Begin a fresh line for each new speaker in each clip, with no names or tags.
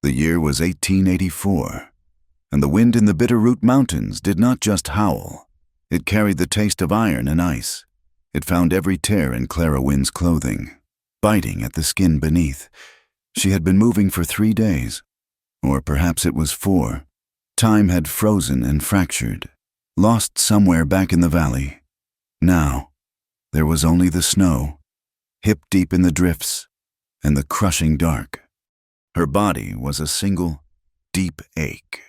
The year was 1884, and the wind in the Bitterroot Mountains did not just howl. It carried the taste of iron and ice. It found every tear in Clara Wynn's clothing, biting at the skin beneath. She had been moving for 3 days, or perhaps it was 4. Time had frozen and fractured, lost somewhere back in the valley. Now, there was only the snow, hip-deep in the drifts, and the crushing dark. Her body was a single, deep ache.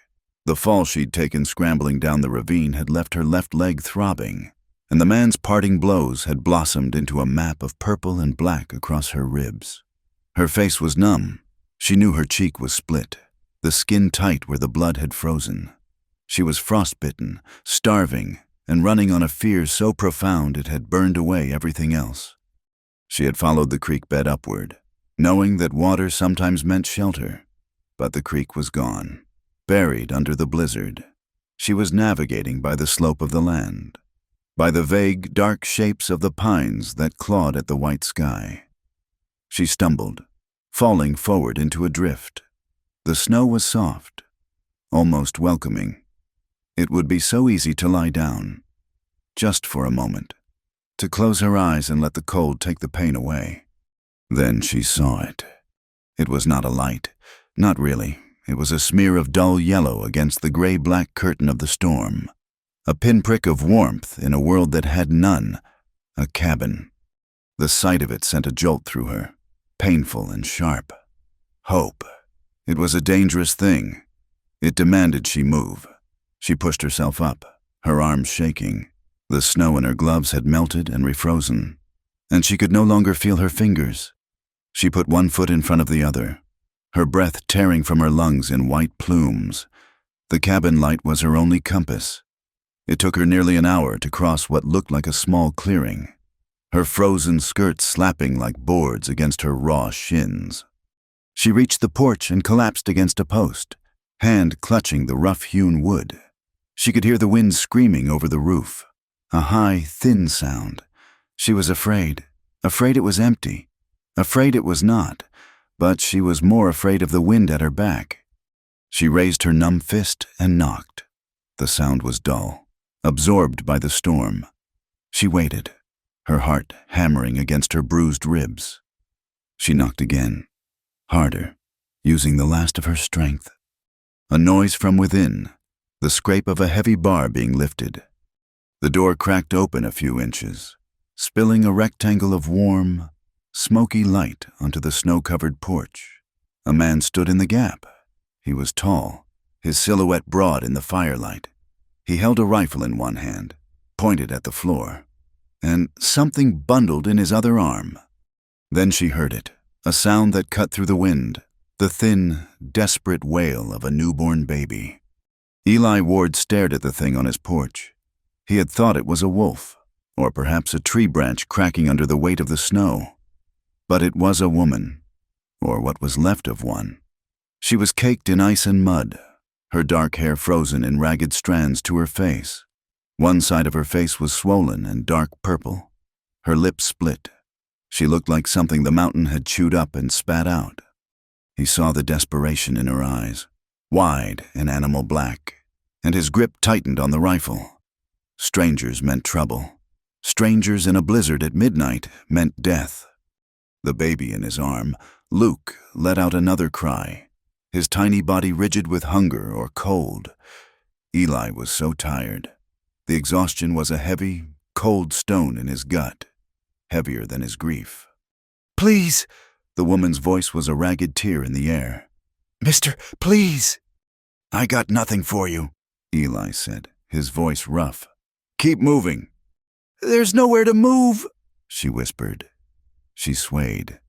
The fall she'd taken scrambling down the ravine had left her left leg throbbing, and the man's parting blows had blossomed into a map of purple and black across her ribs. Her face was numb. She knew her cheek was split, the skin tight where the blood had frozen. She was frostbitten, starving, and running on a fear so profound it had burned away everything else. She had followed the creek bed upward, knowing that water sometimes meant shelter, but the creek was gone, buried under the blizzard. She was navigating by the slope of the land, by the vague, dark shapes of the pines that clawed at the white sky. She stumbled, falling forward into a drift. The snow was soft, almost welcoming. It would be so easy to lie down, just for a moment, to close her eyes and let the cold take the pain away. Then she saw it. It was not a light, not really. It was a smear of dull yellow against the gray-black curtain of the storm. A pinprick of warmth in a world that had none, a cabin. The sight of it sent a jolt through her, painful and sharp. Hope. It was a dangerous thing. It demanded she move. She pushed herself up, her arms shaking. The snow in her gloves had melted and refrozen, and she could no longer feel her fingers. She put one foot in front of the other, her breath tearing from her lungs in white plumes. The cabin light was her only compass. It took her nearly an hour to cross what looked like a small clearing, her frozen skirts slapping like boards against her raw shins. She reached the porch and collapsed against a post, hand clutching the rough-hewn wood. She could hear the wind screaming over the roof, a high, thin sound. She was afraid it was empty, afraid it was not, but she was more afraid of the wind at her back. She raised her numb fist and knocked. The sound was dull, absorbed by the storm. She waited, her heart hammering against her bruised ribs. She knocked again, harder, using the last of her strength. A noise from within, the scrape of a heavy bar being lifted. The door cracked open a few inches, spilling a rectangle of warm, smoky light onto the snow-covered porch. A man stood in the gap. He was tall, his silhouette broad in the firelight. He held a rifle in one hand, pointed at the floor, and something bundled in his other arm. Then she heard it, a sound that cut through the wind, the thin, desperate wail of a newborn baby. Eli Ward stared at the thing on his porch. He had thought it was a wolf, or perhaps a tree branch cracking under the weight of the snow. But it was a woman, or what was left of one. She was caked in ice and mud, her dark hair frozen in ragged strands to her face. One side of her face was swollen and dark purple, her lips split. She looked like something the mountain had chewed up and spat out. He saw the desperation in her eyes, wide and animal black, and his grip tightened on the rifle. Strangers meant trouble. Strangers in a blizzard at midnight meant death. The baby in his arm, Luke, let out another cry, his tiny body rigid with hunger or cold. Eli was so tired. The exhaustion was a heavy, cold stone in his gut, heavier than his grief.
"Please!"
The woman's voice was a ragged tear in the air.
"Mister, please!"
"I got nothing for you," Eli said, his voice rough. "Keep moving."
"There's nowhere to move,"
she whispered. She swayed,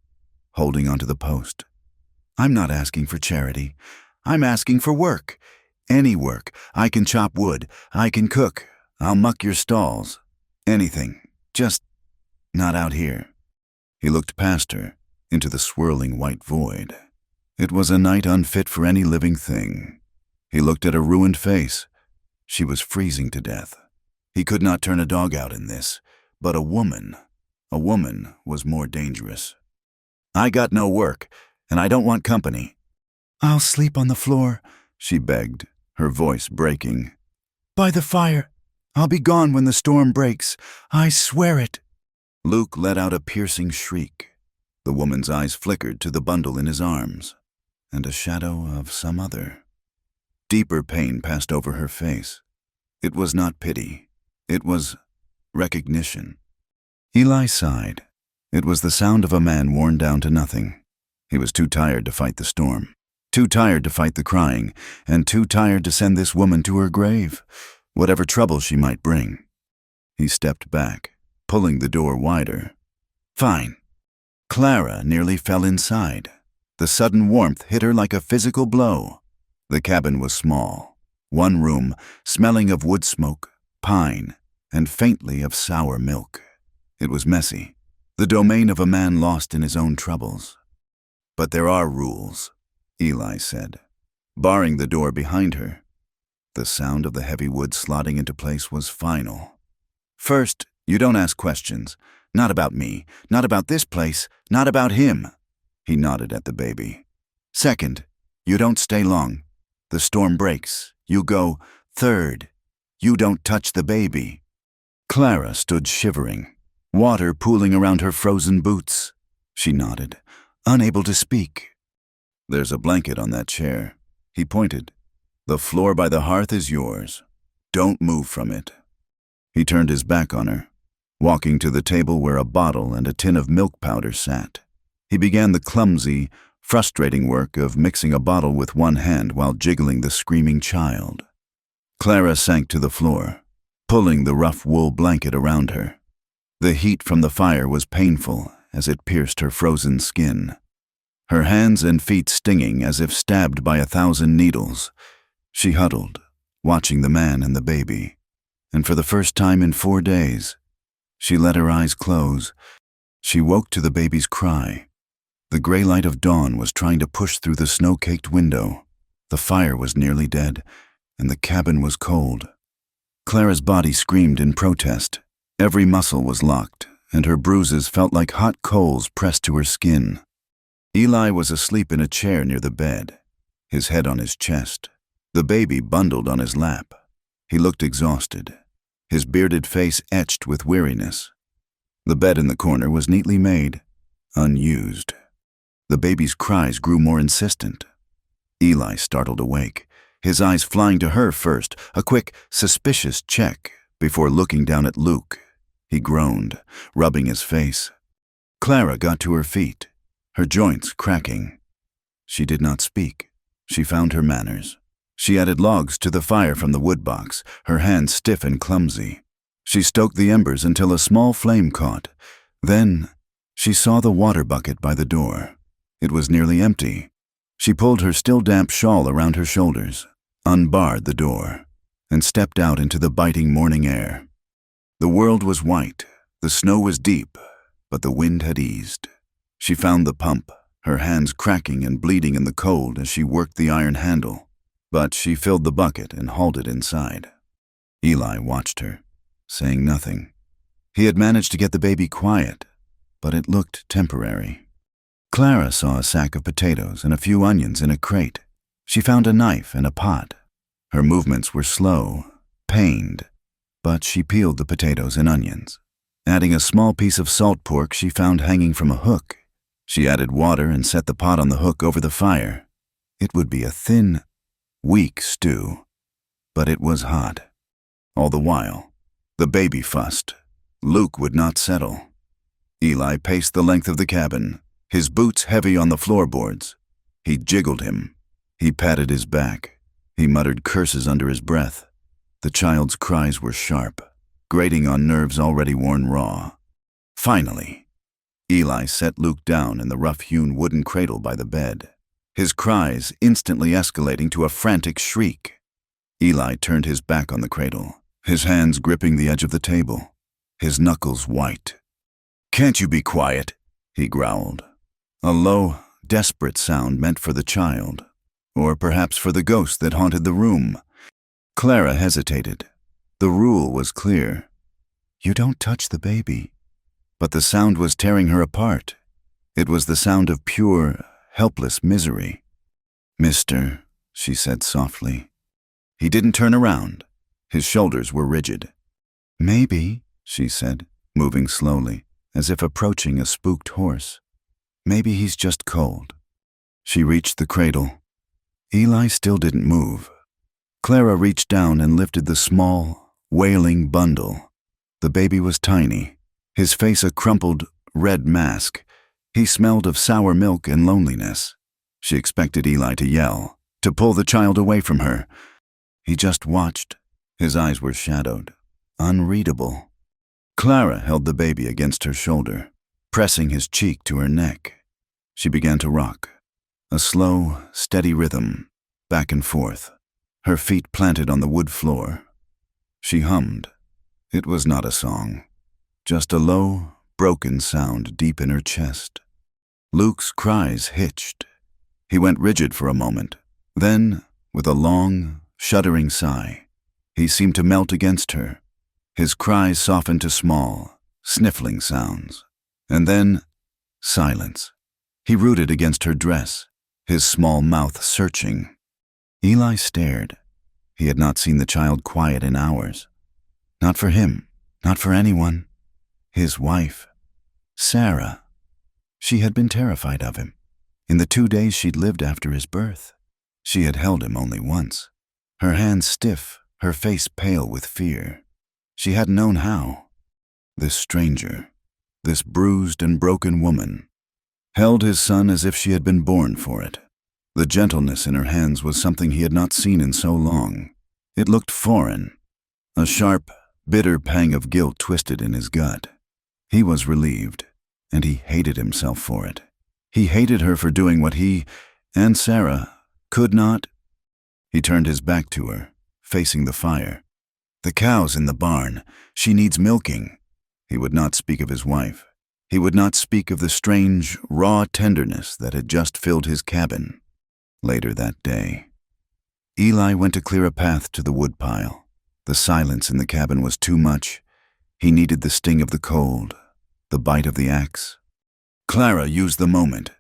holding onto the post. "I'm not asking for charity. I'm asking for work. Any work. I can chop wood. I can cook. I'll muck your stalls. Anything. Just not out here." He looked past her, into the swirling white void. It was a night unfit for any living thing. He looked at her ruined face. She was freezing to death. He could not turn a dog out in this, but a woman was more dangerous. "I got no work, and I don't want company."
I'll sleep on the floor,
she begged, her voice breaking.
by the fire. I'll be gone when the storm breaks. I swear it.
Luke let out a piercing shriek. The woman's eyes flickered to the bundle in his arms, and a shadow of some other. Deeper pain passed over her face. It was not pity. It was recognition. Eli sighed. It was the sound of a man worn down to nothing. He was too tired to fight the storm, too tired to fight the crying, and too tired to send this woman to her grave, whatever trouble she might bring. He stepped back, pulling the door wider. Fine. Clara nearly fell inside. The sudden warmth hit her like a physical blow. The cabin was small. One room, smelling of wood smoke, pine, and faintly of sour milk. It was messy, the domain of a man lost in his own troubles. But there are rules, Eli said, barring the door behind her. The sound of the heavy wood slotting into place was final. First, you don't ask questions. Not about me, not about this place, not about him. He nodded at the baby. Second, you don't stay long. The storm breaks. You go. Third, you don't touch the baby. Clara stood shivering, water pooling around her frozen boots. She nodded, unable to speak. There's a blanket on that chair. He pointed. The floor by the hearth is yours. Don't move from it. He turned his back on her, walking to the table where a bottle and a tin of milk powder sat. He began the clumsy, frustrating work of mixing a bottle with one hand while jiggling the screaming child. Clara sank to the floor, pulling the rough wool blanket around her. The heat from the fire was painful as it pierced her frozen skin. Her hands and feet stinging as if stabbed by 1,000 needles. She huddled, watching the man and the baby, and for the first time in 4 days, she let her eyes close. She woke to the baby's cry. The gray light of dawn was trying to push through the snow-caked window. The fire was nearly dead, and the cabin was cold. Clara's body screamed in protest. Every muscle was locked, and her bruises felt like hot coals pressed to her skin. Eli was asleep in a chair near the bed, his head on his chest, the baby bundled on his lap. He looked exhausted, his bearded face etched with weariness. The bed in the corner was neatly made, unused. The baby's cries grew more insistent. Eli startled awake, his eyes flying to her first, a quick, suspicious check before looking down at Luke. He groaned, rubbing his face. Clara got to her feet, her joints cracking. She did not speak. She found her manners. She added logs to the fire from the wood box, her hands stiff and clumsy. She stoked the embers until a small flame caught. Then she saw the water bucket by the door. It was nearly empty. She pulled her still damp shawl around her shoulders, unbarred the door, and stepped out into the biting morning air. The world was white, the snow was deep, but the wind had eased. She found the pump, her hands cracking and bleeding in the cold as she worked the iron handle, but she filled the bucket and hauled it inside. Eli watched her, saying nothing. He had managed to get the baby quiet, but it looked temporary. Clara saw a sack of potatoes and a few onions in a crate. She found a knife and a pot. Her movements were slow, pained, but she peeled the potatoes and onions. Adding a small piece of salt pork she found hanging from a hook, she added water and set the pot on the hook over the fire. It would be a thin, weak stew, but it was hot. All the while, the baby fussed. Luke would not settle. Eli paced the length of the cabin, his boots heavy on the floorboards. He jiggled him. He patted his back. He muttered curses under his breath. The child's cries were sharp, grating on nerves already worn raw. Finally, Eli set Luke down in the rough-hewn wooden cradle by the bed, his cries instantly escalating to a frantic shriek. Eli turned his back on the cradle, his hands gripping the edge of the table, his knuckles white. "Can't you be quiet?" he growled. A low, desperate sound meant for the child, or perhaps for the ghost that haunted the room. Clara hesitated. The rule was clear. You don't touch the baby. But the sound was tearing her apart. It was the sound of pure, helpless misery. "Mister," she said softly. He didn't turn around. His shoulders were rigid.
Maybe,
she said, moving slowly, as if approaching a spooked horse. Maybe he's just cold. She reached the cradle. Eli still didn't move. Clara reached down and lifted the small, wailing bundle. The baby was tiny, his face a crumpled, red mask. He smelled of sour milk and loneliness. She expected Eli to yell, to pull the child away from her. He just watched. His eyes were shadowed, unreadable. Clara held the baby against her shoulder, pressing his cheek to her neck. She began to rock, a slow, steady rhythm, back and forth, her feet planted on the wood floor. She hummed. It was not a song, just a low, broken sound deep in her chest. Luke's cries hitched. He went rigid for a moment. Then, with a long, shuddering sigh, he seemed to melt against her. His cries softened to small, sniffling sounds. And then, silence. He rooted against her dress, his small mouth searching. Eli stared. He had not seen the child quiet in hours. Not for him, not for anyone. His wife, Sarah. She had been terrified of him. In the 2 days she'd lived after his birth, she had held him only once. Her hands stiff, her face pale with fear. She hadn't known how. This stranger, this bruised and broken woman, held his son as if she had been born for it. The gentleness in her hands was something he had not seen in so long. It looked foreign. A sharp, bitter pang of guilt twisted in his gut. He was relieved, and he hated himself for it. He hated her for doing what he, and Sarah, could not. He turned his back to her, facing the fire. "The cow's in the barn. She needs milking." He would not speak of his wife. He would not speak of the strange, raw tenderness that had just filled his cabin. Later that day, Eli went to clear a path to the woodpile. The silence in the cabin was too much. He needed the sting of the cold, the bite of the axe. Clara used the moment.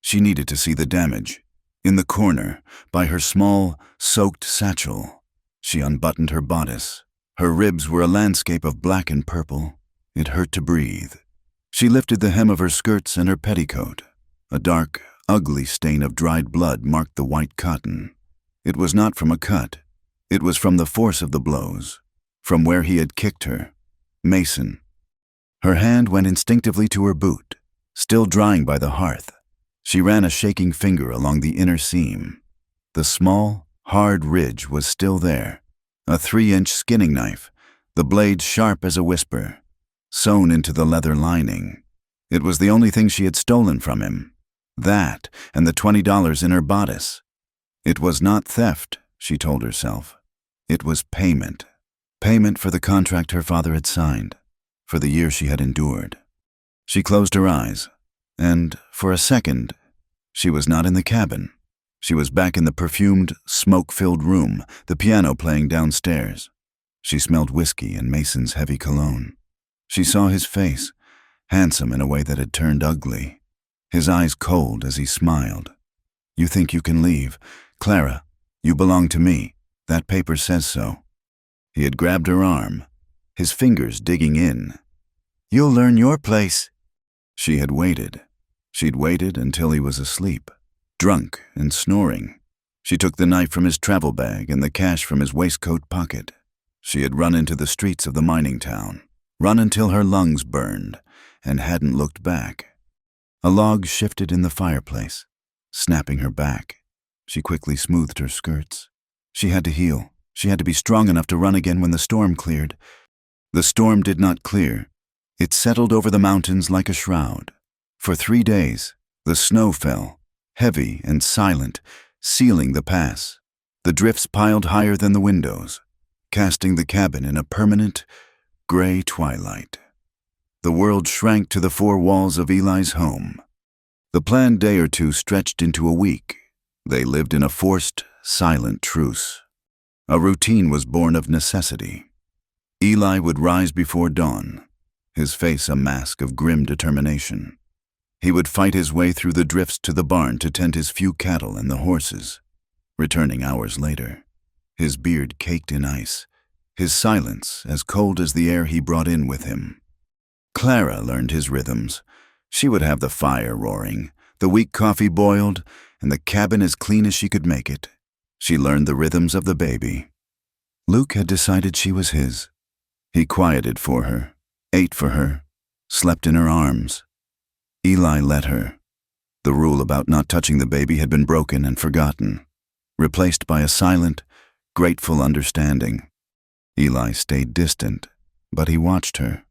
She needed to see the damage. In the corner, by her small, soaked satchel, she unbuttoned her bodice. Her ribs were a landscape of black and purple. It hurt to breathe. She lifted the hem of her skirts and her petticoat. A dark, ugly stain of dried blood marked the white cotton. It was not from a cut. It was from the force of the blows, from where he had kicked her. Mason. Her hand went instinctively to her boot, still drying by the hearth. She ran a shaking finger along the inner seam. The small, hard ridge was still there, a 3-inch skinning knife, the blade sharp as a whisper, sewn into the leather lining. It was the only thing she had stolen from him. That and the $20 in her bodice. It was not theft, she told herself. It was payment. Payment for the contract her father had signed, for the year she had endured. She closed her eyes, and, for a second, she was not in the cabin. She was back in the perfumed, smoke-filled room, the piano playing downstairs. She smelled whiskey and Mason's heavy cologne. She saw his face, handsome in a way that had turned ugly, his eyes cold as he smiled. "You think you can leave? Clara, you belong to me. That paper says so." He had grabbed her arm, his fingers digging in. "You'll learn your place." She had waited. She'd waited until he was asleep, drunk and snoring. She took the knife from his travel bag and the cash from his waistcoat pocket. She had run into the streets of the mining town, run until her lungs burned, and hadn't looked back. A log shifted in the fireplace, snapping her back. She quickly smoothed her skirts. She had to heal. She had to be strong enough to run again when the storm cleared. The storm did not clear. It settled over the mountains like a shroud. For 3 days, the snow fell, heavy and silent, sealing the pass. The drifts piled higher than the windows, casting the cabin in a permanent, gray twilight. The world shrank to the 4 walls of Eli's home. The planned day or two stretched into a week. They lived in a forced, silent truce. A routine was born of necessity. Eli would rise before dawn, his face a mask of grim determination. He would fight his way through the drifts to the barn to tend his few cattle and the horses. returning hours later, his beard caked in ice, his silence as cold as the air he brought in with him. Clara learned his rhythms. She would have the fire roaring, the weak coffee boiled, and the cabin as clean as she could make it. She learned the rhythms of the baby. Luke had decided she was his. He quieted for her, ate for her, slept in her arms. Eli let her. The rule about not touching the baby had been broken and forgotten, replaced by a silent, grateful understanding. Eli stayed distant, but he watched her.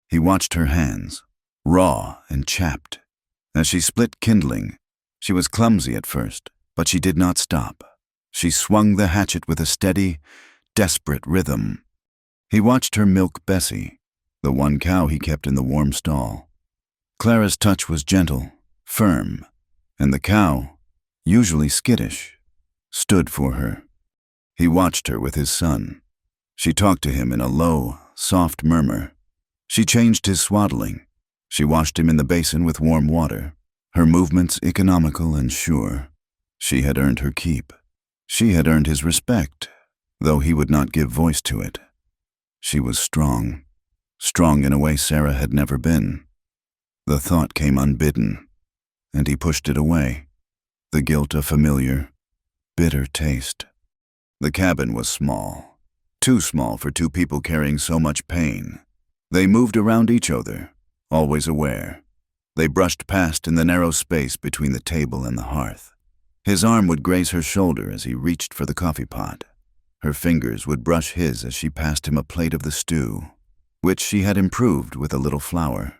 He watched her hands, raw and chapped. As she split kindling, she was clumsy at first, but she did not stop. She swung the hatchet with a steady, desperate rhythm. He watched her milk Bessie, the one cow he kept in the warm stall. Clara's touch was gentle, firm, and the cow, usually skittish, stood for her. He watched her with his son. She talked to him in a low, soft murmur. She changed his swaddling. She washed him in the basin with warm water, her movements economical and sure. She had earned her keep. She had earned his respect, though he would not give voice to it. She was strong, strong in a way Sarah had never been. The thought came unbidden, and he pushed it away, the guilt a familiar, bitter taste. The cabin was small, too small for two people carrying so much pain. They moved around each other, always aware. They brushed past in the narrow space between the table and the hearth. His arm would graze her shoulder as he reached for the coffee pot. Her fingers would brush his as she passed him a plate of the stew, which she had improved with a little flour.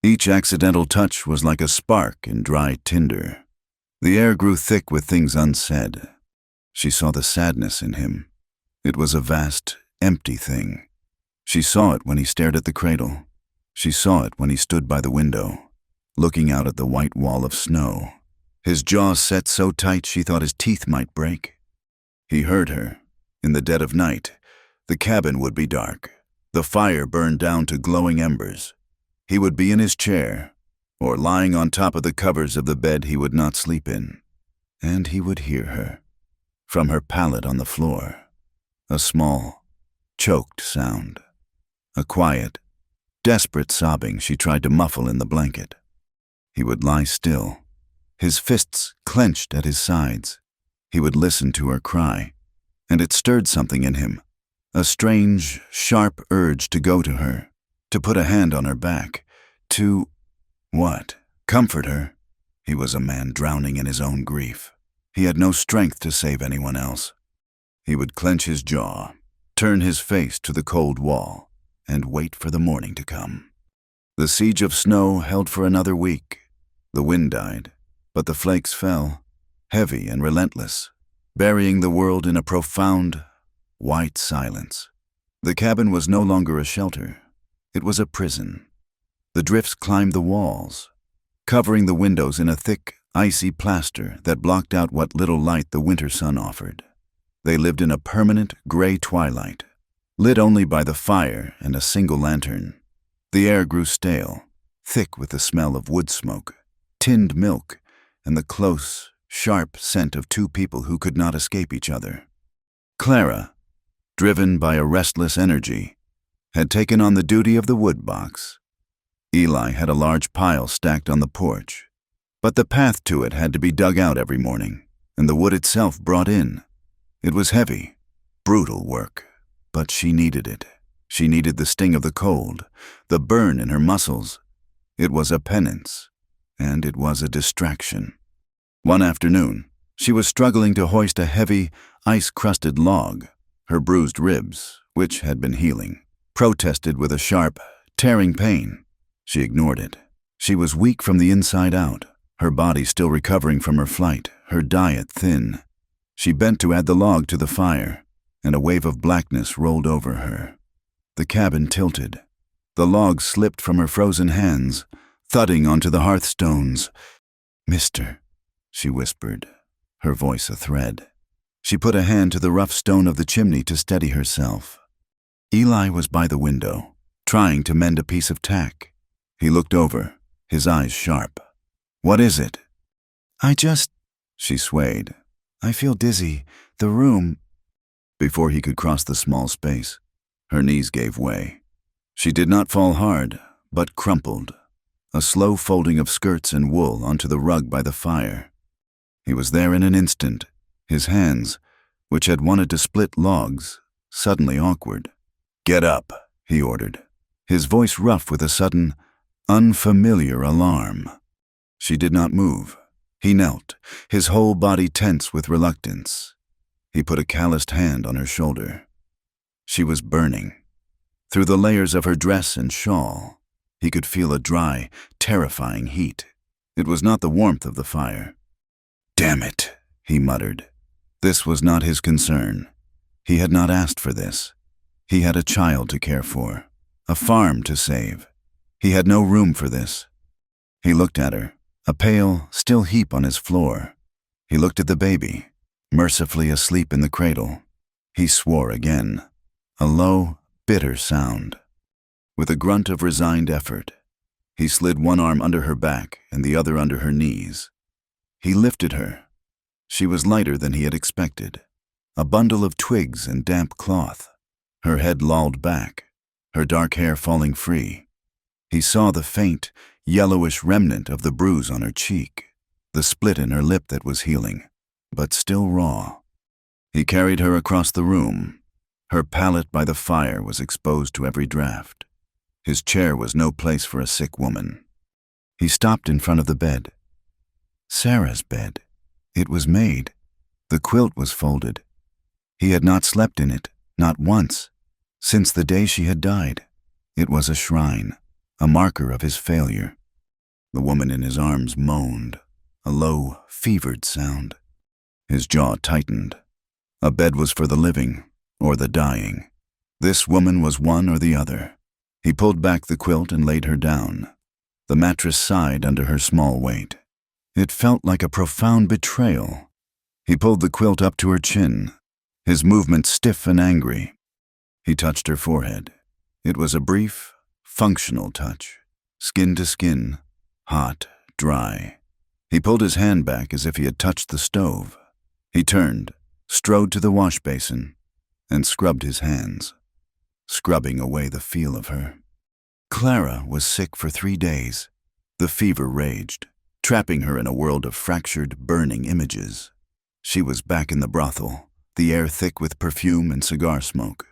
Each accidental touch was like a spark in dry tinder. The air grew thick with things unsaid. She saw the sadness in him. It was a vast, empty thing. She saw it when he stared at the cradle. She saw it when he stood by the window, looking out at the white wall of snow. His jaws set so tight she thought his teeth might break. He heard her. In the dead of night, the cabin would be dark. The fire burned down to glowing embers. He would be in his chair, or lying on top of the covers of the bed he would not sleep in. And he would hear her, from her pallet on the floor. A small, choked sound. A quiet, desperate sobbing she tried to muffle in the blanket. He would lie still, his fists clenched at his sides. He would listen to her cry, and it stirred something in him, a strange, sharp urge to go to her, to put a hand on her back, to... what? Comfort her? He was a man drowning in his own grief. He had no strength to save anyone else. He would clench his jaw, turn his face to the cold wall, and wait for the morning to come. The siege of snow held for another week. The wind died, but the flakes fell, heavy and relentless, burying the world in a profound, white silence. The cabin was no longer a shelter. It was a prison. The drifts climbed the walls, covering the windows in a thick, icy plaster that blocked out what little light the winter sun offered. They lived in a permanent, gray twilight, lit only by the fire and a single lantern. The air grew stale, thick with the smell of wood smoke, tinned milk, and the close, sharp scent of two people who could not escape each other. Clara, driven by a restless energy, had taken on the duty of the wood box. Eli had a large pile stacked on the porch, but the path to it had to be dug out every morning, and the wood itself brought in. It was heavy, brutal work, but she needed it. She needed the sting of the cold, the burn in her muscles. It was a penance, and it was a distraction. One afternoon, she was struggling to hoist a heavy, ice-crusted log. Her bruised ribs, which had been healing, protested with a sharp, tearing pain. She ignored it. She was weak from the inside out, her body still recovering from her flight, her diet thin. She bent to add the log to the fire, and a wave of blackness rolled over her. The cabin tilted. The log slipped from her frozen hands, thudding onto the hearthstones. "Mister," she whispered, her voice a thread. She put a hand to the rough stone of the chimney to steady herself. Eli was by the window, trying to mend a piece of tack. He looked over, his eyes sharp. "What is it?" She swayed.
I feel dizzy. The room.
Before he could cross the small space, her knees gave way. She did not fall hard, but crumpled, a slow folding of skirts and wool onto the rug by the fire. He was there in an instant, his hands, which had wanted to split logs, suddenly awkward. "Get up," he ordered, his voice rough with a sudden, unfamiliar alarm. She did not move. He knelt, his whole body tense with reluctance. He put a calloused hand on her shoulder. She was burning. Through the layers of her dress and shawl, he could feel a dry, terrifying heat. It was not the warmth of the fire. "Damn it," he muttered. This was not his concern. He had not asked for this. He had a child to care for, a farm to save. He had no room for this. He looked at her, a pale, still heap on his floor. He looked at the baby, mercifully asleep in the cradle. He swore again, a low, bitter sound. With a grunt of resigned effort, he slid one arm under her back and the other under her knees. He lifted her. She was lighter than he had expected, a bundle of twigs and damp cloth. Her head lolled back, her dark hair falling free. He saw the faint, yellowish remnant of the bruise on her cheek, the split in her lip that was healing, but still raw. He carried her across the room. Her pallet by the fire was exposed to every draft. His chair was no place for a sick woman. He stopped in front of the bed. Sarah's bed. It was made. The quilt was folded. He had not slept in it, not once, since the day she had died. It was a shrine, a marker of his failure. The woman in his arms moaned, a low, fevered sound. His jaw tightened. A bed was for the living, or the dying. This woman was one or the other. He pulled back the quilt and laid her down. The mattress sighed under her small weight. It felt like a profound betrayal. He pulled the quilt up to her chin, his movement stiff and angry. He touched her forehead. It was a brief, functional touch, skin to skin, hot, dry. He pulled his hand back as if he had touched the stove. He turned, strode to the wash basin, and scrubbed his hands, scrubbing away the feel of her. Clara was sick for 3 days. The fever raged, trapping her in a world of fractured, burning images. She was back in the brothel, the air thick with perfume and cigar smoke.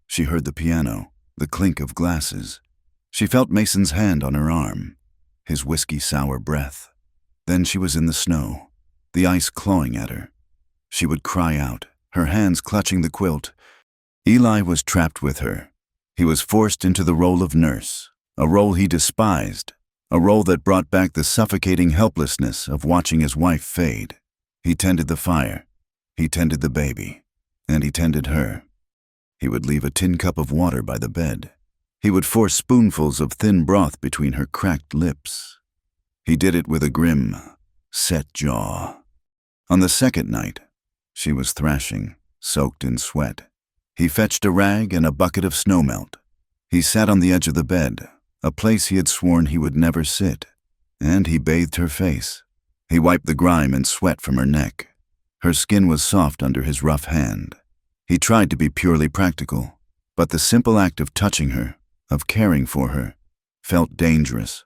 She heard the piano, the clink of glasses. She felt Mason's hand on her arm, his whiskey-sour breath. Then she was in the snow, the ice clawing at her. She would cry out, her hands clutching the quilt. Eli was trapped with her. He was forced into the role of nurse, a role he despised, a role that brought back the suffocating helplessness of watching his wife fade. He tended the fire, he tended the baby, and he tended her. He would leave a tin cup of water by the bed. He would force spoonfuls of thin broth between her cracked lips. He did it with a grim, set jaw. On the second night, she was thrashing, soaked in sweat. He fetched a rag and a bucket of snowmelt. He sat on the edge of the bed, a place he had sworn he would never sit, and he bathed her face. He wiped the grime and sweat from her neck. Her skin was soft under his rough hand. He tried to be purely practical, but the simple act of touching her, of caring for her, felt dangerous.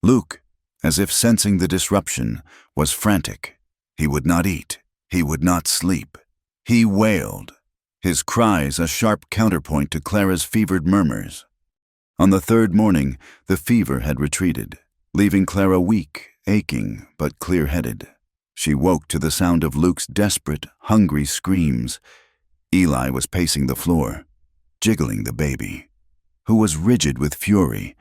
Luke, as if sensing the disruption, was frantic. He would not eat. He would not sleep. He wailed, his cries a sharp counterpoint to Clara's fevered murmurs. On the third morning, the fever had retreated, leaving Clara weak, aching, but clear-headed. She woke to the sound of Luke's desperate, hungry screams. Eli was pacing the floor, jiggling the baby, who was rigid with fury.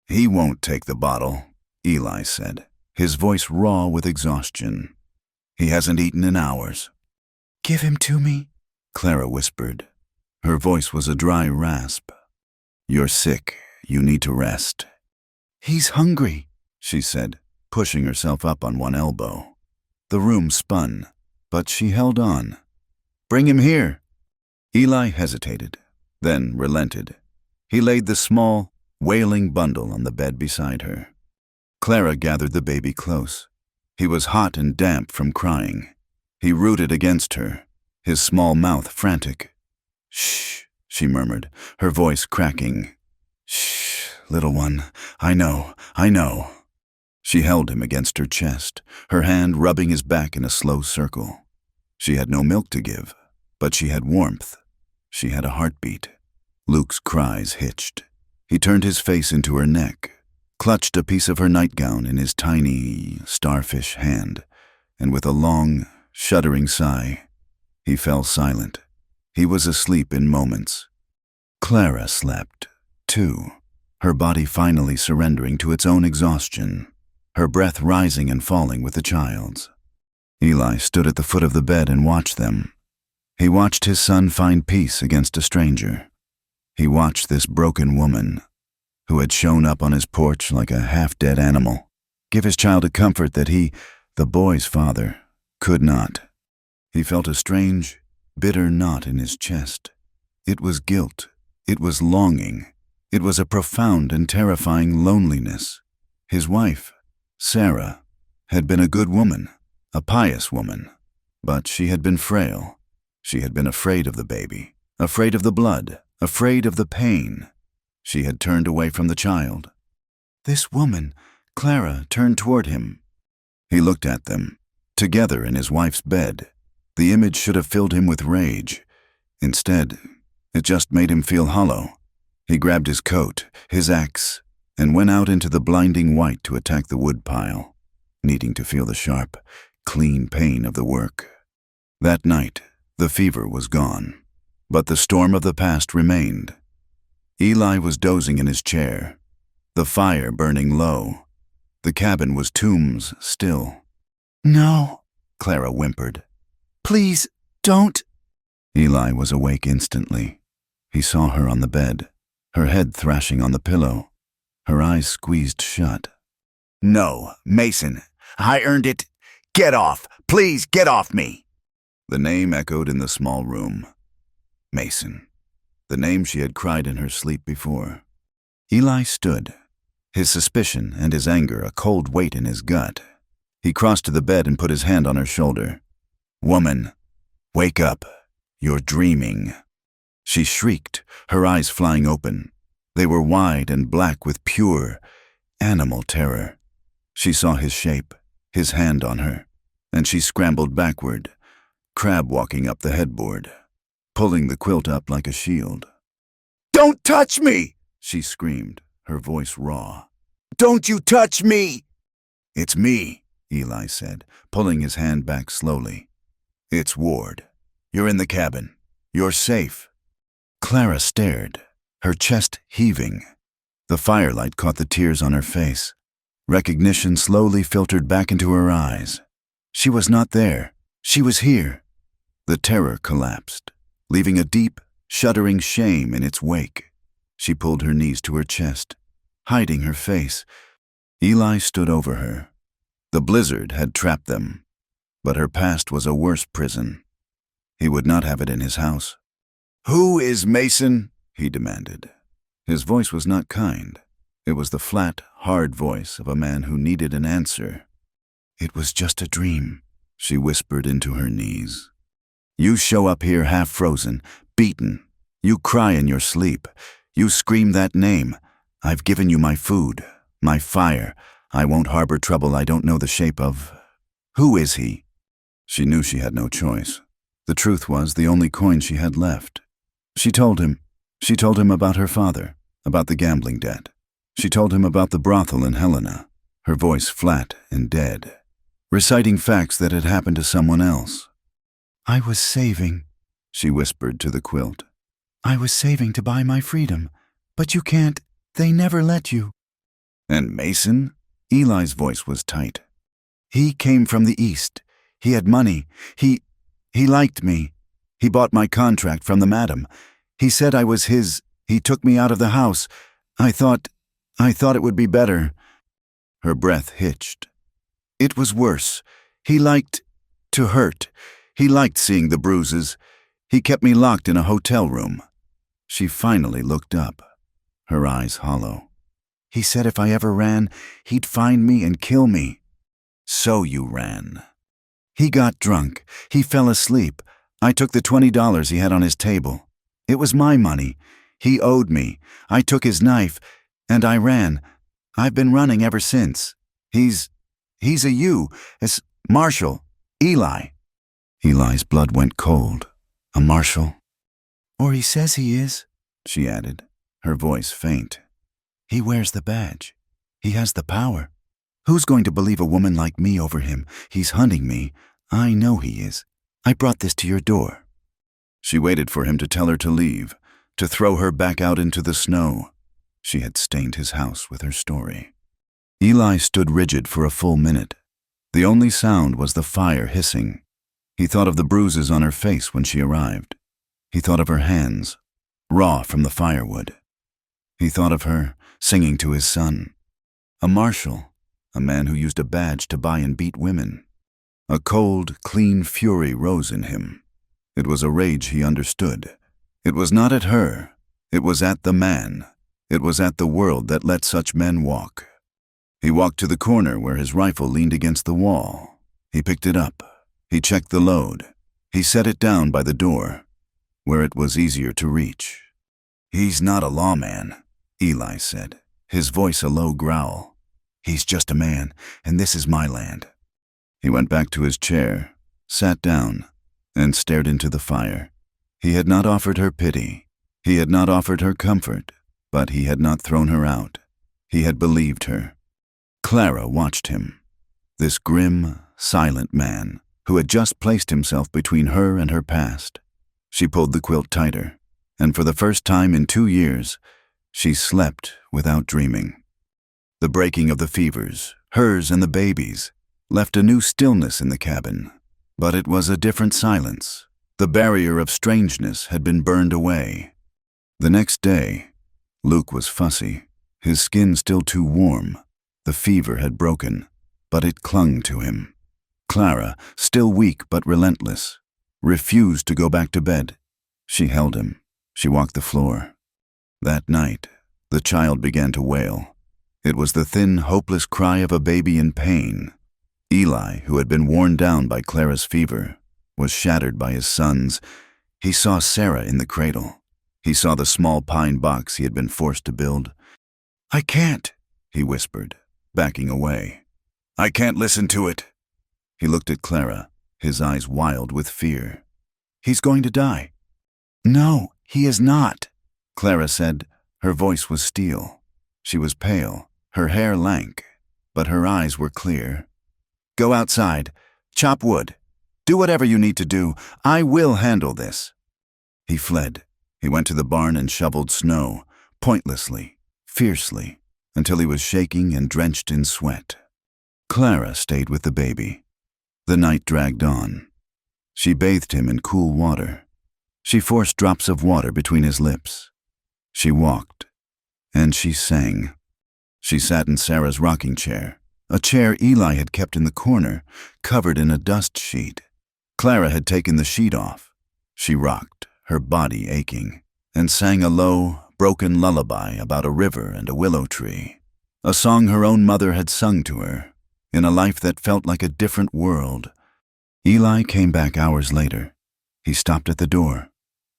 "He won't take the bottle," Eli said, his voice raw with exhaustion. "He hasn't eaten in hours."
"Give him to me,"
Clara whispered. Her voice was a dry rasp. "You're sick. You need to rest."
"He's hungry,"
she said, pushing herself up on one elbow. The room spun, but she held on. "Bring him here." Eli hesitated, then relented. He laid the small, wailing bundle on the bed beside her. Clara gathered the baby close. He was hot and damp from crying. He rooted against her, his small mouth frantic. "Shh," she murmured, her voice cracking. "Shh, little one, I know. She held him against her chest, her hand rubbing his back in a slow circle. She had no milk to give, but she had warmth. She had a heartbeat. Luke's cries hitched. He turned his face into her neck, clutched a piece of her nightgown in his tiny, starfish hand, and with a long, shuddering sigh, he fell silent. He was asleep in moments. Clara slept, too, her body finally surrendering to its own exhaustion, her breath rising and falling with the child's. Eli stood at the foot of the bed and watched them. He watched his son find peace against a stranger. He watched this broken woman, who had shown up on his porch like a half-dead animal, give his child a comfort that he, the boy's father, could not. He felt a strange, bitter knot in his chest. It was guilt. It was longing. It was a profound and terrifying loneliness. His wife, Sarah, had been a good woman, a pious woman, but she had been frail. She had been afraid of the baby, afraid of the blood, afraid of the pain. She had turned away from the child. This woman, Clara, turned toward him. He looked at them, together in his wife's bed. The image should have filled him with rage. Instead, it just made him feel hollow. He grabbed his coat, his axe, and went out into the blinding white to attack the wood pile, needing to feel the sharp, clean pain of the work. That night, the fever was gone, but the storm of the past remained. Eli was dozing in his chair, the fire burning low. The cabin was tombs still.
No,
Clara whimpered.
please, don't.
Eli was awake instantly. He saw her on the bed, her head thrashing on the pillow, her eyes squeezed shut.
No, Mason, I earned it. Get off. Please get off me.
The name echoed in the small room. Mason. The name she had cried in her sleep before. Eli stood, his suspicion and his anger a cold weight in his gut. He crossed to the bed and put his hand on her shoulder. Woman, wake up. You're dreaming. She shrieked, her eyes flying open. They were wide and black with pure, animal terror. She saw his shape, his hand on her, and she scrambled backward, crab walking up the headboard, pulling the quilt up like a shield.
Don't touch me,
she screamed, her voice raw.
Don't you touch me.
It's me, Eli said, pulling his hand back slowly. It's Ward. You're in the cabin. You're safe. Clara stared, her chest heaving. The firelight caught the tears on her face. Recognition slowly filtered back into her eyes. She was not there. She was here. The terror collapsed, leaving a deep, shuddering shame in its wake. She pulled her knees to her chest, hiding her face. Eli stood over her. The blizzard had trapped them, but her past was a worse prison. He would not have it in his house. "Who is Mason?" he demanded. His voice was not kind. It was the flat, hard voice of a man who needed an answer. "It was just a dream," she whispered into her knees. "You show up here half frozen, beaten. You cry in your sleep. You scream that name. I've given you my food, my fire. I won't harbor trouble I don't know the shape of. Who is he?" She knew she had no choice. The truth was the only coin she had left. She told him. She told him about her father, about the gambling debt. She told him about the brothel in Helena, her voice flat and dead, reciting facts that had happened to someone else.
I was saving,
she whispered to the quilt.
I was saving to buy my freedom, but you can't. They never let you.
And Mason? Eli's voice was tight.
He came from the East. He had money. He liked me. He bought my contract from the madam. He said I was his. He took me out of the house. I thought it would be better.
Her breath hitched.
It was worse. He liked to hurt. He liked seeing the bruises. He kept me locked in a hotel room.
She finally looked up, her eyes hollow.
He said if I ever ran, he'd find me and kill me.
So you ran.
He got drunk. He fell asleep. I took the $20 he had on his table. It was my money. He owed me. I took his knife, and I ran. I've been running ever since. He's a you, as Marshall, Eli.
Eli's blood went cold. A marshal?
Or he says he is,
She added, her voice faint.
He wears the badge. He has the power. Who's going to believe a woman like me over him? He's hunting me. I know he is. I brought this to your door.
She waited for him to tell her to leave, to throw her back out into the snow. She had stained his house with her story. Eli stood rigid for a full minute. The only sound was the fire hissing. He thought of the bruises on her face when she arrived. He thought of her hands, raw from the firewood. He thought of her singing to his son. A marshal, a man who used a badge to buy and beat women. A cold, clean fury rose in him. It was a rage he understood. It was not at her. It was at the man. It was at the world that let such men walk. He walked to the corner where his rifle leaned against the wall. He picked it up. He checked the load. He set it down by the door, where it was easier to reach.
He's not a lawman,
Eli said, his voice a low growl.
He's just a man, and this is my land.
He went back to his chair, sat down, and stared into the fire. He had not offered her pity. He had not offered her comfort, but he had not thrown her out. He had believed her. Clara watched him, this grim, silent man who had just placed himself between her and her past. She pulled the quilt tighter, and for the first time in 2 years, she slept without dreaming. The breaking of the fevers, hers and the baby's, left a new stillness in the cabin, but it was a different silence. The barrier of strangeness had been burned away. The next day, Luke was fussy, his skin still too warm. The fever had broken, but it clung to him. Clara, still weak but relentless, refused to go back to bed. She held him. She walked the floor. That night, the child began to wail. It was the thin, hopeless cry of a baby in pain. Eli, who had been worn down by Clara's fever, was shattered by his sons. He saw Sarah in the cradle. He saw the small pine box he had been forced to build.
I can't,
he whispered, backing away.
I can't listen to it.
He looked at Clara, his eyes wild with fear.
He's going to die. No, he is not,
Clara said. Her voice was steel. She was pale, her hair lank, but her eyes were clear.
Go outside. Chop wood. Do whatever you need to do. I will handle this.
He fled. He went to the barn and shoveled snow, pointlessly, fiercely, until he was shaking and drenched in sweat. Clara stayed with the baby. The night dragged on. She bathed him in cool water. She forced drops of water between his lips. She walked, and she sang. She sat in Sarah's rocking chair, a chair Eli had kept in the corner, covered in a dust sheet. Clara had taken the sheet off. She rocked, her body aching, and sang a low, broken lullaby about a river and a willow tree, a song her own mother had sung to her, in a life that felt like a different world. Eli came back hours later. He stopped at the door,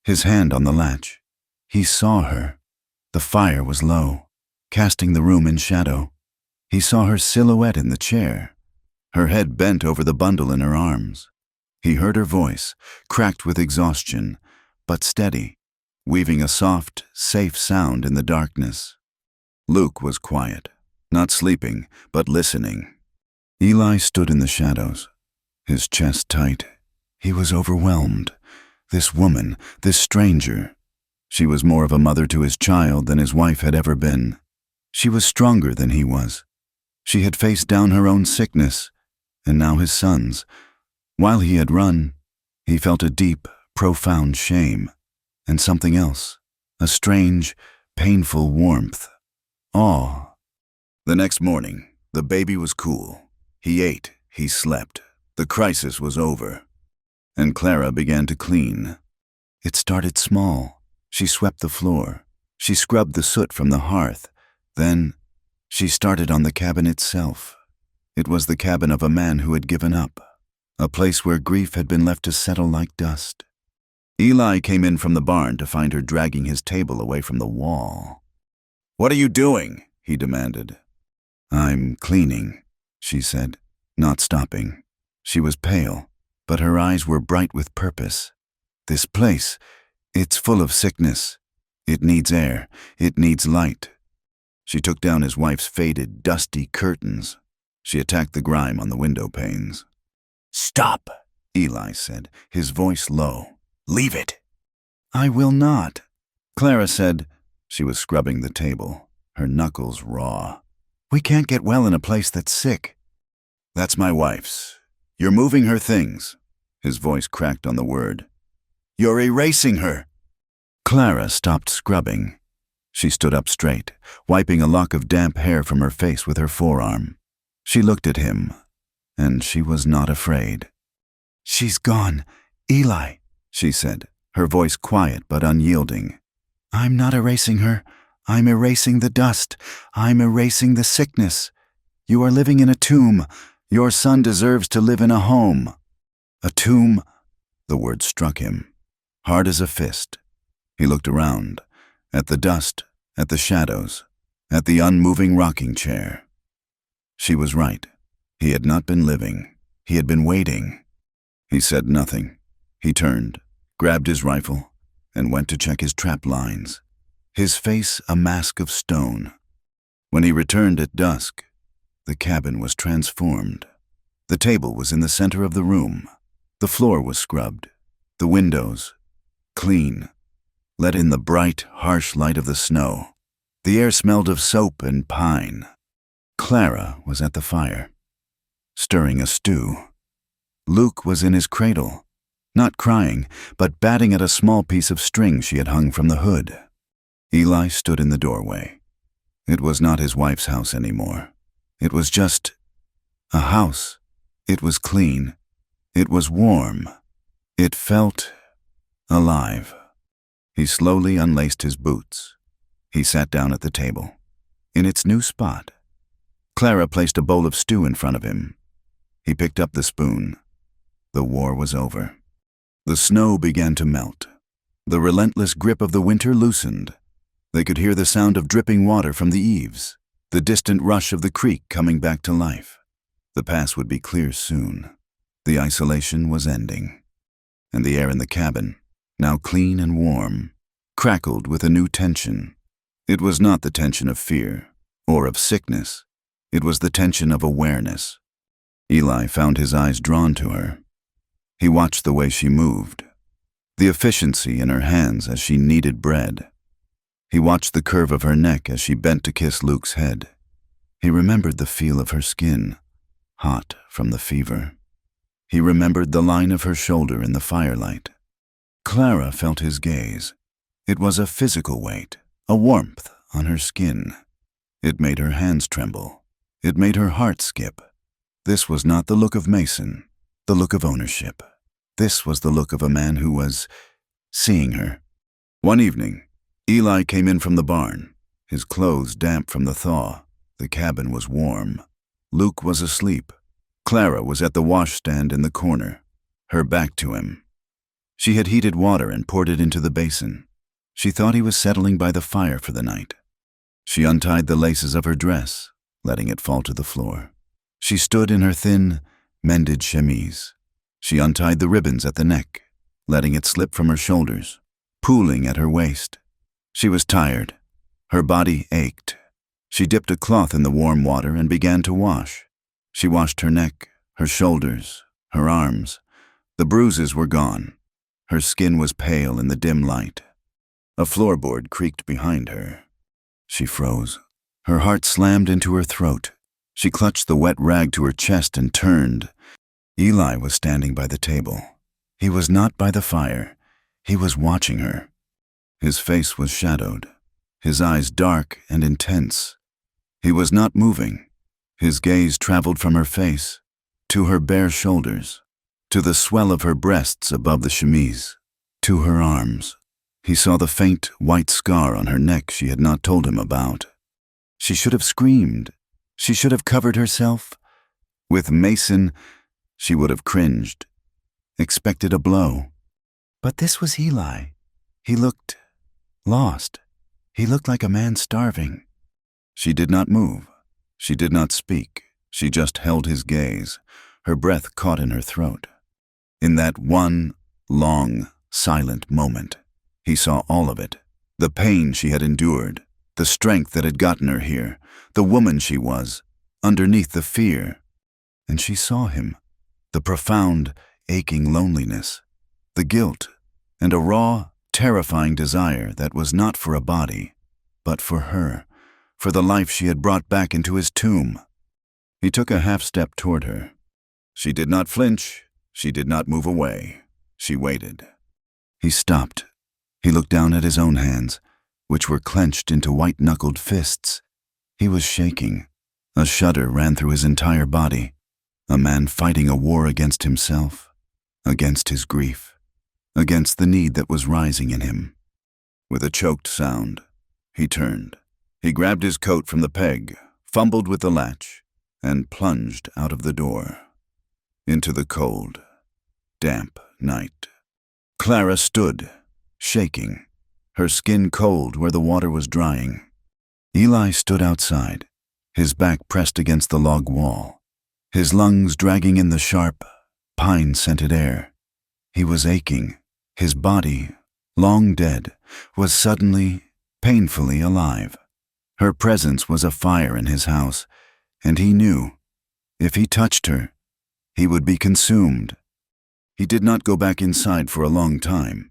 his hand on the latch. He saw her. The fire was low, casting the room in shadow. He saw her silhouette in the chair, her head bent over the bundle in her arms. He heard her voice, cracked with exhaustion, but steady, weaving a soft, safe sound in the darkness. Luke was quiet, not sleeping, but listening. Eli stood in the shadows, his chest tight. He was overwhelmed. This woman, this stranger. She was more of a mother to his child than his wife had ever been. She was stronger than he was. She had faced down her own sickness, and now his son's. While he had run, he felt a deep, profound shame, and something else, a strange, painful warmth, awe. The next morning, the baby was cool. He ate, he slept. The crisis was over. And Clara began to clean. It started small. She swept the floor. She scrubbed the soot from the hearth. Then, she started on the cabin itself. It was the cabin of a man who had given up. a place where grief had been left to settle like dust. Eli came in from the barn to find her dragging his table away from the wall.
"What are you doing?"
he demanded. "I'm cleaning," she said, not stopping. She was pale, but her eyes were bright with purpose. "This place, it's full of sickness. It needs air. It needs light." She took down his wife's faded, dusty curtains. She attacked the grime on the window panes.
"Stop,"
Eli said, his voice low.
"Leave it."
"I will not," Clara said. She was scrubbing the table, her knuckles raw. "We can't get well in a place that's sick."
"That's my wife's.
"You're moving her things." His voice cracked on the word.
"You're erasing her."
Clara stopped scrubbing. She stood up straight, wiping a lock of damp hair from her face with her forearm. She looked at him, and she was not afraid.
"She's gone, Eli,"
she said, her voice quiet but unyielding.
"I'm not erasing her. I'm erasing the dust. I'm erasing the sickness. You are living in a tomb. Your son deserves to live in a home."
"A tomb?" The word struck him, hard as a fist. He looked around, at the dust, at the shadows, at the unmoving rocking chair. She was right. He had not been living. He had been waiting. He said nothing. He turned, grabbed his rifle, and went to check his trap lines, his face a mask of stone. When he returned at dusk, the cabin was transformed. The table was in the center of the room. The floor was scrubbed. The windows, clean, let in the bright, harsh light of the snow. The air smelled of soap and pine. Clara was at the fire, stirring a stew. Luke was in his cradle, not crying, but batting at a small piece of string she had hung from the hood. Eli stood in the doorway. It was not his wife's house anymore. It was just a house. It was clean. It was warm. It felt alive. He slowly unlaced his boots. He sat down at the table, in its new spot. Clara placed a bowl of stew in front of him. He picked up the spoon. The war was over. The snow began to melt. The relentless grip of the winter loosened. They could hear the sound of dripping water from the eaves, the distant rush of the creek coming back to life. The pass would be clear soon. The isolation was ending. And the air in the cabin, now clean and warm, crackled with a new tension. It was not the tension of fear or of sickness. It was the tension of awareness. Eli found his eyes drawn to her. He watched the way she moved, the efficiency in her hands as she kneaded bread. He watched the curve of her neck as she bent to kiss Luke's head. He remembered the feel of her skin, hot from the fever. He remembered the line of her shoulder in the firelight. Clara felt his gaze. It was a physical weight, a warmth on her skin. It made her hands tremble. It made her heart skip. This was not the look of Mason, the look of ownership. This was the look of a man who was seeing her. One evening, Eli came in from the barn, his clothes damp from the thaw. The cabin was warm. Luke was asleep. Clara was at the washstand in the corner, her back to him. She had heated water and poured it into the basin. She thought he was settling by the fire for the night. She untied the laces of her dress, letting it fall to the floor. She stood in her thin, mended chemise. She untied the ribbons at the neck, letting it slip from her shoulders, pooling at her waist. She was tired. Her body ached. She dipped a cloth in the warm water and began to wash. She washed her neck, her shoulders, her arms. The bruises were gone. Her skin was pale in the dim light. A floorboard creaked behind her. She froze. Her heart slammed into her throat. She clutched the wet rag to her chest and turned. Eli was standing by the table. He was not by the fire. He was watching her. His face was shadowed, his eyes dark and intense. He was not moving. His gaze traveled from her face to her bare shoulders, to the swell of her breasts above the chemise, to her arms. He saw the faint, white scar on her neck she had not told him about. She should have screamed. She should have covered herself. With Mason, She would have cringed, expected a blow.
But this was Eli. He looked lost. He looked like a man starving.
She did not move. She did not speak. She just held his gaze, her breath caught in her throat. In that one long, silent moment, he saw all of it. The pain she had endured, the strength that had gotten her here, the woman she was, underneath the fear. And she saw him, the profound, aching loneliness, the guilt, and a raw, terrifying desire that was not for a body, but for her, for the life she had brought back into his tomb. He took a half-step toward her. She did not flinch. She did not move away. She waited. He stopped. He looked down at his own hands, which were clenched into white-knuckled fists. He was shaking. A shudder ran through his entire body. A man fighting a war against himself, against his grief, against the need that was rising in him. With a choked sound, he turned. He grabbed his coat from the peg, fumbled with the latch, and plunged out of the door, into the cold, damp night. Clara stood, shaking, her skin cold where the water was drying. Eli stood outside, his back pressed against the log wall, his lungs dragging in the sharp, pine-scented air. He was aching. His body, long dead, was suddenly, painfully alive. Her presence was a fire in his house, and he knew, if he touched her, he would be consumed. He did not go back inside for a long time.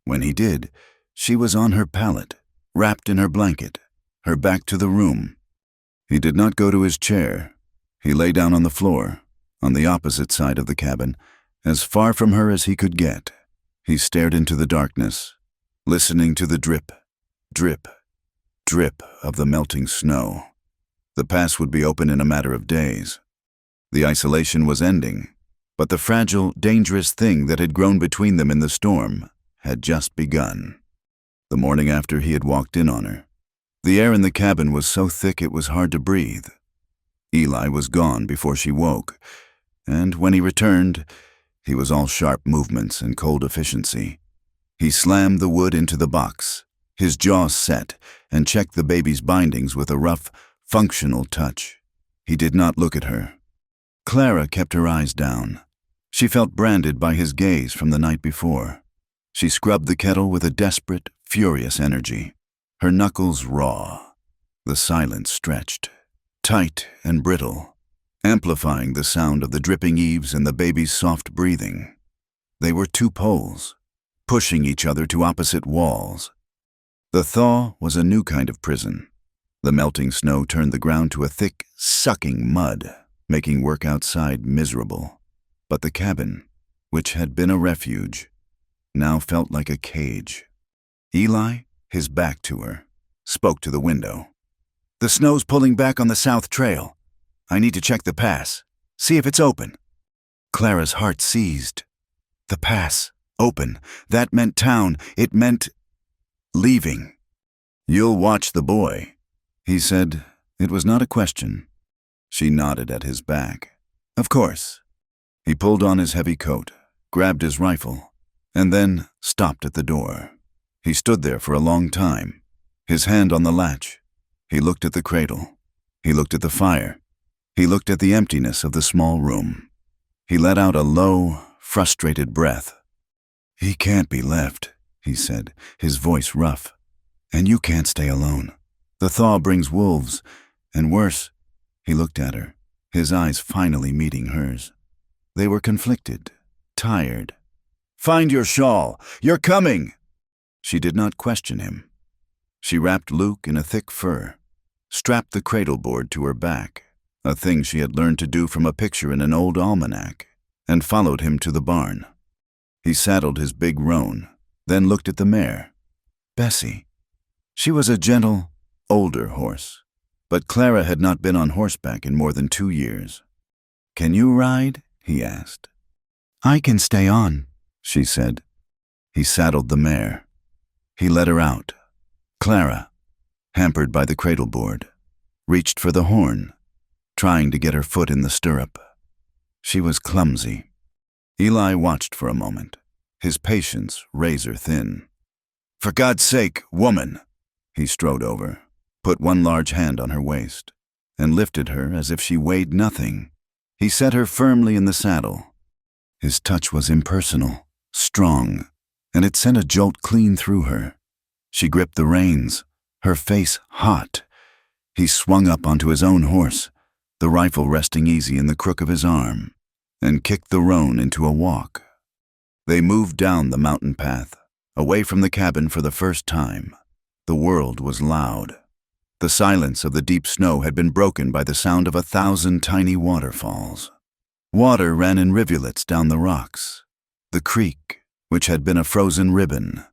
When he did, she was on her pallet, wrapped in her blanket, her back to the room. He did not go to his chair. He lay down on the floor, on the opposite side of the cabin, as far from her as he could get. He stared into the darkness, listening to the drip, drip, drip of the melting snow. The pass would be open in a matter of days. The isolation was ending, but the fragile, dangerous thing that had grown between them in the storm had just begun. The morning after he had walked in on her, the air in the cabin was so thick it was hard to breathe. Eli was gone before she woke, and when he returned, he was all sharp movements and cold efficiency. He slammed the wood into the box, his jaw set, and checked the baby's bindings with a rough, functional touch. He did not look at her. Clara kept her eyes down. She felt branded by his gaze from the night before. She scrubbed the kettle with a desperate, furious energy, her knuckles raw. The silence stretched, tight and brittle, amplifying the sound of the dripping eaves and the baby's soft breathing. They were two poles, pushing each other to opposite walls. The thaw was a new kind of prison. The melting snow turned the ground to a thick, sucking mud, making work outside miserable. But the cabin, which had been a refuge, now felt like a cage. Eli, his back to her, spoke to the window. "The snow's pulling back on the south trail. I need to check the pass, see if it's open." Clara's heart seized. The pass, open, that meant town, it meant leaving. "You'll watch the boy," he said. It was not a question. She nodded at his back. "Of course." He pulled on his heavy coat, grabbed his rifle, and then stopped at the door. He stood there for a long time, his hand on the latch. He looked at the cradle. He looked at the fire. He looked at the emptiness of the small room. He let out a low, frustrated breath. "He can't be left," he said, his voice rough. "And you can't stay alone. The thaw brings wolves, and worse." He looked at her, his eyes finally meeting hers. They were conflicted, tired. "Find your shawl! You're coming!" She did not question him. She wrapped Luke in a thick fur, strapped the cradle board to her back, a thing she had learned to do from a picture in an old almanac, and followed him to the barn. He saddled his big roan, then looked at the mare, Bessie. She was a gentle, older horse, but Clara had not been on horseback in more than 2 years. "Can you ride?" he asked. "I can stay on," she said. He saddled the mare. He let her out. Clara, hampered by the cradle board, reached for the horn, trying to get her foot in the stirrup. She was clumsy. Eli watched for a moment, his patience razor thin. "For God's sake, woman!" He strode over, put one large hand on her waist, and lifted her as if she weighed nothing. He set her firmly in the saddle. His touch was impersonal, strong, and it sent a jolt clean through her. She gripped the reins, her face hot. He swung up onto his own horse, the rifle resting easy in the crook of his arm, and kicked the roan into a walk. They moved down the mountain path, away from the cabin for the first time. The world was loud. The silence of the deep snow had been broken by the sound of 1,000 tiny waterfalls. Water ran in rivulets down the rocks. The creek, which had been a frozen ribbon,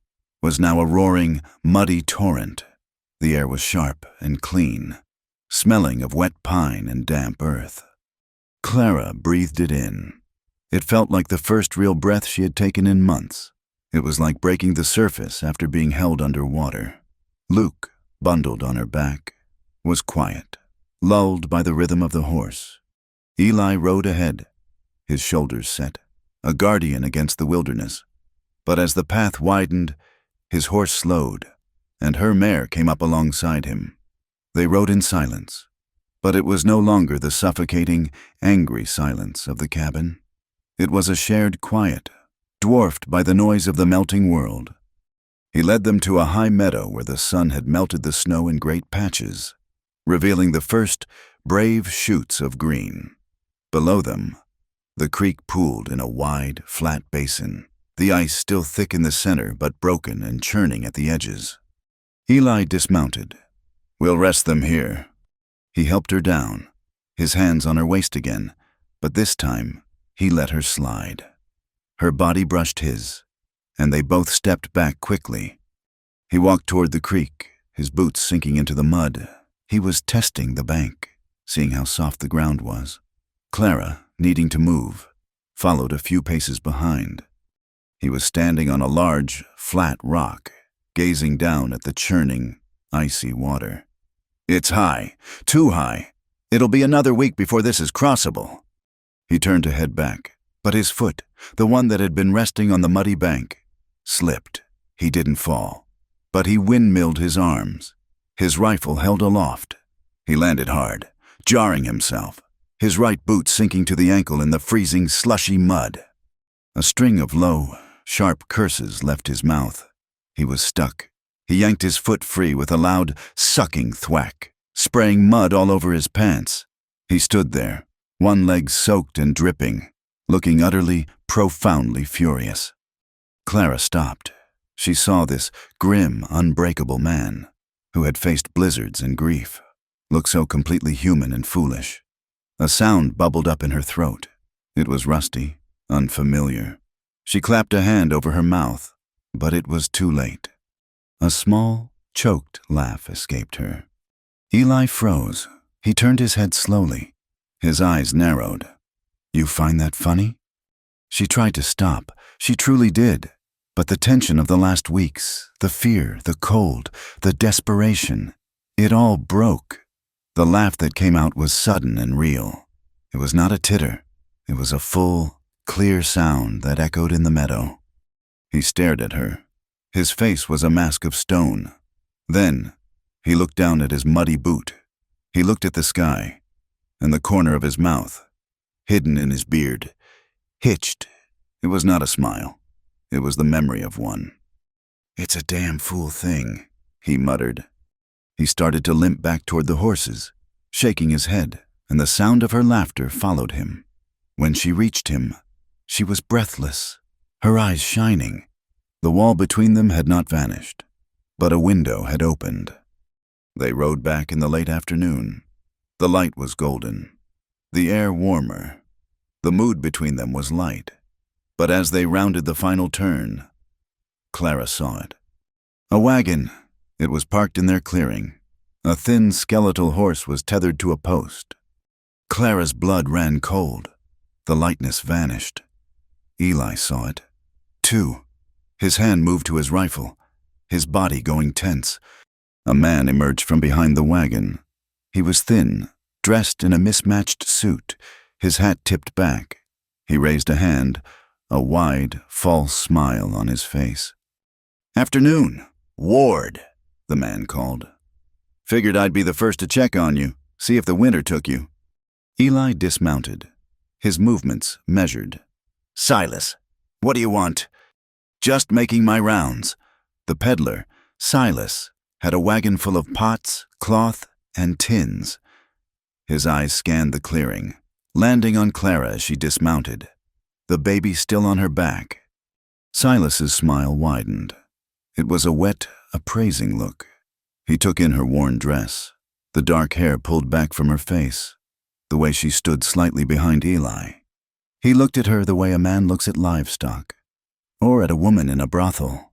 was now a roaring, muddy torrent. The air was sharp and clean, smelling of wet pine and damp earth. Clara breathed it in. It felt like the first real breath she had taken in months. It was like breaking the surface after being held under water. Luke, bundled on her back, was quiet, lulled by the rhythm of the horse. Eli rode ahead, his shoulders set, a guardian against the wilderness. But as the path widened, his horse slowed, and her mare came up alongside him. They rode in silence, but it was no longer the suffocating, angry silence of the cabin. It was a shared quiet, dwarfed by the noise of the melting world. He led them to a high meadow where the sun had melted the snow in great patches, revealing the first brave shoots of green. Below them, the creek pooled in a wide, flat basin, the ice still thick in the center but broken and churning at the edges. Eli dismounted. "We'll rest them here." He helped her down, his hands on her waist again, but this time he let her slide. Her body brushed his, and they both stepped back quickly. He walked toward the creek, his boots sinking into the mud. He was testing the bank, seeing how soft the ground was. Clara, needing to move, followed a few paces behind. He was standing on a large, flat rock, gazing down at the churning, icy water. "It's high, too high. It'll be another week before this is crossable." He turned to head back, but his foot, the one that had been resting on the muddy bank, slipped. He didn't fall, but he windmilled his arms, his rifle held aloft. He landed hard, jarring himself, his right boot sinking to the ankle in the freezing, slushy mud. A string of low, sharp curses left his mouth. He was stuck. He yanked his foot free with a loud, sucking thwack, spraying mud all over his pants. He stood there, one leg soaked and dripping, looking utterly, profoundly furious. Clara stopped. She saw this grim, unbreakable man, who had faced blizzards and grief, look so completely human and foolish. A sound bubbled up in her throat. It was rusty, unfamiliar. She clapped a hand over her mouth, but it was too late. A small, choked laugh escaped her. Eli froze. He turned his head slowly. His eyes narrowed. "You find that funny?" She tried to stop. She truly did. But the tension of the last weeks, the fear, the cold, the desperation, it all broke. The laugh that came out was sudden and real. It was not a titter. It was a full, clear sound that echoed in the meadow. He stared at her. His face was a mask of stone. Then, he looked down at his muddy boot. He looked at the sky, and the corner of his mouth, hidden in his beard, hitched. It was not a smile. It was the memory of one. "It's a damn fool thing," he muttered. He started to limp back toward the horses, shaking his head, and the sound of her laughter followed him. When she reached him, she was breathless, her eyes shining. The wall between them had not vanished, but a window had opened. They rode back in the late afternoon. The light was golden, the air warmer. The mood between them was light. But as they rounded the final turn, Clara saw it. A wagon. It was parked in their clearing. A thin, skeletal horse was tethered to a post. Clara's blood ran cold. The lightness vanished. Eli saw it, too. His hand moved to his rifle, his body going tense. A man emerged from behind the wagon. He was thin, dressed in a mismatched suit, His hat tipped back. He raised a hand, a wide, false smile on his face.
"Afternoon. Ward," the man called.
"Figured I'd be the first to check on you, see if the winter took you." Eli dismounted, his movements measured.
"Silas, what do you want?"
"Just making my rounds." The peddler, Silas, had a wagon full of pots, cloth, and tins. His eyes scanned the clearing, landing on Clara as she dismounted, the baby still on her back. Silas's smile widened. It was a wet, appraising look. He took in her worn dress, the dark hair pulled back from her face, the way she stood slightly behind Eli. He looked at her the way a man looks at livestock, or at a woman in a brothel.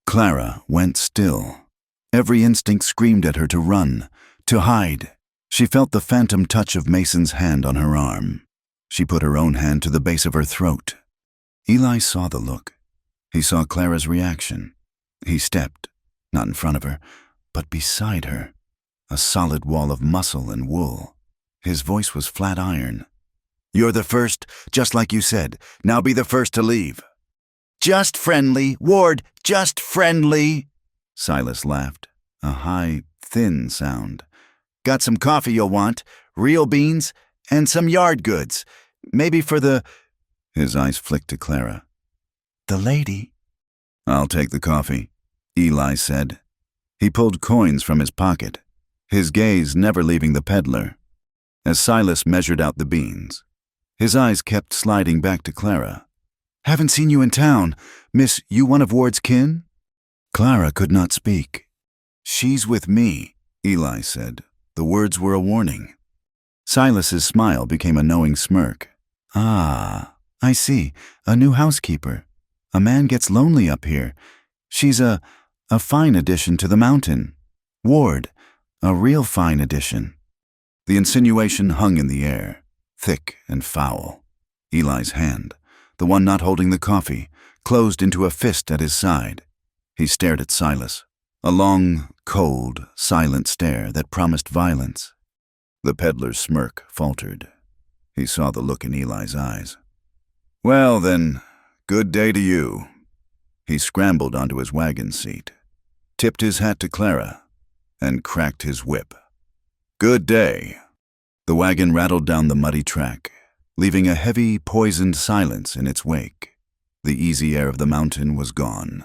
Clara went still. Every instinct screamed at her to run, to hide. She felt the phantom touch of Mason's hand on her arm. She put her own hand to the base of her throat. Eli saw the look. He saw Clara's reaction. He stepped, not in front of her, but beside her, a solid wall of muscle and wool. His voice was flat iron.
"You're the first, just like you said. Now be the first to leave." "Just friendly, Ward, just friendly,"
Silas laughed, a high, thin sound.
"Got some coffee you'll want, real beans, and some yard goods. Maybe for the—"
His eyes flicked to Clara.
"the lady."
"I'll take the coffee," Eli said. He pulled coins from his pocket, his gaze never leaving the peddler. As Silas measured out the beans, his eyes kept sliding back to Clara.
"Haven't seen you in town. Miss, you one of Ward's kin?"
Clara could not speak.
"She's with me,"
Eli said. The words were a warning. Silas's smile became a knowing smirk.
"Ah, I see. A new housekeeper. A man gets lonely up here. She's a fine addition to the mountain. Ward, a real fine addition."
The insinuation hung in the air, thick and foul. Eli's hand, the one not holding the coffee, closed into a fist at his side. He stared at Silas, a long, cold, silent stare that promised violence. The peddler's smirk faltered. He saw the look in Eli's eyes. "Well then, good day to you." He scrambled onto his wagon seat, tipped his hat to Clara, and cracked his whip. "Good day." The wagon rattled down the muddy track, leaving a heavy, poisoned silence in its wake. The easy air of the mountain was gone.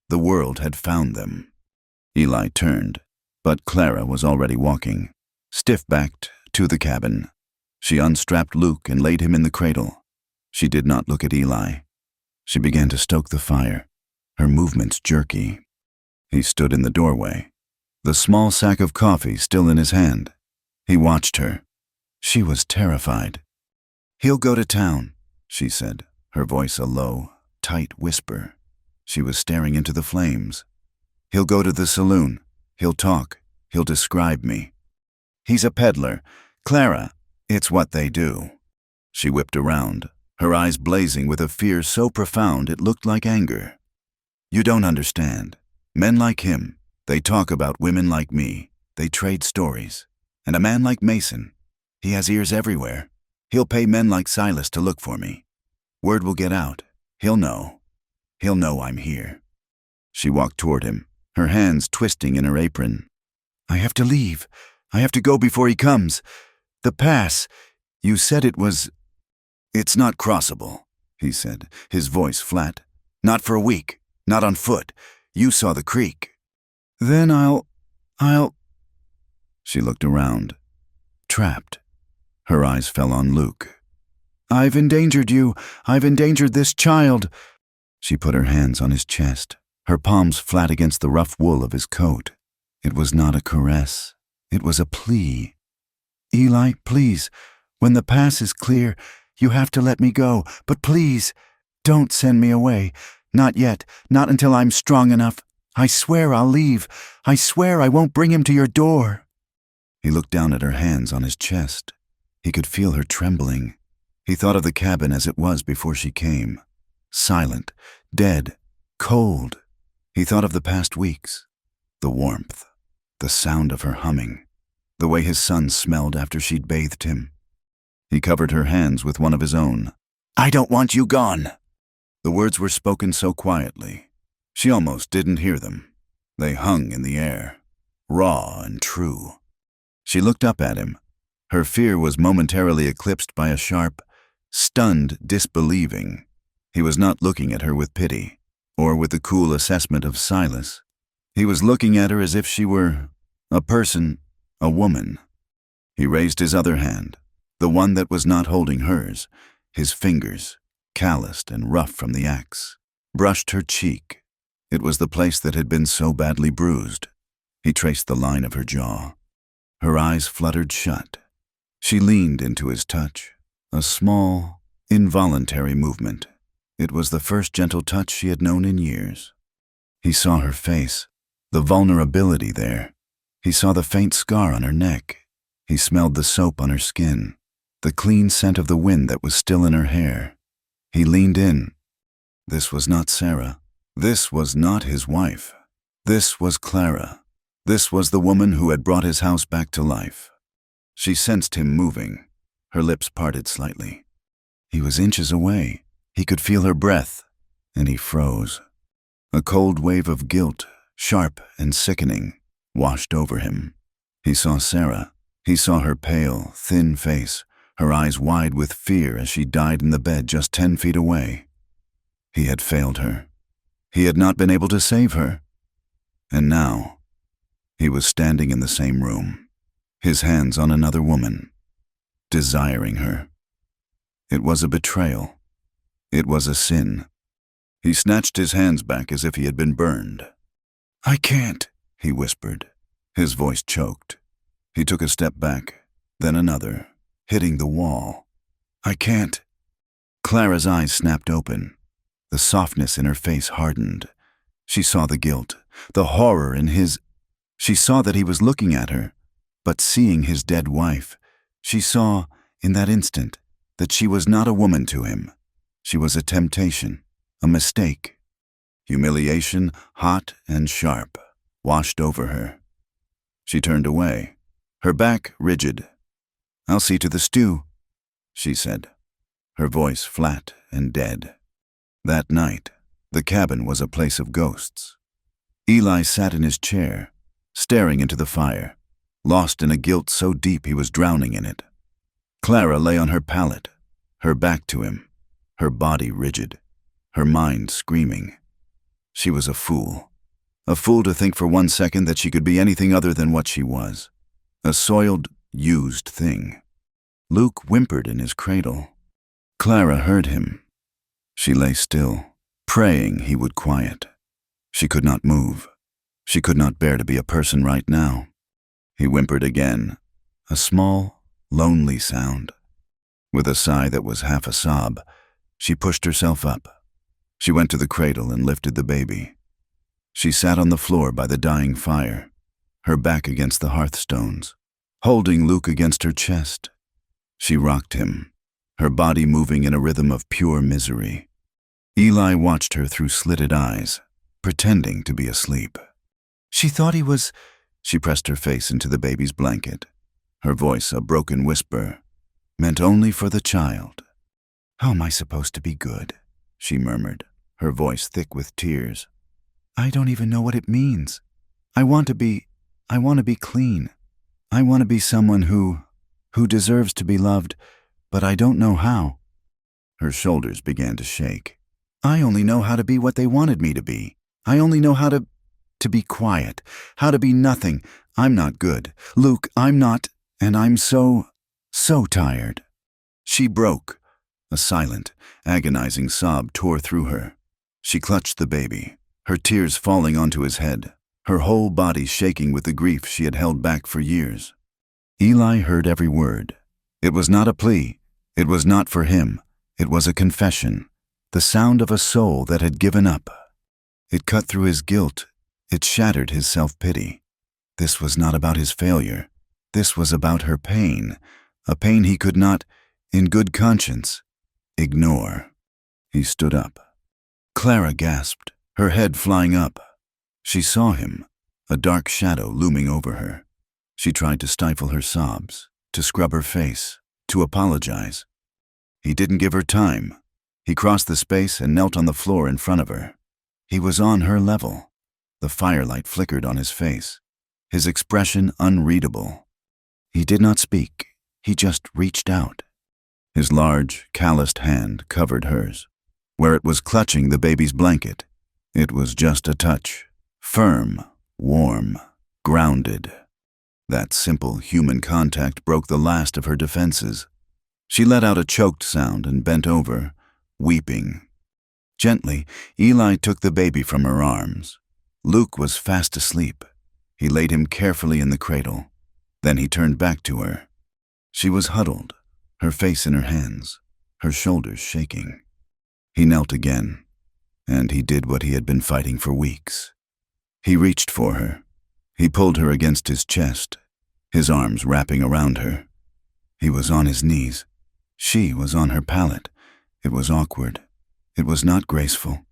The world had found them. Eli turned, but Clara was already walking, stiff-backed, to the cabin. She unstrapped Luke and laid him in the cradle. She did not look at Eli. She began to stoke the fire, her movements jerky. He stood in the doorway, the small sack of coffee still in his hand. He watched her. She was terrified.
"He'll go to town,"
she said, her voice a low, tight whisper. She was staring into the flames. "He'll go to the saloon. He'll talk. He'll describe me. He's a peddler. Clara, it's what they do." She whipped around, her eyes blazing with a fear so profound it looked like anger. "You don't understand. Men like him, they talk about women like me. They trade stories. And a man like Mason, he has ears everywhere. He'll pay men like Silas to look for me. Word will get out. He'll know. He'll know I'm here." She walked toward him, her hands twisting in her apron.
"I have to leave. I have to go before he comes. The pass. You said it was—"
"It's not crossable," he said, his voice flat. "Not for a week. Not on foot. You saw the creek."
"Then I'll—"
She looked around, trapped. Her eyes fell on Luke.
"I've endangered you. I've endangered this child."
She put her hands on his chest, her palms flat against the rough wool of his coat. It was not a caress. It was a plea.
"Eli, please, when the pass is clear, you have to let me go. But please, don't send me away. Not yet. Not until I'm strong enough. I swear I'll leave. I swear I won't bring him to your door."
He looked down at her hands on his chest. He could feel her trembling. He thought of the cabin as it was before she came. Silent, dead, cold. He thought of the past weeks. The warmth, the sound of her humming, the way his son smelled after she'd bathed him. He covered her hands with one of his own.
I don't want you gone.
The words were spoken so quietly, she almost didn't hear them. They hung in the air, raw and true. She looked up at him. Her fear was momentarily eclipsed by a sharp, stunned disbelieving. He was not looking at her with pity, or with the cool assessment of Silas. He was looking at her as if she were a person, a woman. He raised his other hand, the one that was not holding hers, his fingers, calloused and rough from the axe, brushed her cheek. It was the place that had been so badly bruised. He traced the line of her jaw. Her eyes fluttered shut. She leaned into his touch, a small, involuntary movement. It was the first gentle touch she had known in years. He saw her face, the vulnerability there. He saw the faint scar on her neck. He smelled the soap on her skin, the clean scent of the wind that was still in her hair. He leaned in. This was not Sarah. This was not his wife. This was Clara. This was the woman who had brought his house back to life. She sensed him moving. Her lips parted slightly. He was inches away. He could feel her breath, and he froze. A cold wave of guilt, sharp and sickening, washed over him. He saw Sarah. He saw her pale, thin face, her eyes wide with fear as she died in the bed just 10 feet away. He had failed her. He had not been able to save her. And now, he was standing in the same room, his hands on another woman, desiring her. It was a betrayal. It was a sin. He snatched his hands back as if he had been burned.
I can't,
he whispered. His voice choked. He took a step back, then another, hitting the wall.
I can't.
Clara's eyes snapped open. The softness in her face hardened. She saw the guilt, the horror in his. She saw that he was looking at her, but seeing his dead wife, she saw, in that instant, that she was not a woman to him. She was a temptation, a mistake. Humiliation, hot and sharp, washed over her. She turned away, her back rigid. "I'll see to the stew," she said, her voice flat and dead. That night, the cabin was a place of ghosts. Eli sat in his chair, staring into the fire, lost in a guilt so deep he was drowning in it. Clara lay on her pallet, her back to him, her body rigid, her mind screaming. She was a fool to think for 1 second that she could be anything other than what she was, a soiled, used thing. Luke whimpered in his cradle. Clara heard him. She lay still, praying he would quiet. She could not move. She could not bear to be a person right now. He whimpered again, a small, lonely sound. With a sigh that was half a sob, she pushed herself up. She went to the cradle and lifted the baby. She sat on the floor by the dying fire, her back against the hearthstones, holding Luke against her chest. She rocked him, her body moving in a rhythm of pure misery. Eli watched her through slitted eyes, pretending to be asleep. She thought he was. She pressed her face into the baby's blanket, her voice a broken whisper, meant only for the child. "How am I supposed to be good?" she murmured, her voice thick with tears. "I don't even know what it means. I want to be clean. I want to be someone who deserves to be loved, but I don't know how." Her shoulders began to shake. "I only know how to be what they wanted me to be. I only know how to be quiet, how to be nothing. I'm not good. Luke, I'm not, and I'm so tired." She broke. A silent, agonizing sob tore through her. She clutched the baby, her tears falling onto his head, her whole body shaking with the grief she had held back for years. Eli heard every word. It was not a plea. It was not for him. It was a confession, the sound of a soul that had given up. It cut through his guilt. It shattered his self-pity. This was not about his failure. This was about her pain, a pain he could not, in good conscience, ignore. He stood up. Clara gasped, her head flying up. She saw him, a dark shadow looming over her. She tried to stifle her sobs, to scrub her face, to apologize. He didn't give her time. He crossed the space and knelt on the floor in front of her. He was on her level. The firelight flickered on his face, his expression unreadable. He did not speak. He just reached out. His large, calloused hand covered hers. Where it was clutching the baby's blanket, it was just a touch. Firm, warm, grounded. That simple human contact broke the last of her defenses. She let out a choked sound and bent over, weeping. Gently, Eli took the baby from her arms. Luke was fast asleep. He laid him carefully in the cradle. Then he turned back to her. She was huddled, her face in her hands, her shoulders shaking. He knelt again, and he did what he had been fighting for weeks. He reached for her. He pulled her against his chest, his arms wrapping around her. He was on his knees. She was on her pallet. It was awkward. It was not graceful,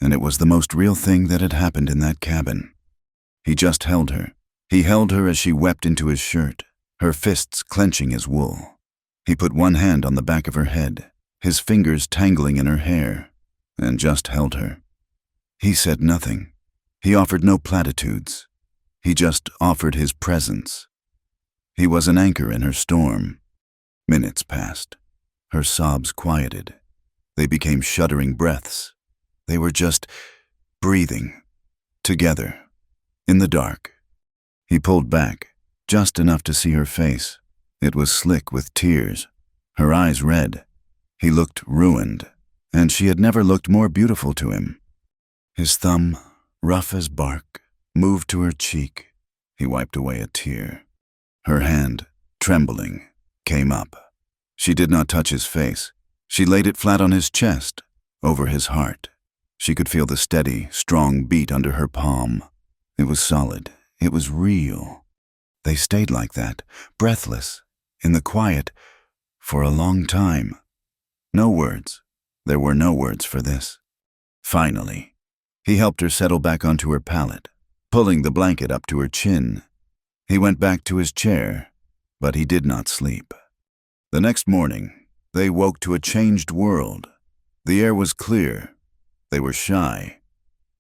and it was the most real thing that had happened in that cabin. He just held her. He held her as she wept into his shirt, her fists clenching his wool. He put one hand on the back of her head, his fingers tangling in her hair, and just held her. He said nothing. He offered no platitudes. He just offered his presence. He was an anchor in her storm. Minutes passed. Her sobs quieted. They became shuddering breaths. They were just breathing, together, in the dark. He pulled back, just enough to see her face. It was slick with tears, her eyes red. He looked ruined, and she had never looked more beautiful to him. His thumb, rough as bark, moved to her cheek. He wiped away a tear. Her hand, trembling, came up. She did not touch his face. She laid it flat on his chest, over his heart. She could feel the steady, strong beat under her palm. It was solid. It was real. They stayed like that, breathless, in the quiet, for a long time. No words. There were no words for this. Finally, he helped her settle back onto her pallet, pulling the blanket up to her chin. He went back to his chair, but he did not sleep. The next morning, they woke to a changed world. The air was clear. They were shy.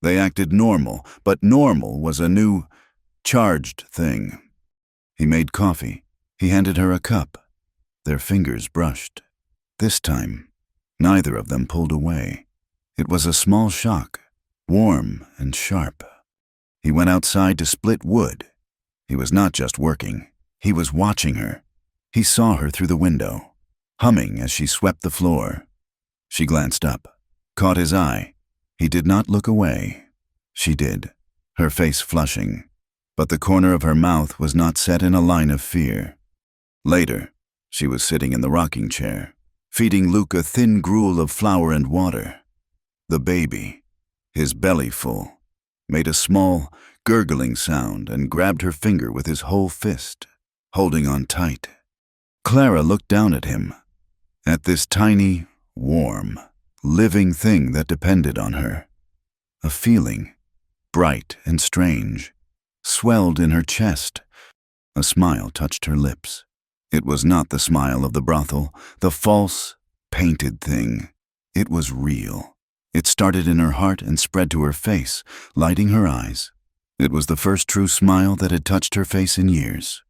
They acted normal, but normal was a new, charged thing. He made coffee. He handed her a cup. Their fingers brushed. This time, neither of them pulled away. It was a small shock, warm and sharp. He went outside to split wood. He was not just working. He was watching her. He saw her through the window, humming as she swept the floor. She glanced up, caught his eye. He did not look away. She did, her face flushing, but the corner of her mouth was not set in a line of fear. Later, she was sitting in the rocking chair, feeding Luke a thin gruel of flour and water. The baby, his belly full, made a small, gurgling sound and grabbed her finger with his whole fist, holding on tight. Clara looked down at him, at this tiny, warm, living thing that depended on her. A feeling, bright and strange, swelled in her chest. A smile touched her lips. It was not the smile of the brothel, the false, painted thing. It was real. It started in her heart and spread to her face, lighting her eyes. It was the first true smile that had touched her face in years.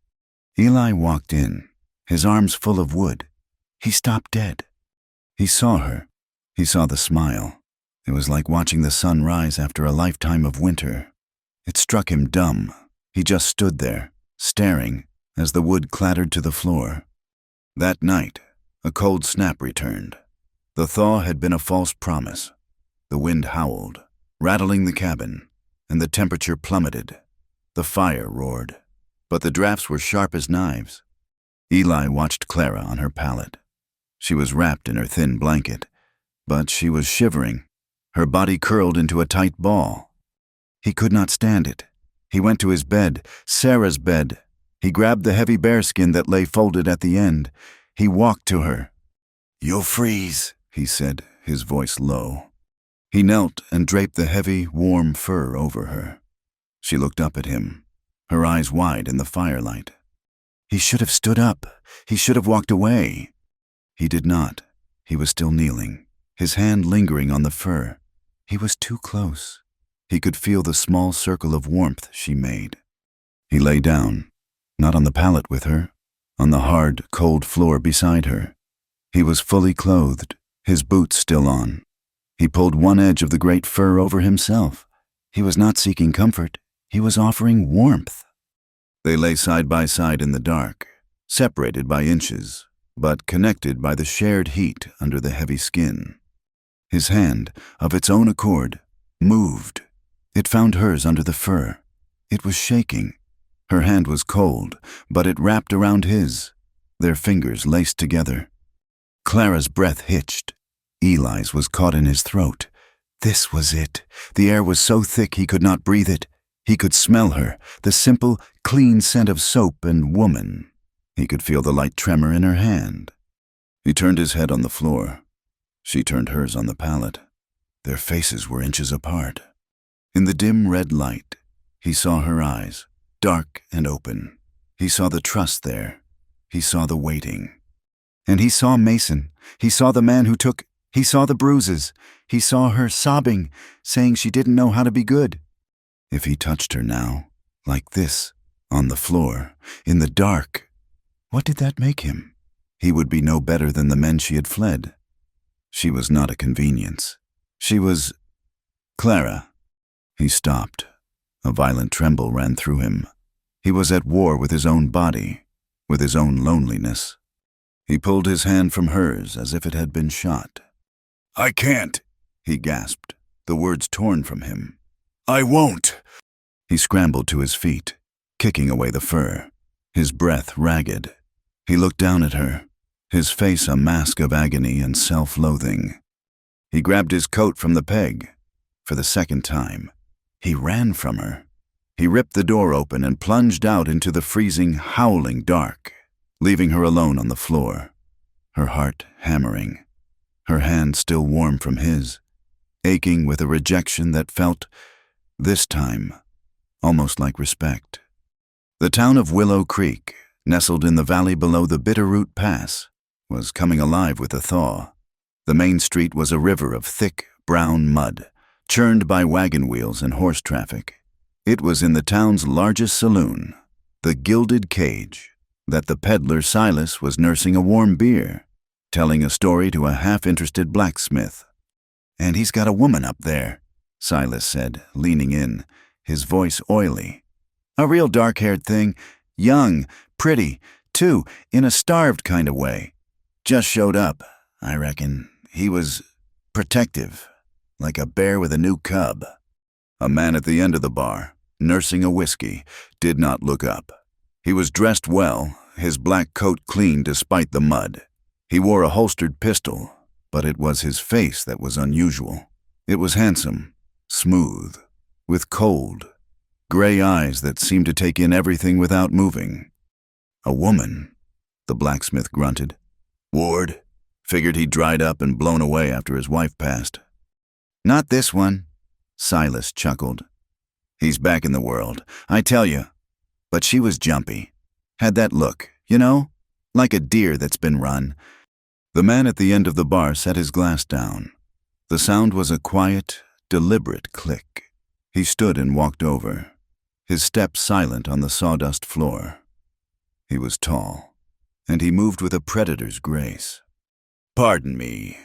Eli walked in, his arms full of wood. He stopped dead. He saw her. He saw the smile. It was like watching the sun rise after a lifetime of winter. It struck him dumb. He just stood there, staring, as the wood clattered to the floor. That night, a cold snap returned. The thaw had been a false promise. The wind howled, rattling the cabin, and the temperature plummeted. The fire roared, but the drafts were sharp as knives. Eli watched Clara on her pallet. She was wrapped in her thin blanket, but she was shivering, her body curled into a tight ball. He could not stand it. He went to his bed, Sarah's bed. He grabbed the heavy bearskin that lay folded at the end. He walked to her. "You'll freeze," he said, his voice low. He knelt and draped the heavy, warm fur over her. She looked up at him, her eyes wide in the firelight. He should have stood up. He should have walked away. He did not. He was still kneeling, his hand lingering on the fur. He was too close. He could feel the small circle of warmth she made. He lay down, not on the pallet with her, on the hard, cold floor beside her. He was fully clothed, his boots still on. He pulled one edge of the great fur over himself. He was not seeking comfort. He was offering warmth. They lay side by side in the dark, separated by inches, but connected by the shared heat under the heavy skin. His hand, of its own accord, moved. It found hers under the fur. It was shaking. Her hand was cold, but it wrapped around his, their fingers laced together. Clara's breath hitched. Eli's was caught in his throat. This was it. The air was so thick he could not breathe it. He could smell her, the simple, clean scent of soap and woman. He could feel the light tremor in her hand. He turned his head on the floor. She turned hers on the pallet. Their faces were inches apart. In the dim red light, he saw her eyes, dark and open. He saw the trust there. He saw the waiting. And he saw Mason. He saw the man who took. He saw the bruises. He saw her sobbing, saying she didn't know how to be good. If he touched her now, like this, on the floor, in the dark, what did that make him? He would be no better than the men she had fled. She was not a convenience. She was... Clara. He stopped. A violent tremble ran through him. He was at war with his own body, with his own loneliness. He pulled his hand from hers as if it had been shot.
I can't,
he gasped, the words torn from him.
I won't.
He scrambled to his feet, kicking away the fur, his breath ragged. He looked down at her, his face a mask of agony and self-loathing. He grabbed his coat from the peg. For the second time, he ran from her. He ripped the door open and plunged out into the freezing, howling dark, leaving her alone on the floor, her heart hammering, her hand still warm from his, aching with a rejection that felt, this time, almost like respect. The town of Willow Creek, nestled in the valley below the Bitterroot Pass, was coming alive with a thaw. The main street was a river of thick, brown mud, churned by wagon wheels and horse traffic. It was in the town's largest saloon, the Gilded Cage, that the peddler Silas was nursing a warm beer, telling a story to a half-interested blacksmith. "And he's got a woman up there," Silas said, leaning in, his voice oily. "A real dark-haired thing, young, pretty, too, in a starved kind of way. Just showed up, I reckon. He was protective, like a bear with a new cub." A man at the end of the bar, nursing a whiskey, did not look up. He was dressed well, his black coat clean despite the mud. He wore a holstered pistol, but it was his face that was unusual. It was handsome, smooth, with cold, gray eyes that seemed to take in everything without moving. "A woman," the blacksmith grunted. "Ward, figured he'd dried up and blown away after his wife passed." "Not this one," Silas chuckled. "He's back in the world, I tell you. But she was jumpy. Had that look, you know, like a deer that's been run." The man at the end of the bar set his glass down. The sound was a quiet, deliberate click. He stood and walked over, his step silent on the sawdust floor. He was tall, and he moved with a predator's grace. "Pardon me,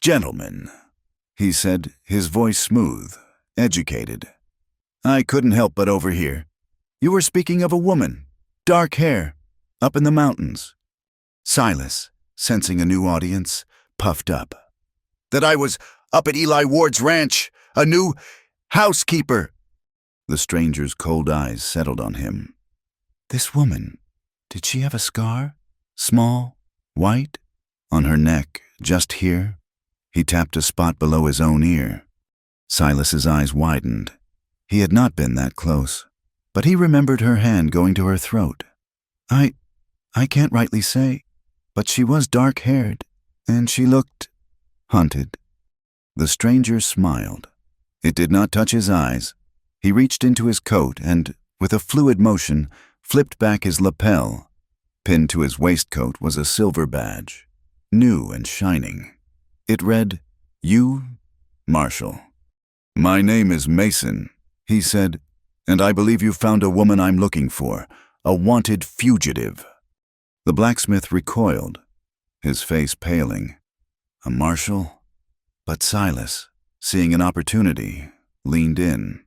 gentlemen," he said, his voice smooth, educated. "I couldn't help but overhear. You were speaking of a woman, dark hair, up in the mountains." Silas, sensing a new audience, puffed up.
"That I was up at Eli Ward's ranch, a new housekeeper."
The stranger's cold eyes settled on him. "This woman, did she have a scar? Small, white? On her neck, just here?" He tapped a spot below his own ear. Silas's eyes widened. He had not been that close, but he remembered her hand going to her throat. I can't rightly say, but she was dark-haired, and she looked hunted." The stranger smiled. It did not touch his eyes. He reached into his coat and, with a fluid motion, flipped back his lapel. Pinned to his waistcoat was a silver badge. new and shining. It read, "You, Marshall." "My name is Mason," he said, "and I believe you found a woman I'm looking for, a wanted fugitive." The blacksmith recoiled, his face paling. A marshal? But Silas, seeing an opportunity, leaned in.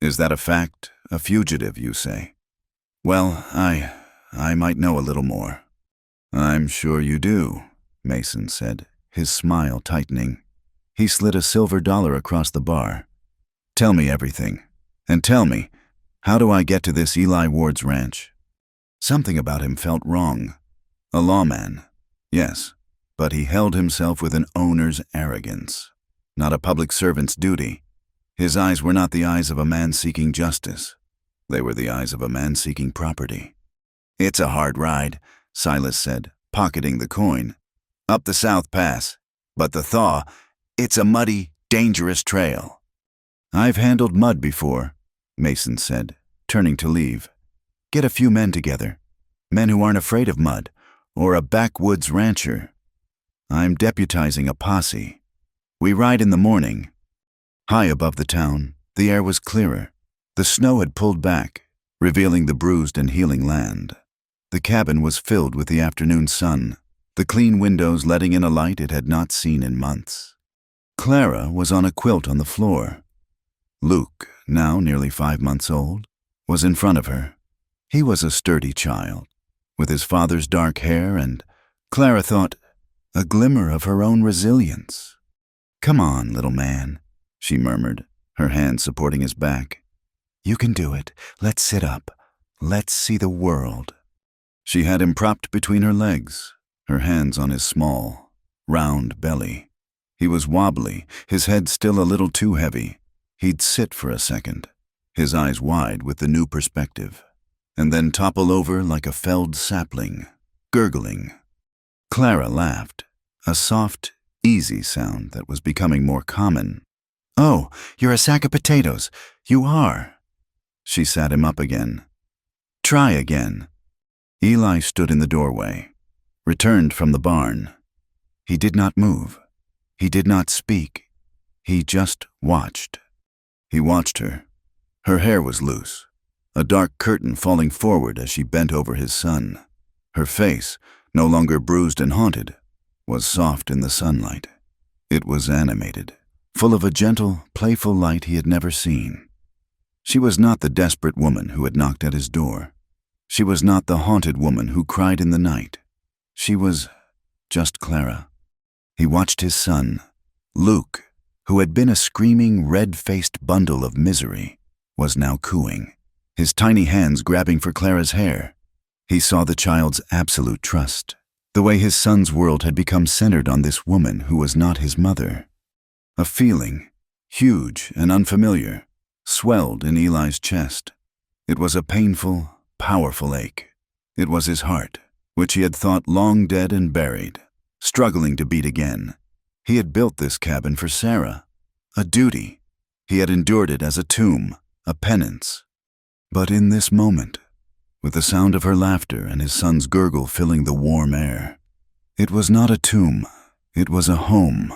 "Is that a fact? A fugitive, you say?" "Well, I might know a little more." "I'm sure you do," Mason said, his smile tightening. He slid a silver dollar across the bar. "Tell me everything. And tell me, how do I get to this Eli Ward's ranch?" Something about him felt wrong. A lawman, yes, but he held himself with an owner's arrogance, not a public servant's duty. His eyes were not the eyes of a man seeking justice. They were the eyes of a man seeking property. "It's a hard ride," Silas said, pocketing the coin. "Up the South Pass. But the thaw, it's a muddy, dangerous trail." "I've handled mud before," Mason said, turning to leave. "Get a few men together. Men who aren't afraid of mud, or a backwoods rancher. I'm deputizing a posse. We ride in the morning." High above the town, the air was clearer. The snow had pulled back, revealing the bruised and healing land. The cabin was filled with the afternoon sun, the clean windows letting in a light it had not seen in months. Clara was on a quilt on the floor. Luke, now nearly 5 months old, was in front of her. He was a sturdy child, with his father's dark hair and, Clara thought, a glimmer of her own resilience. "Come on, little man," she murmured, her hand supporting his back. "You can do it. Let's sit up. Let's see the world." She had him propped between her legs, her hands on his small, round belly. He was wobbly, his head still a little too heavy. He'd sit for a second, his eyes wide with the new perspective, and then topple over like a felled sapling, gurgling. Clara laughed, a soft, easy sound that was becoming more common. "Oh, you're a sack of potatoes. You are." She sat him up again. "Try again." Eli stood in the doorway, returned from the barn. He did not move. He did not speak. He just watched. He watched her. Her hair was loose, a dark curtain falling forward as she bent over his son. Her face, no longer bruised and haunted, was soft in the sunlight. It was animated, full of a gentle, playful light he had never seen. She was not the desperate woman who had knocked at his door. She was not the haunted woman who cried in the night. She was just Clara. He watched his son, Luke, who had been a screaming, red-faced bundle of misery, was now cooing, his tiny hands grabbing for Clara's hair. He saw the child's absolute trust, the way his son's world had become centered on this woman who was not his mother. A feeling, huge and unfamiliar, swelled in Eli's chest. It was a painful, powerful ache. It was his heart, which he had thought long dead and buried, struggling to beat again. He had built this cabin for Sarah, a duty. He had endured it as a tomb, a penance. But in this moment, with the sound of her laughter and his son's gurgle filling the warm air, it was not a tomb, it was a home.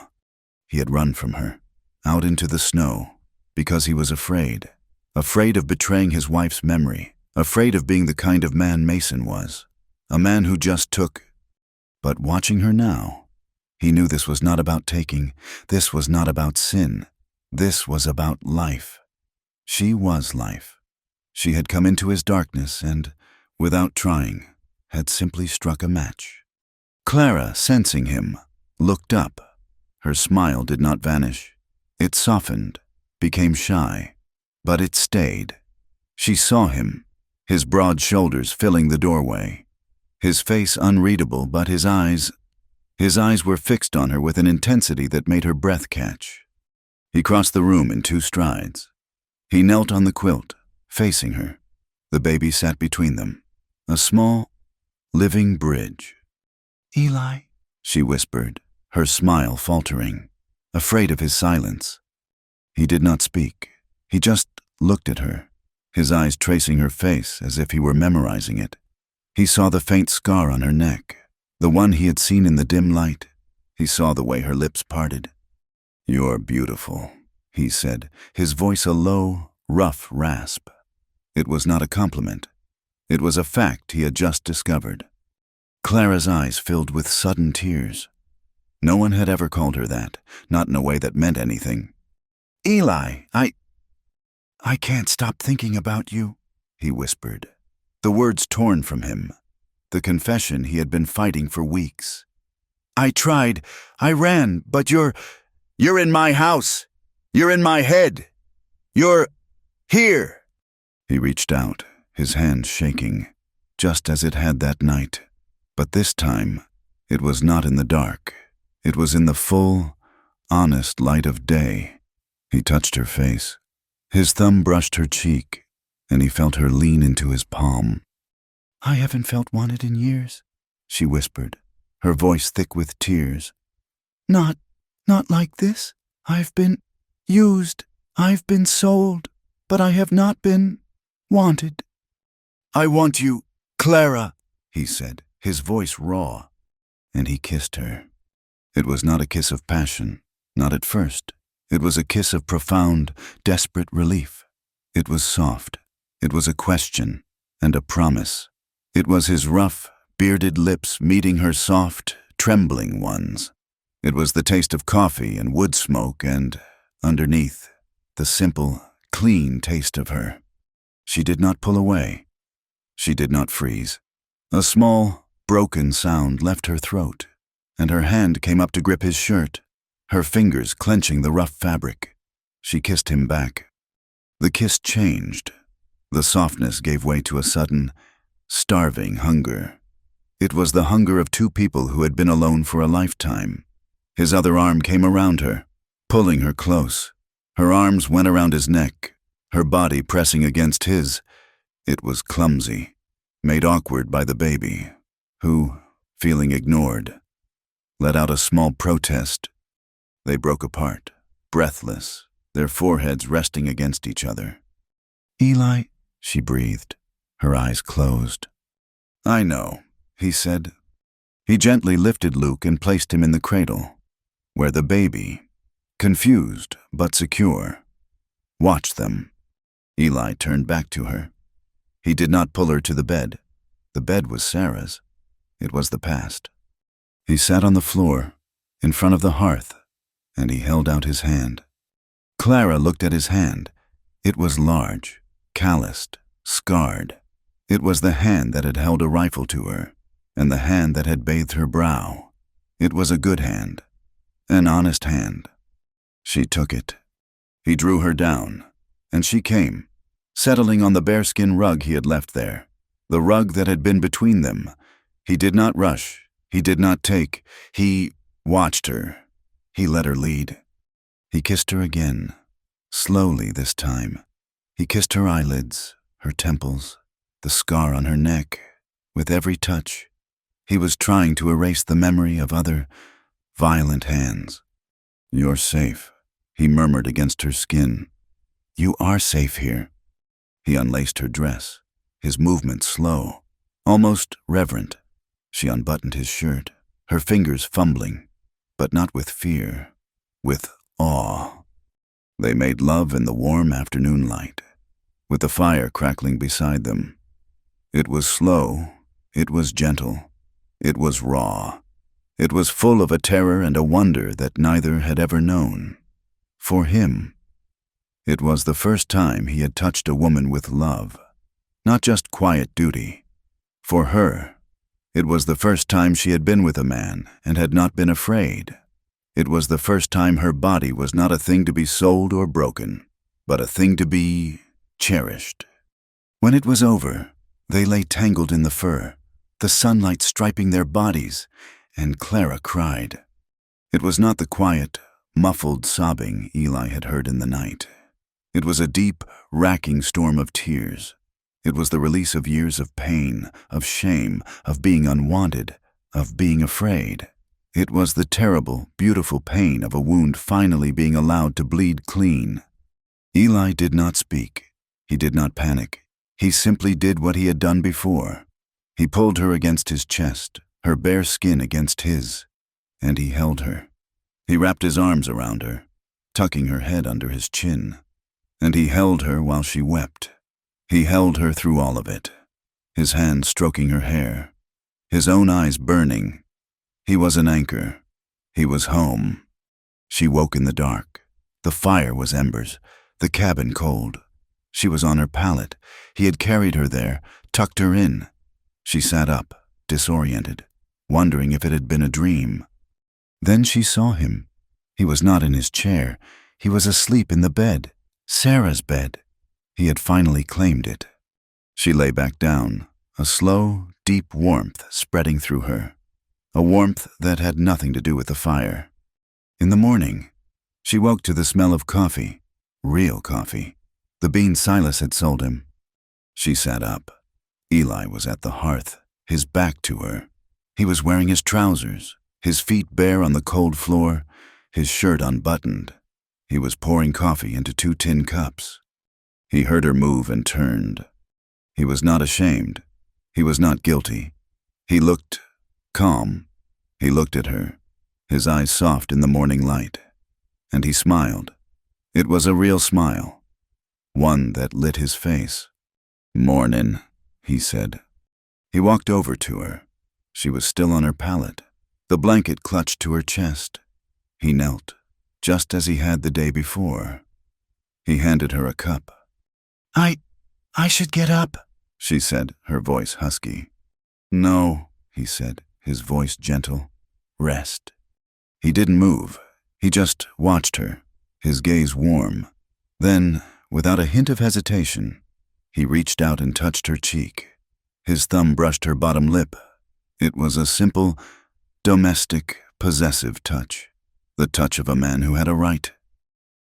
He had run from her, out into the snow, because he was afraid of betraying his wife's memory, afraid of being the kind of man Mason was, a man who just took. But watching her now, he knew this was not about taking, this was not about sin, this was about life. She was life. She had come into his darkness and, without trying, had simply struck a match. Clara, sensing him, looked up. Her smile did not vanish. It softened, became shy, but it stayed. She saw him, his broad shoulders filling the doorway, his face unreadable, but his eyes were fixed on her with an intensity that made her breath catch. He crossed the room in 2 strides. He knelt on the quilt, facing her. The baby sat between them, a small, living bridge. "Eli," she whispered, her smile faltering, afraid of his silence. He did not speak. He just looked at her, his eyes tracing her face as if he were memorizing it. He saw the faint scar on her neck, The one he had seen in the dim light. He saw the way her lips parted. "You're beautiful," he said, his voice a low, rough rasp. It was not a compliment. It was a fact he had just discovered. Clara's eyes filled with sudden tears. No one had ever called her that, not in a way that meant anything.
"Eli, I can't stop thinking about you,"
he whispered, the words torn from him, the confession he had been fighting for weeks.
"I tried, I ran, but you're in my house. You're in my head. You're here."
He reached out, his hand shaking, just as it had that night. But this time, it was not in the dark. It was in the full, honest light of day. He touched her face. His thumb brushed her cheek, and he felt her lean into his palm.
"I haven't felt wanted in years,"
she whispered, her voice thick with tears.
Not like this. I've been used. I've been sold, but I have not been wanted."
"I want you, Clara," he said, his voice raw, and he kissed her. It was not a kiss of passion, not at first. It was a kiss of profound, desperate relief. It was soft. It was a question and a promise. It was his rough, bearded lips meeting her soft, trembling ones. It was the taste of coffee and wood smoke and, underneath, the simple, clean taste of her. She did not pull away. She did not freeze. A small, broken sound left her throat, and her hand came up to grip his shirt, her fingers clenching the rough fabric. She kissed him back. The kiss changed. The softness gave way to a sudden, starving hunger. It was the hunger of two people who had been alone for a lifetime. His other arm came around her, pulling her close. Her arms went around his neck, her body pressing against his. It was clumsy, made awkward by the baby, who, feeling ignored, let out a small protest. They broke apart, breathless, their foreheads resting against each other.
"Eli,"
she breathed, her eyes closed. "I know," he said. He gently lifted Luke and placed him in the cradle, where the baby, confused but secure, watched them. Eli turned back to her. He did not pull her to the bed. The bed was Sarah's. It was the past. He sat on the floor, in front of the hearth, and he held out his hand. Clara looked at his hand. It was large, calloused, scarred. It was the hand that had held a rifle to her, and the hand that had bathed her brow. It was a good hand, an honest hand. She took it. He drew her down, and she came, settling on the bearskin rug he had left there, the rug that had been between them. He did not rush. He did not take. He watched her. He let her lead. He kissed her again, slowly this time. He kissed her eyelids, her temples, the scar on her neck. With every touch, he was trying to erase the memory of other, violent hands. "You're safe," he murmured against her skin. "You are safe here." He unlaced her dress, his movement slow, almost reverent. She unbuttoned his shirt, her fingers fumbling, but not with fear, with awe. They made love in the warm afternoon light, with the fire crackling beside them. It was slow, it was gentle, it was raw. It was full of a terror and a wonder that neither had ever known. For him, it was the first time he had touched a woman with love, not just quiet duty. For her, it was the first time she had been with a man and had not been afraid. It was the first time her body was not a thing to be sold or broken, but a thing to be cherished. When it was over, they lay tangled in the fur, the sunlight striping their bodies, and Clara cried. It was not the quiet, muffled sobbing Eli had heard in the night. It was a deep, racking storm of tears. It was the release of years of pain, of shame, of being unwanted, of being afraid. It was the terrible, beautiful pain of a wound finally being allowed to bleed clean. Eli did not speak. He did not panic. He simply did what he had done before. He pulled her against his chest, her bare skin against his, and he held her. He wrapped his arms around her, tucking her head under his chin, and he held her while she wept. He held her through all of it, his hand stroking her hair, his own eyes burning. He was an anchor. He was home. She woke in the dark. The fire was embers, the cabin cold. She was on her pallet. He had carried her there, tucked her in. She sat up, disoriented, wondering if it had been a dream. Then she saw him. He was not in his chair. He was asleep in the bed, Sarah's bed. He had finally claimed it. She lay back down, a slow, deep warmth spreading through her, a warmth that had nothing to do with the fire. In the morning, she woke to the smell of coffee, real coffee, the bean Silas had sold him. She sat up. Eli was at the hearth, his back to her. He was wearing his trousers, his feet bare on the cold floor, his shirt unbuttoned. He was pouring coffee into 2 tin cups. He heard her move and turned. He was not ashamed. He was not guilty. He looked calm. He looked at her, his eyes soft in the morning light, and he smiled. It was a real smile, one that lit his face. "Mornin'," he said. He walked over to her. She was still on her pallet, the blanket clutched to her chest. He knelt, just as he had the day before. He handed her a cup.
I should get up,
she said, her voice husky. "No," he said, his voice gentle. "Rest." He didn't move. He just watched her, his gaze warm. Then, without a hint of hesitation, he reached out and touched her cheek. His thumb brushed her bottom lip. It was a simple, domestic, possessive touch, the touch of a man who had a right.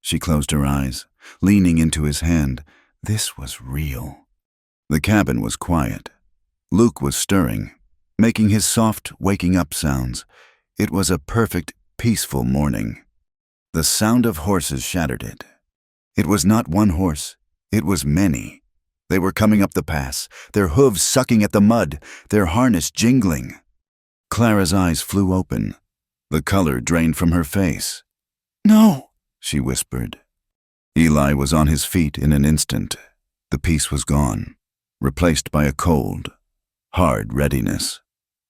She closed her eyes, leaning into his hand. This was real. The cabin was quiet. Luke was stirring, making his soft, waking-up sounds. It was a perfect, peaceful morning. The sound of horses shattered it. It was not one horse. It was many. They were coming up the pass, their hooves sucking at the mud, their harness jingling. Clara's eyes flew open. The color drained from her face.
"No,"
she whispered. Eli was on his feet in an instant. The peace was gone, replaced by a cold, hard readiness.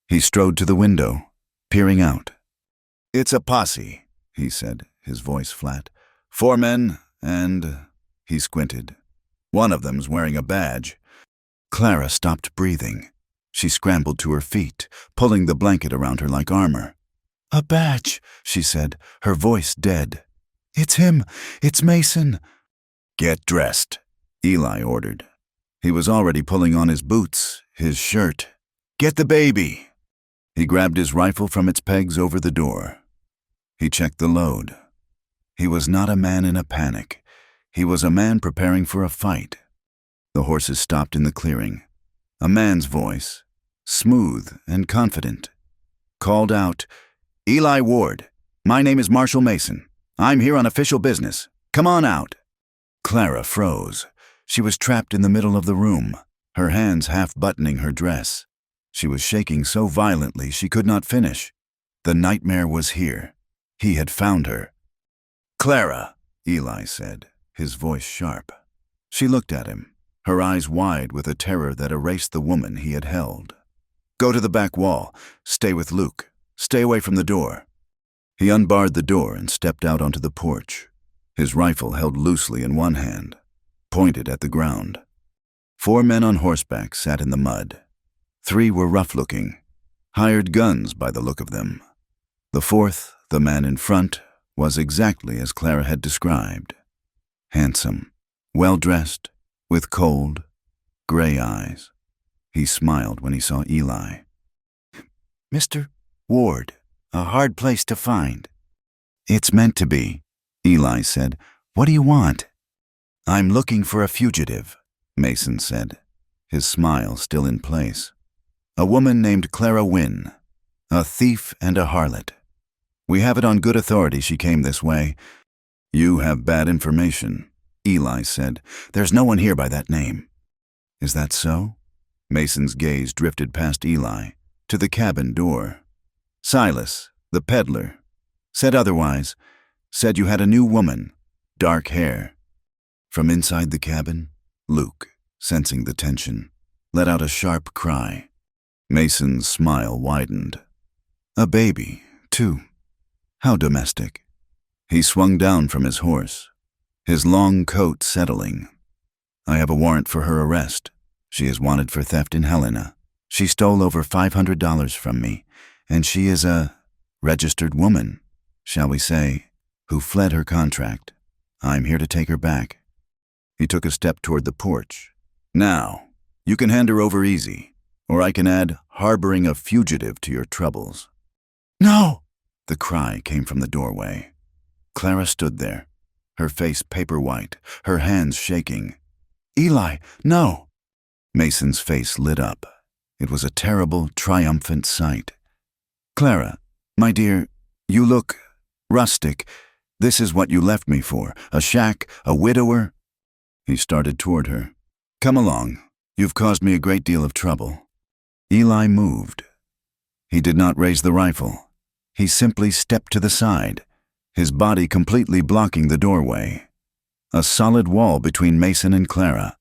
He strode to the window, peering out. "It's a posse," he said, his voice flat. 4 men, and—" he squinted. "One of them's wearing a badge." Clara stopped breathing. She scrambled to her feet, pulling the blanket around her like armor.
"A badge," she said, her voice dead. "It's him. It's Mason."
"Get dressed," Eli ordered. He was already pulling on his boots, his shirt. "Get the baby." He grabbed his rifle from its pegs over the door. He checked the load. He was not a man in a panic. He was a man preparing for a fight. The horses stopped in the clearing. A man's voice, smooth and confident, called out, "Eli Ward, my name is Marshall Mason. I'm here on official business. Come on out." Clara froze. She was trapped in the middle of the room, her hands half buttoning her dress. She was shaking so violently she could not finish. The nightmare was here. He had found her. "Clara," Eli said, his voice sharp. She looked at him, her eyes wide with a terror that erased the woman he had held. "Go to the back wall. Stay with Luke. Stay away from the door." He unbarred the door and stepped out onto the porch, his rifle held loosely in one hand, pointed at the ground. 4 men on horseback sat in the mud. 3 were rough-looking, hired guns by the look of them. The 4th, the man in front, was exactly as Clara had described. Handsome, well-dressed, with cold, gray eyes. He smiled when he saw Eli.
"Mr. Ward, a hard place to find."
"It's meant to be," Eli said. "What do you want?" "I'm looking for a fugitive," Mason said, his smile still in place. "A woman named Clara Wynne, a thief and a harlot. We have it on good authority she came this way." "You have bad information," Eli said. "There's no one here by that name." "Is that so?" Mason's gaze drifted past Eli, to the cabin door. Silas, the peddler, said otherwise, said you had a new woman, dark hair. From inside the cabin, Luke, sensing the tension, let out a sharp cry. Mason's smile widened. A baby, too. How domestic. He swung down from his horse, his long coat settling. I have a warrant for her arrest. She is wanted for theft in Helena. She stole over $500 from me, and she is a registered woman, shall we say, who fled her contract. I'm here to take her back. He took a step toward the porch. Now, you can hand her over easy, or I can add harboring a fugitive to your troubles.
No!
The cry came from the doorway. Clara stood there, her face paper white, her hands shaking.
Eli, no!
Mason's face lit up. It was a terrible, triumphant sight. Clara, my dear, you look rustic. This is what you left me for, a shack, a widower. He started toward her. Come along. You've caused me a great deal of trouble. Eli moved. He did not raise the rifle. He simply stepped to the side, his body completely blocking the doorway. A solid wall between Mason and Clara.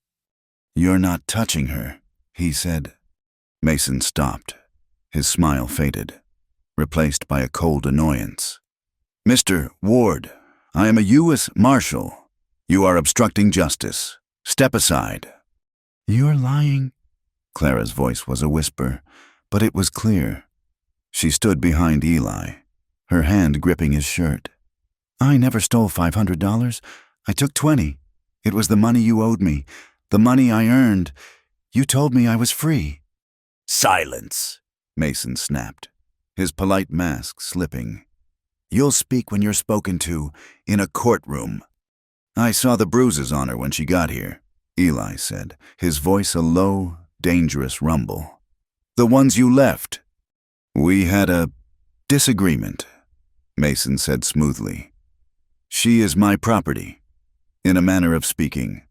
You're not touching her, he said. Mason stopped. His smile faded, replaced by a cold annoyance. Mr. Ward, I am a U.S. Marshal. You are obstructing justice. Step aside.
You're lying.
Clara's voice was a whisper, but it was clear. She stood behind Eli, her hand gripping his shirt. I never stole $500. I took $20. It was the money you owed me, the money I earned. You told me I was free.
Silence,
Mason snapped, his polite mask slipping. You'll speak when you're spoken to, in a courtroom. I saw the bruises on her when she got here, Eli said, his voice a low, dangerous rumble. The ones you left. We had a disagreement, Mason said smoothly. She is my property, in a manner of speaking.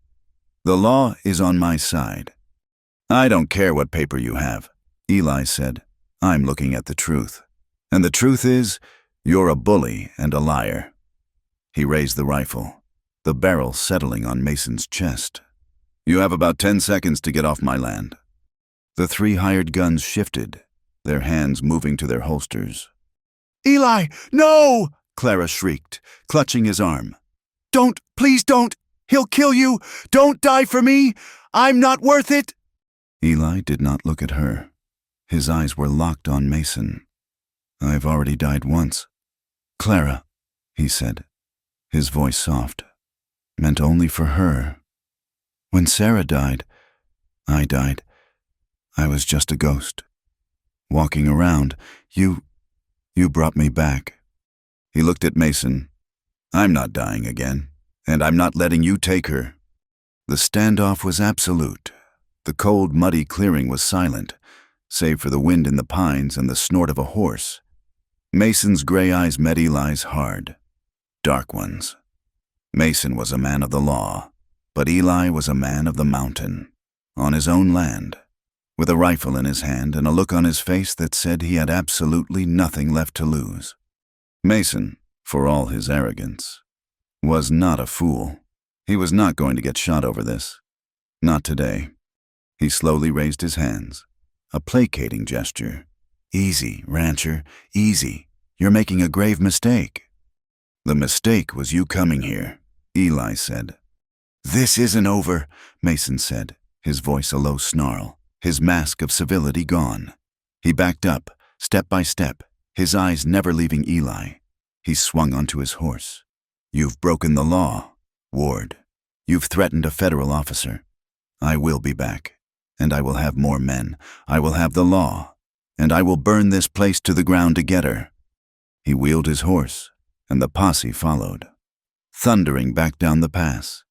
The law is on my side. I don't care what paper you have, Eli said. I'm looking at the truth. And the truth is, you're a bully and a liar. He raised the rifle, the barrel settling on Mason's chest. You have about 10 seconds to get off my land. The 3 hired guns shifted, their hands moving to their holsters.
Eli, no!
Clara shrieked, clutching his arm.
Don't, please don't! He'll kill you! Don't die for me! I'm not worth it!
Eli did not look at her. His eyes were locked on Mason. I've already died once. Clara, he said, his voice soft, meant only for her. When Sarah died, I died. I was just a ghost. Walking around, you brought me back. He looked at Mason. I'm not dying again, and I'm not letting you take her. The standoff was absolute. The cold, muddy clearing was silent, save for the wind in the pines and the snort of a horse. Mason's gray eyes met Eli's hard, dark ones. Mason was a man of the law, but Eli was a man of the mountain, on his own land, with a rifle in his hand and a look on his face that said he had absolutely nothing left to lose. Mason, for all his arrogance, was not a fool. He was not going to get shot over this. Not today. He slowly raised his hands, a placating gesture. Easy, rancher, easy. You're making a grave mistake. The mistake was you coming here, Eli said. This isn't over, Mason said, his voice a low snarl, his mask of civility gone. He backed up, step by step, his eyes never leaving Eli. He swung onto his horse. You've broken the law, Ward. You've threatened a federal officer. I will be back, and I will have more men. I will have the law, and I will burn this place to the ground to get her. He wheeled his horse, and the posse followed, thundering back down the pass,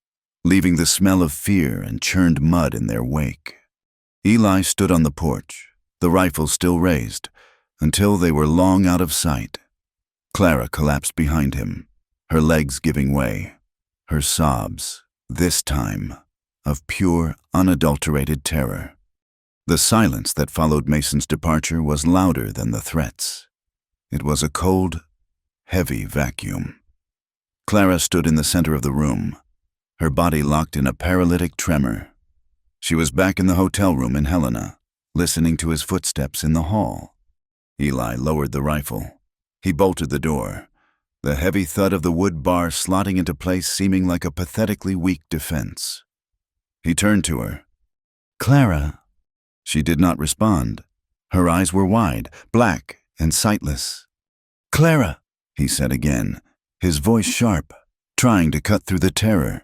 leaving the smell of fear and churned mud in their wake. Eli stood on the porch, the rifle still raised, until they were long out of sight. Clara collapsed behind him, her legs giving way, her sobs, this time, of pure, unadulterated terror. The silence that followed Mason's departure was louder than the threats. It was a cold, heavy vacuum. Clara stood in the center of the room, her body locked in a paralytic tremor. She was back in the hotel room in Helena, listening to his footsteps in the hall. Eli lowered the rifle. He bolted the door, the heavy thud of the wood bar slotting into place seeming like a pathetically weak defense. He turned to her.
Clara.
She did not respond. Her eyes were wide, black, and sightless.
Clara,
he said again, his voice sharp, trying to cut through the terror.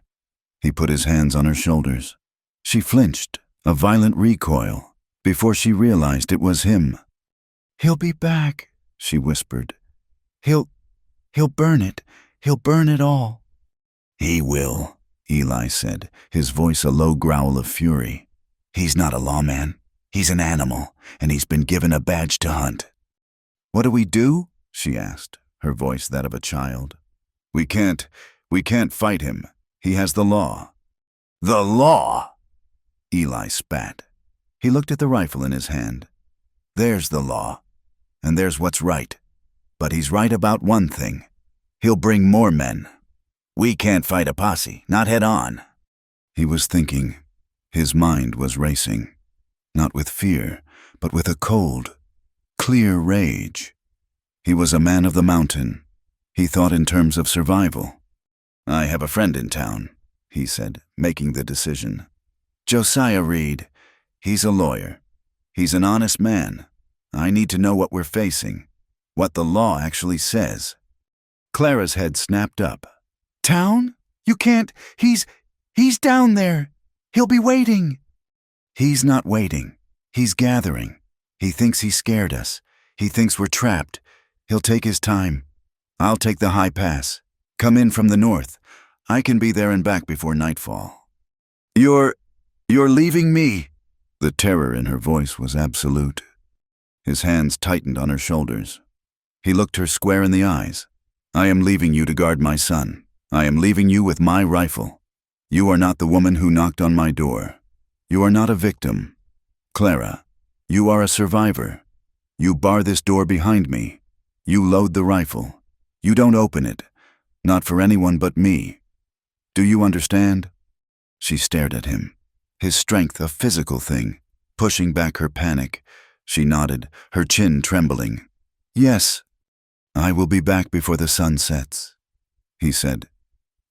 He put his hands on her shoulders. She flinched, a violent recoil, before she realized it was him.
He'll be back,
she whispered.
He'll burn it. He'll burn it all.
He will, Eli said, his voice a low growl of fury. He's not a lawman. He's an animal, and he's been given a badge to hunt.
What do we do?
She asked, her voice that of a child. We can't fight him. He has the law.
The law?
Eli spat. He looked at the rifle in his hand. There's the law, and there's what's right. But he's right about one thing. He'll bring more men.
We can't fight a posse, not head on.
He was thinking. His mind was racing. Not with fear, but with a cold, clear rage. He was a man of the mountain. He thought in terms of survival. I have a friend in town, he said, making the decision. Josiah Reed. He's a lawyer. He's an honest man. I need to know what we're facing, what the law actually says. Clara's head snapped up.
Town? You can't. He's down there. He'll be waiting.
He's not waiting. He's gathering. He thinks he scared us. He thinks we're trapped. He'll take his time. I'll take the high pass. Come in from the north. I can be there and back before nightfall. You're leaving me. The terror in her voice was absolute. His hands tightened on her shoulders. He looked her square in the eyes. I am leaving you to guard my son. I am leaving you with my rifle. You are not the woman who knocked on my door. You are not a victim. Clara, you are a survivor. You bar this door behind me. You load the rifle. You don't open it. Not for anyone but me. Do you understand? She stared at him. His strength a physical thing, pushing back her panic. She nodded, her chin trembling. Yes, I will be back before the sun sets, he said.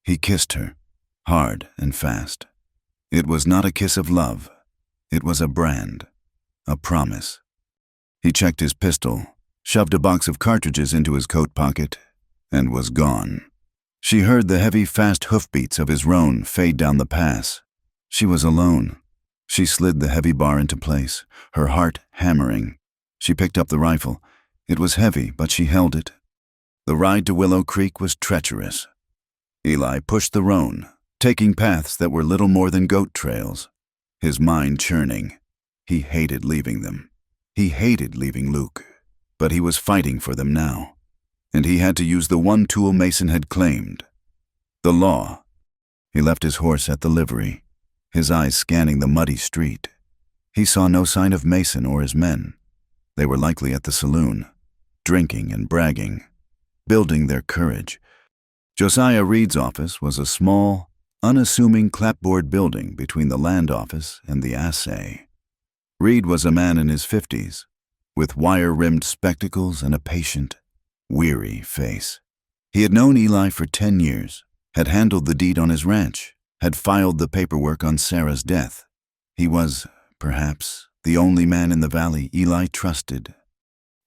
He kissed her, hard and fast. It was not a kiss of love. It was a brand, a promise. He checked his pistol, shoved a box of cartridges into his coat pocket, and was gone. She heard the heavy, fast hoofbeats of his roan fade down the pass. She was alone. She slid the heavy bar into place, her heart hammering. She picked up the rifle. It was heavy, but she held it. The ride to Willow Creek was treacherous. Eli pushed the roan, taking paths that were little more than goat trails, his mind churning. He hated leaving them. He hated leaving Luke, but he was fighting for them now, and he had to use the one tool Mason had claimed, the law. He left his horse at the livery, his eyes scanning the muddy street. He saw no sign of Mason or his men. They were likely at the saloon, drinking and bragging, building their courage. Josiah Reed's office was a small, unassuming clapboard building between the land office and the assay. Reed was a man in his 50s, with wire-rimmed spectacles and a patient, weary face. He had known Eli for 10 years, had handled the deed on his ranch, had filed the paperwork on Sarah's death. He was, perhaps, the only man in the valley Eli trusted.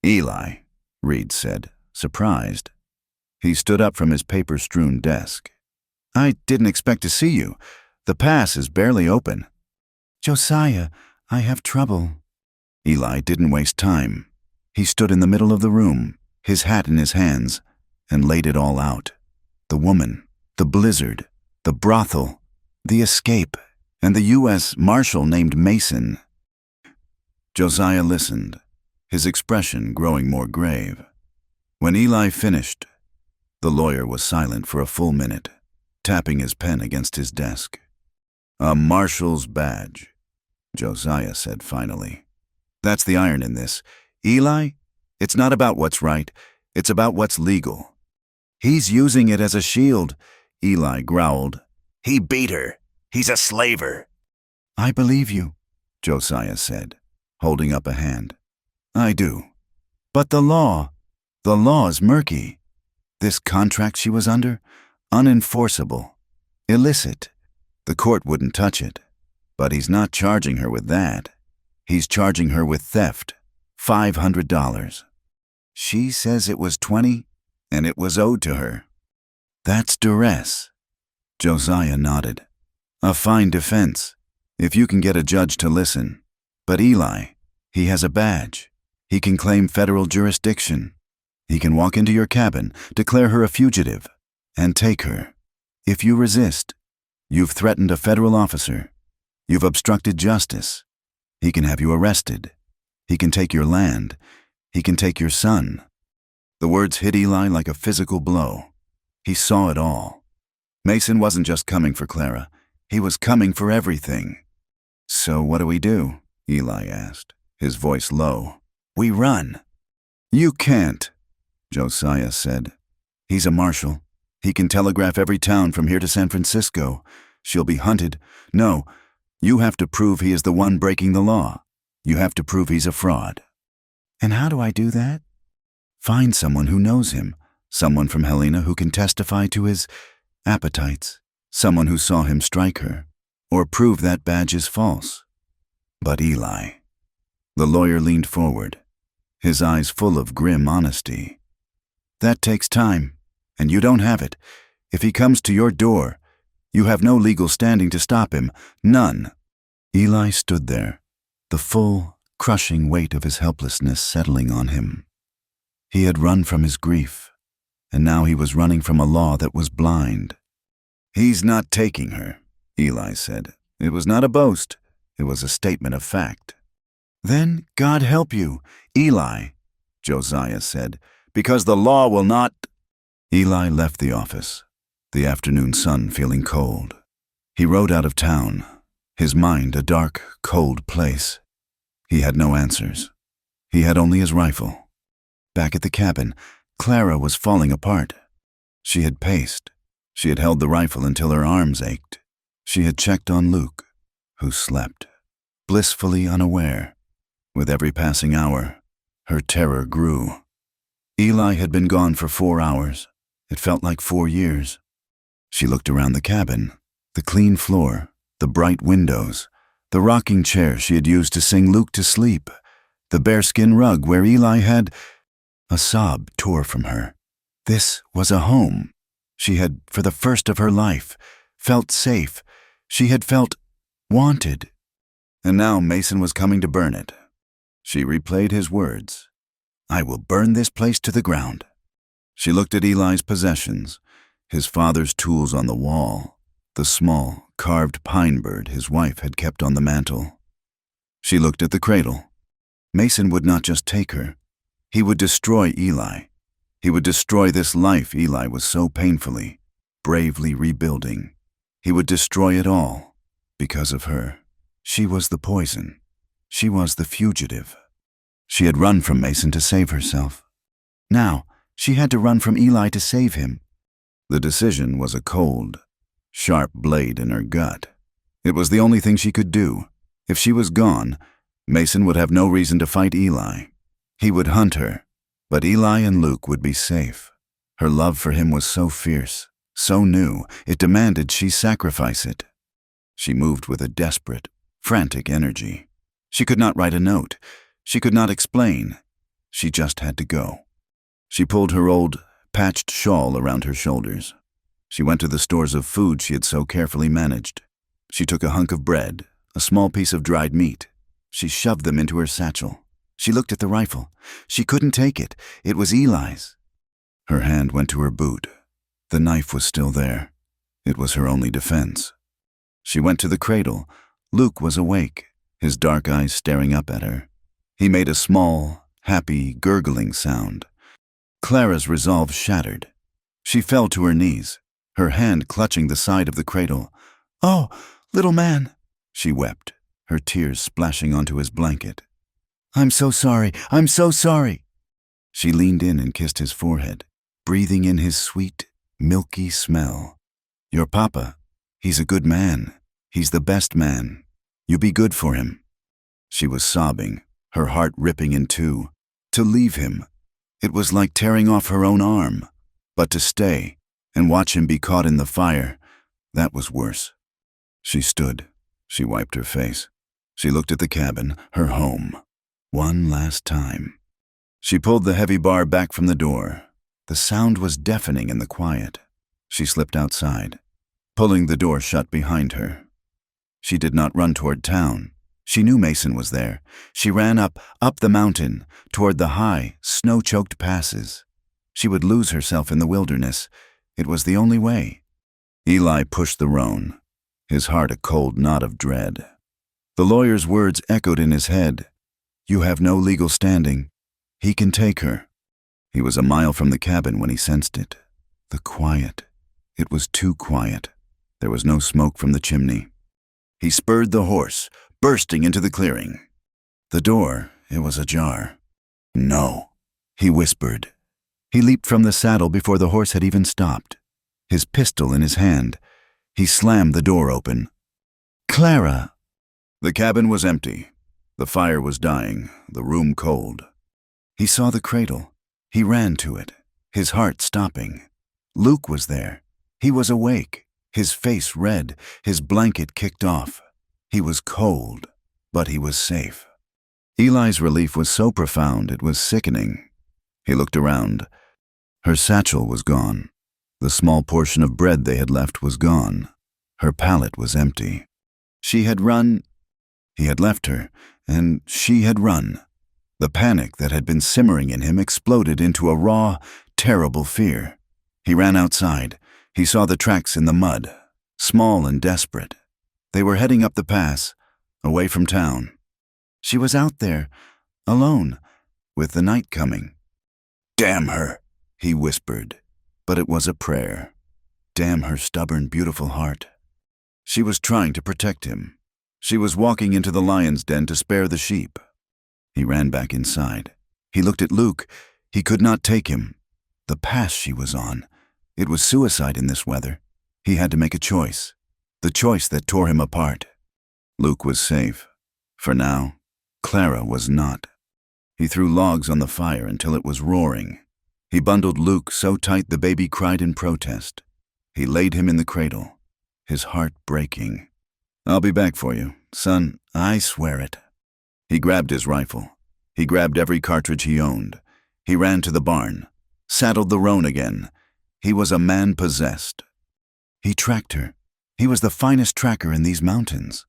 Eli, Reed said, surprised. He stood up from his paper-strewn desk. I didn't expect to see you. The pass is barely open.
Josiah, I have trouble.
Eli didn't waste time. He stood in the middle of the room, his hat in his hands, and laid it all out. The woman, the blizzard, the brothel, the escape, and the U.S. Marshal named Mason. Josiah listened, his expression growing more grave. When Eli finished, the lawyer was silent for a full minute, tapping his pen against his desk. A marshal's badge. Josiah said finally. That's the iron in this. Eli, it's not about what's right. It's about what's legal.
He's using it as a shield, Eli growled.
He beat her. He's a slaver.
I believe you,
Josiah said, holding up a hand.
I do. But the law's murky. This contract she was under, unenforceable, illicit.
The court wouldn't touch it. But he's not charging her with that. He's charging her with theft, $500.
She says it was 20,
and it was owed to her.
That's duress.
Josiah nodded. A fine defense, if you can get a judge to listen. But Eli, he has a badge. He can claim federal jurisdiction. He can walk into your cabin, declare her a fugitive, and take her. If you resist, you've threatened a federal officer. You've obstructed justice. He can have you arrested. He can take your land. He can take your son. The words hit Eli like a physical blow. He saw it all. Mason wasn't just coming for Clara. He was coming for everything. So what do we do? Eli asked, his voice low.
We run.
You can't, Josiah said. He's a marshal. He can telegraph every town from here to San Francisco. She'll be hunted. No, you have to prove he is the one breaking the law. You have to prove he's a fraud.
And how do I do that?
Find someone who knows him, someone from Helena who can testify to his appetites, someone who saw him strike her, or prove that badge is false. But Eli. The lawyer leaned forward, his eyes full of grim honesty. That takes time, and you don't have it. If he comes to your door, you have no legal standing to stop him, none. Eli stood there, the full, crushing weight of his helplessness settling on him. He had run from his grief, and now he was running from a law that was blind. He's not taking her, Eli said. It was not a boast. It was a statement of fact.
Then God help you, Eli,
Josiah said, because the law will not. Eli left the office, the afternoon sun feeling cold. He rode out of town, his mind a dark, cold place. He had no answers. He had only his rifle. Back at the cabin, Clara was falling apart. She had paced. She had held the rifle until her arms ached. She had checked on Luke, who slept, blissfully unaware. With every passing hour, her terror grew. Eli had been gone for 4 hours. It felt like 4 years. She looked around the cabin, the clean floor, the bright windows, the rocking chair she had used to sing Luke to sleep, the bearskin rug where Eli had. A sob tore from her. This was a home. She had, for the first of her life, felt safe. She had felt wanted. And now Mason was coming to burn it. She replayed his words. I will burn this place to the ground. She looked at Eli's possessions, his father's tools on the wall, the small, carved pine bird his wife had kept on the mantel. She looked at the cradle. Mason would not just take her. He would destroy Eli. He would destroy this life Eli was so painfully, bravely rebuilding. He would destroy it all because of her. She was the poison. She was the fugitive. She had run from Mason to save herself. Now, she had to run from Eli to save him. The decision was a cold, sharp blade in her gut. It was the only thing she could do. If she was gone, Mason would have no reason to fight Eli. He would hunt her, but Eli and Luke would be safe. Her love for him was so fierce, so new, it demanded she sacrifice it. She moved with a desperate, frantic energy. She could not write a note. She could not explain. She just had to go. She pulled her old, patched shawl around her shoulders. She went to the stores of food she had so carefully managed. She took a hunk of bread, a small piece of dried meat. She shoved them into her satchel. She looked at the rifle. She couldn't take it. It was Eli's. Her hand went to her boot. The knife was still there. It was her only defense. She went to the cradle. Luke was awake, his dark eyes staring up at her. He made a small, happy, gurgling sound. Clara's resolve shattered. She fell to her knees, her hand clutching the side of the cradle. "Oh, little man," she wept.
her tears splashing onto his blanket. "I'm so sorry, I'm so sorry." She leaned in and kissed his forehead, breathing in his sweet, milky smell. "Your papa, he's a good man. He's the best man. You be good for him." She was sobbing, her heart ripping in two. To leave him, it was like tearing off her own arm. But to stay and watch him be caught in the fire, that was worse. She stood. She wiped her face. She looked at the cabin, her home. One last time. She pulled the heavy bar back from the door. The sound was deafening in the quiet. She slipped outside, pulling the door shut behind her. She did not run toward town. She knew Mason was there. She ran up the mountain, toward the high, snow-choked passes. She would lose herself in the wilderness. It was the only way. Eli pushed the roan, his heart a cold knot of dread. The lawyer's words echoed in his head. "You have no legal standing. He can take her." He was a mile from the cabin when he sensed it. The quiet. It was too quiet. There was no smoke from the chimney. He spurred the horse, bursting into the clearing. The door, it was ajar. "No," he whispered. He leaped from the saddle before the horse had even stopped, his pistol in his hand. He slammed the door open. "Clara!" The cabin was empty. The fire was dying, the room cold. He saw the cradle. He ran to it, his heart stopping. Luke was there. He was awake, his face red, his blanket kicked off. He was cold, but he was safe. Eli's relief was so profound it was sickening. He looked around. Her satchel was gone. The small portion of bread they had left was gone. Her pallet was empty. She had run. He had left her, and she had run. The panic that had been simmering in him exploded into a raw, terrible fear. He ran outside. He saw the tracks in the mud, small and desperate. They were heading up the pass, away from town. She was out there, alone, with the night coming. "Damn her," he whispered, but it was a prayer. Damn her stubborn, beautiful heart. She was trying to protect him. She was walking into the lion's den to spare the sheep. He ran back inside. He looked at Luke. He could not take him. The pass she was on. It was suicide in this weather. He had to make a choice. The choice that tore him apart. Luke was safe. For now, Clara was not. He threw logs on the fire until it was roaring. He bundled Luke so tight the baby cried in protest. He laid him in the cradle, his heart breaking. "I'll be back for you, son, I swear it." He grabbed his rifle. He grabbed every cartridge he owned. He ran to the barn, saddled the roan again. He was a man possessed. He tracked her. He was the finest tracker in these mountains.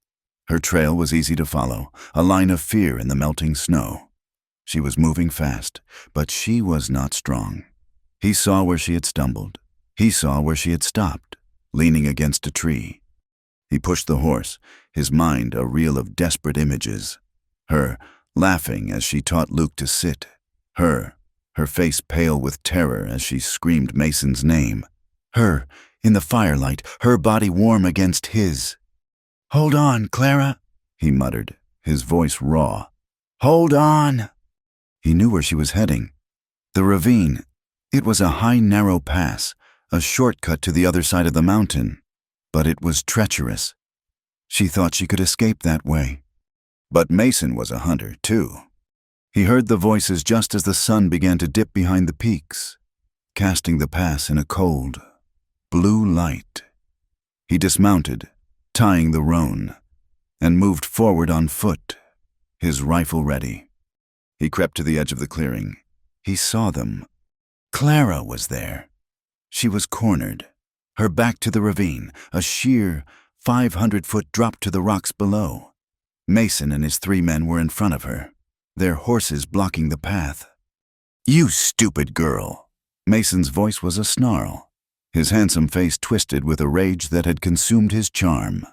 Her trail was easy to follow, a line of fear in the melting snow. She was moving fast, but she was not strong. He saw where she had stumbled. He saw where she had stopped, leaning against a tree. He pushed the horse, his mind a reel of desperate images. Her, laughing as she taught Luke to sit. Her face pale with terror as she screamed Mason's name. Her, in the firelight, her body warm against his. "Hold on, Clara," he muttered, his voice raw. "Hold on." He knew where she was heading. The ravine. It was a high, narrow pass, a shortcut to the other side of the mountain. But it was treacherous. She thought she could escape that way. But Mason was a hunter, too. He heard the voices just as the sun began to dip behind the peaks, casting the pass in a cold, blue light. He dismounted, tying the roan, and moved forward on foot, his rifle ready. He crept to the edge of the clearing. He saw them. Clara was there. She was cornered, her back to the ravine, a sheer 500-foot drop to the rocks below. Mason and his 3 men were in front of her, their horses blocking the path. "You stupid girl!" Mason's voice was a snarl. His handsome face twisted with a rage that had consumed his charm.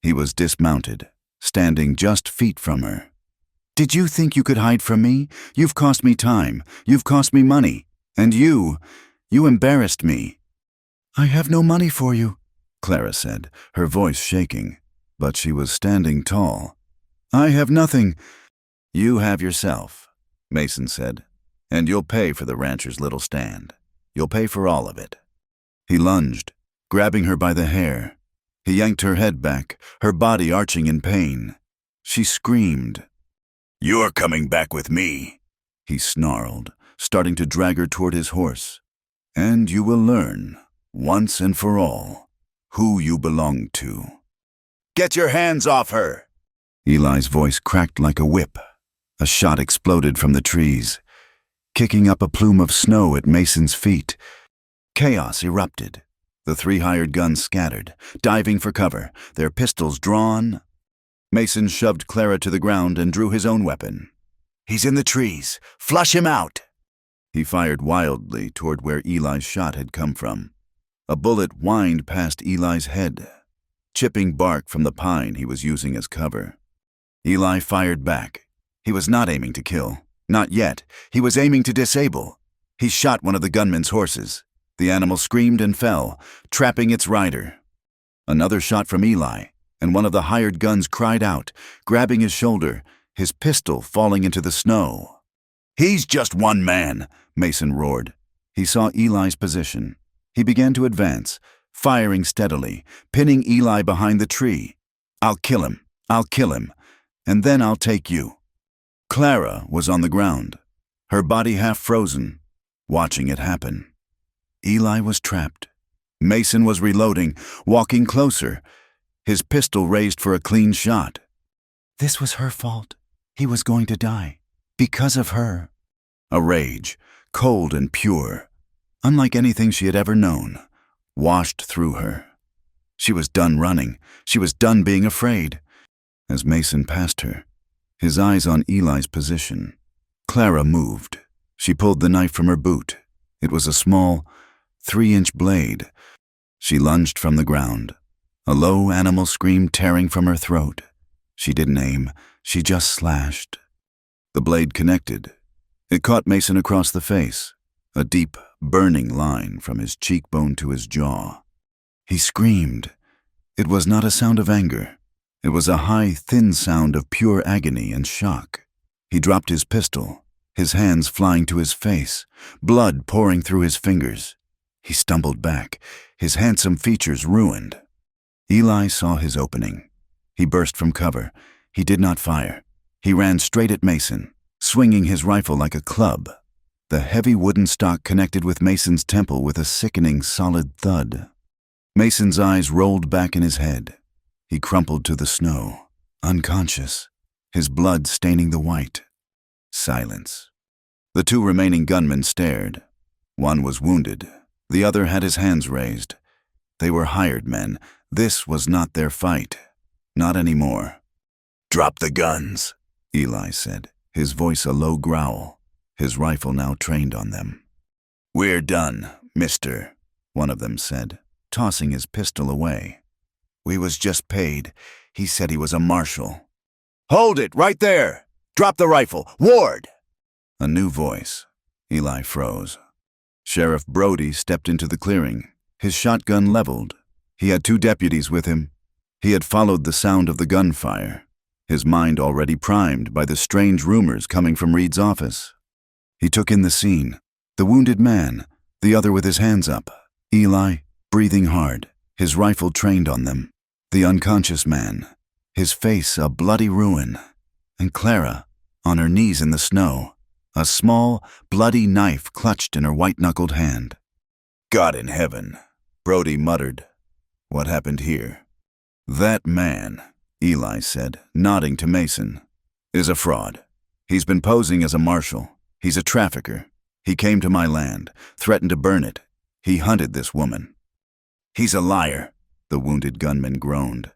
He was dismounted, standing just feet from her. "Did you think you could hide from me? You've cost me time. You've cost me money. And you embarrassed me." "I have no money for you," Clara said, her voice shaking. But she was standing tall. I have nothing.
You have yourself, Mason said, and you'll pay for the rancher's little stand. You'll pay for all of it. He lunged, grabbing her by the hair. He yanked her head back, her body arching in pain. She screamed.
You're coming back with me,
he snarled, starting to drag her toward his horse. And you will learn, once and for all, who you belong to.
Get your hands off her!
Eli's voice cracked like a whip. A shot exploded from the trees, kicking up a plume of snow at Mason's feet. Chaos erupted. The 3 hired guns scattered, diving for cover, their pistols drawn. Mason shoved Clara to the ground and drew his own weapon.
He's in the trees. Flush him out!
He fired wildly toward where Eli's shot had come from. A bullet whined past Eli's head, chipping bark from the pine he was using as cover. Eli fired back. He was not aiming to kill. Not yet. He was aiming to disable. He shot one of the gunman's horses. The animal screamed and fell, trapping its rider. Another shot from Eli, and one of the hired guns cried out, grabbing his shoulder, his pistol falling into the snow.
He's just one man,
Mason roared. He saw Eli's position. He began to advance, firing steadily, pinning Eli behind the tree. I'll kill him, and then I'll take you. Clara was on the ground, her body half frozen, watching it happen. Eli was trapped. Mason was reloading, walking closer, his pistol raised for a clean shot. This was her fault. He was going to die. Because of her. A rage, cold and pure, unlike anything she had ever known, washed through her. She was done running. She was done being afraid. As Mason passed her, his eyes on Eli's position, Clara moved. She pulled the knife from her boot. It was a small, 3-inch blade. She lunged from the ground. A low animal scream tearing from her throat. She didn't aim. She just slashed. The blade connected. It caught Mason across the face, a deep, burning line from his cheekbone to his jaw. He screamed. It was not a sound of anger. It was a high, thin sound of pure agony and shock. He dropped his pistol, his hands flying to his face, blood pouring through his fingers. He stumbled back, his handsome features ruined. Eli saw his opening. He burst from cover. He did not fire. He ran straight at Mason, swinging his rifle like a club. The heavy wooden stock connected with Mason's temple with a sickening, solid thud. Mason's eyes rolled back in his head. He crumpled to the snow, unconscious, his blood staining the white. Silence. The 2 remaining gunmen stared. One was wounded. The other had his hands raised. They were hired men. This was not their fight. Not anymore.
Drop the guns,
Eli said, his voice a low growl, his rifle now trained on them.
We're done, mister,
one of them said, tossing his pistol away. We was just paid. He said he was a marshal.
Hold it, right there! Drop the rifle! Ward!
A new voice. Eli froze. Sheriff Brody stepped into the clearing, his shotgun leveled. He had 2 deputies with him. He had followed the sound of the gunfire, his mind already primed by the strange rumors coming from Reed's office. He took in the scene, the wounded man, the other with his hands up, Eli, breathing hard, his rifle trained on them, the unconscious man, his face a bloody ruin, and Clara, on her knees in the snow, a small, bloody knife clutched in her white-knuckled hand.
God in heaven,
Brody muttered. What happened here? That man, Eli said, nodding to Mason, is a fraud. He's been posing as a marshal. He's a trafficker. He came to my land, threatened to burn it. He hunted this woman.
He's a liar,
the wounded gunman groaned.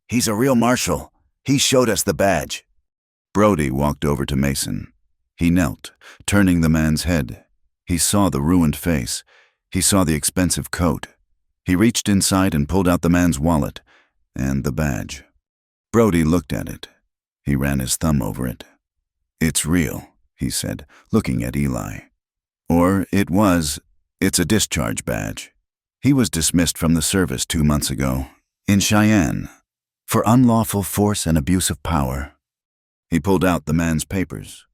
He's a real marshal. He showed us the badge.
Brody walked over to Mason. He knelt, turning the man's head. He saw the ruined face. He saw the expensive coat. He reached inside and pulled out the man's wallet and the badge. Brody looked at it. He ran his thumb over it. It's real, he said, looking at Eli. Or it's a discharge badge. He was dismissed from the service 2 months ago, in Cheyenne, for unlawful force and abuse of power. He pulled out the man's papers.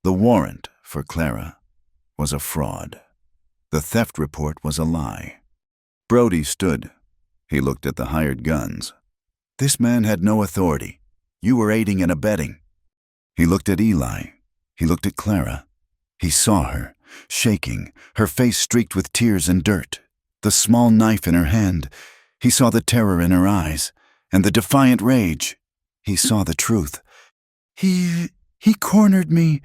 The warrant for Clara was a fraud. The theft report was a lie. Brody stood. He looked at the hired guns. This man had no authority. You were aiding and abetting. He looked at Eli. He looked at Clara. He saw her, shaking, her face streaked with tears and dirt, the small knife in her hand. He saw the terror in her eyes, and the defiant rage. He saw the truth. He cornered me,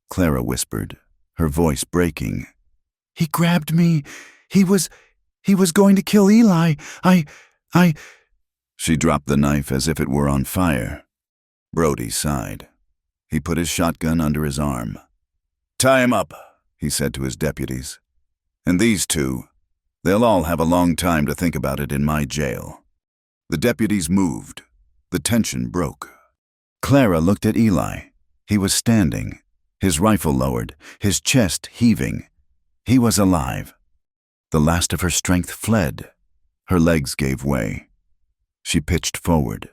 Clara whispered, her voice breaking. He grabbed me. He was going to kill Eli. She dropped the knife as if it were on fire. Brody sighed. He put his shotgun under his arm. Tie him up, he said to his deputies. And these two, they'll all have a long time to think about it in my jail. The deputies moved. The tension broke. Clara looked at Eli. He was standing, his rifle lowered, his chest heaving. He was alive. The last of her strength fled. Her legs gave way. She pitched forward.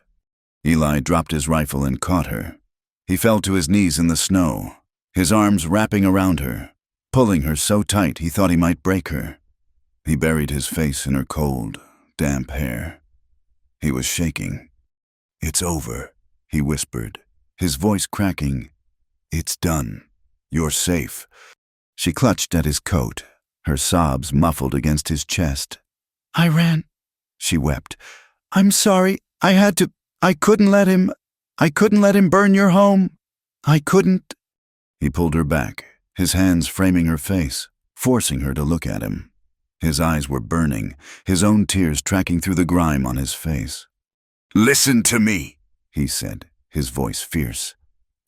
Eli dropped his rifle and caught her. He fell to his knees in the snow, his arms wrapping around her, pulling her so tight he thought he might break her. He buried his face in her cold, damp hair. He was shaking. It's over, he whispered, his voice cracking. It's done. You're safe. She clutched at his coat, her sobs muffled against his chest. I ran, she wept. I'm sorry. I couldn't let him burn your home. I couldn't. He pulled her back, his hands framing her face, forcing her to look at him. His eyes were burning, his own tears tracking through the grime on his face. Listen to me, he said, his voice fierce.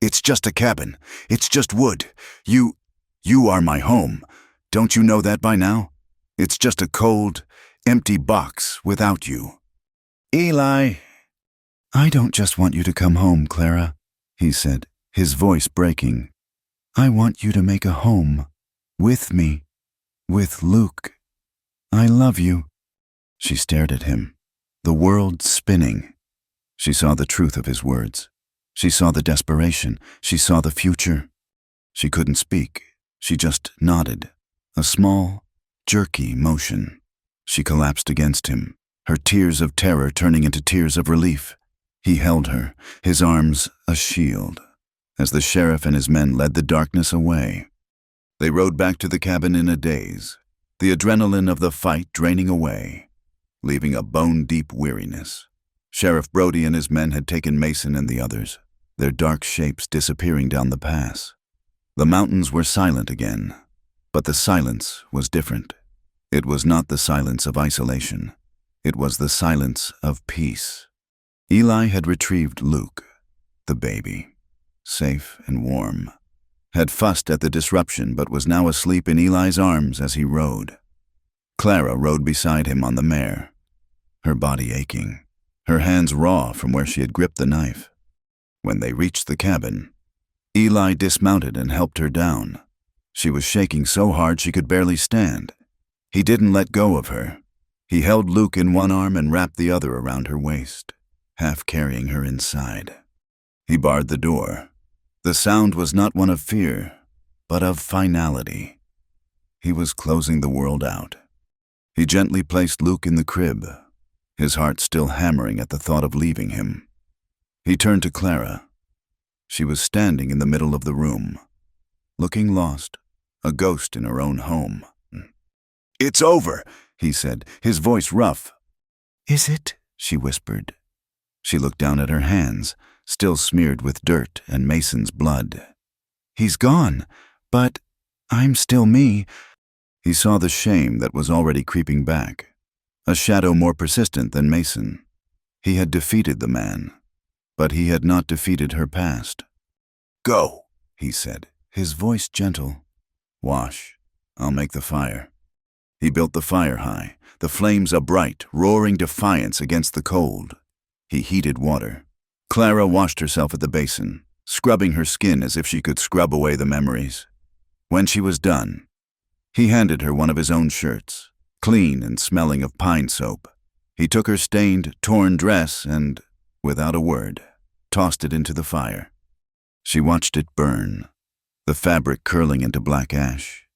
It's just a cabin. It's just wood. You are my home. Don't you know that by now? It's just a cold, empty box without you. Eli. I don't just want you to come home, Clara, he said, his voice breaking. I want you to make a home. With me. With Luke. I love you. She stared at him, the world spinning. She saw the truth of his words. She saw the desperation. She saw the future. She couldn't speak. She just nodded, a small, jerky motion. She collapsed against him, her tears of terror turning into tears of relief. He held her, his arms a shield, as the sheriff and his men led the darkness away. They rode back to the cabin in a daze, the adrenaline of the fight draining away, leaving a bone-deep weariness. Sheriff Brody and his men had taken Mason and the others, their dark shapes disappearing down the pass. The mountains were silent again, but the silence was different. It was not the silence of isolation. It was the silence of peace. Eli had retrieved Luke, the baby, safe and warm, had fussed at the disruption but was now asleep in Eli's arms as he rode. Clara rode beside him on the mare, her body aching, her hands raw from where she had gripped the knife. When they reached the cabin, Eli dismounted and helped her down. She was shaking so hard she could barely stand. He didn't let go of her. He held Luke in one arm and wrapped the other around her waist, half carrying her inside. He barred the door. The sound was not one of fear, but of finality. He was closing the world out. He gently placed Luke in the crib, his heart still hammering at the thought of leaving him. He turned to Clara. She was standing in the middle of the room, looking lost, a ghost in her own home. It's over, he said, his voice rough. Is it? She whispered. She looked down at her hands, still smeared with dirt and Mason's blood. He's gone, but I'm still me. He saw the shame that was already creeping back, a shadow more persistent than Mason. He had defeated the man, but he had not defeated her past. Go, he said, his voice gentle. Wash. I'll make the fire. He built the fire high, the flames a bright, roaring defiance against the cold. He heated water. Clara washed herself at the basin, scrubbing her skin as if she could scrub away the memories. When she was done, he handed her one of his own shirts, clean and smelling of pine soap. He took her stained, torn dress and, without a word, tossed it into the fire. She watched it burn, the fabric curling into black ash.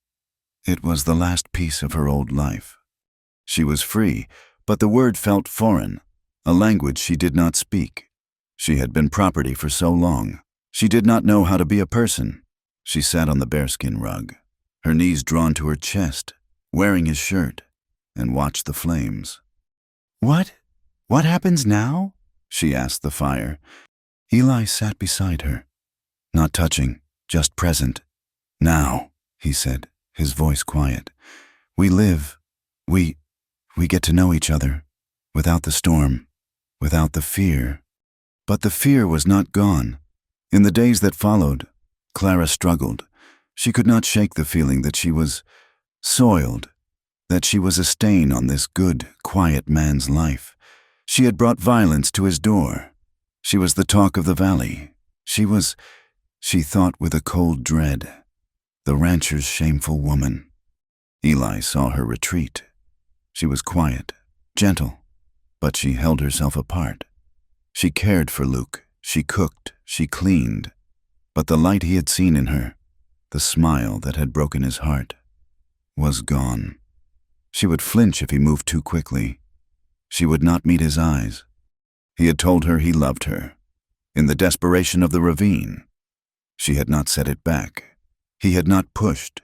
It was the last piece of her old life. She was free, but the word felt foreign, a language she did not speak. She had been property for so long. She did not know how to be a person. She sat on the bearskin rug, her knees drawn to her chest, wearing his shirt, and watched the flames.
What happens now?
She asked the fire. Eli sat beside her, not touching, just present. Now, he said, his voice quiet. We live. We get to know each other, without the storm, without the fear. But the fear was not gone. In the days that followed, Clara struggled. She could not shake the feeling that she was soiled, that she was a stain on this good, quiet man's life. She had brought violence to his door. She was the talk of the valley. She thought with a cold dread, the rancher's shameful woman. Eli saw her retreat. She was quiet, gentle, but she held herself apart. She cared for Luke. She cooked. She cleaned. But the light he had seen in her, the smile that had broken his heart, was gone. She would flinch if he moved too quickly. She would not meet his eyes. He had told her he loved her. In the desperation of the ravine, she had not set it back. He had not pushed.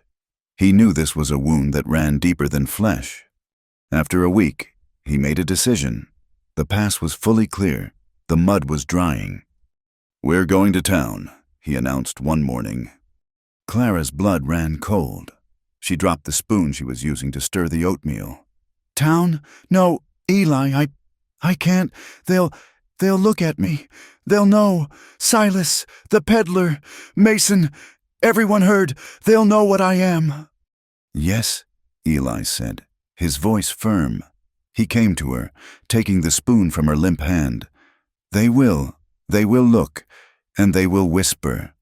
He knew this was a wound that ran deeper than flesh. After a week, he made a decision. The pass was fully clear. The mud was drying. We're going to town, he announced one morning. Clara's blood ran cold. She dropped the spoon she was using to stir the oatmeal.
Town? No, Eli, I can't. They'll look at me. They'll know. Silas, the peddler, Mason, everyone heard. They'll know what I am.
Yes, Eli said, his voice firm. He came to her, taking the spoon from her limp hand. They will look, and they will whisper,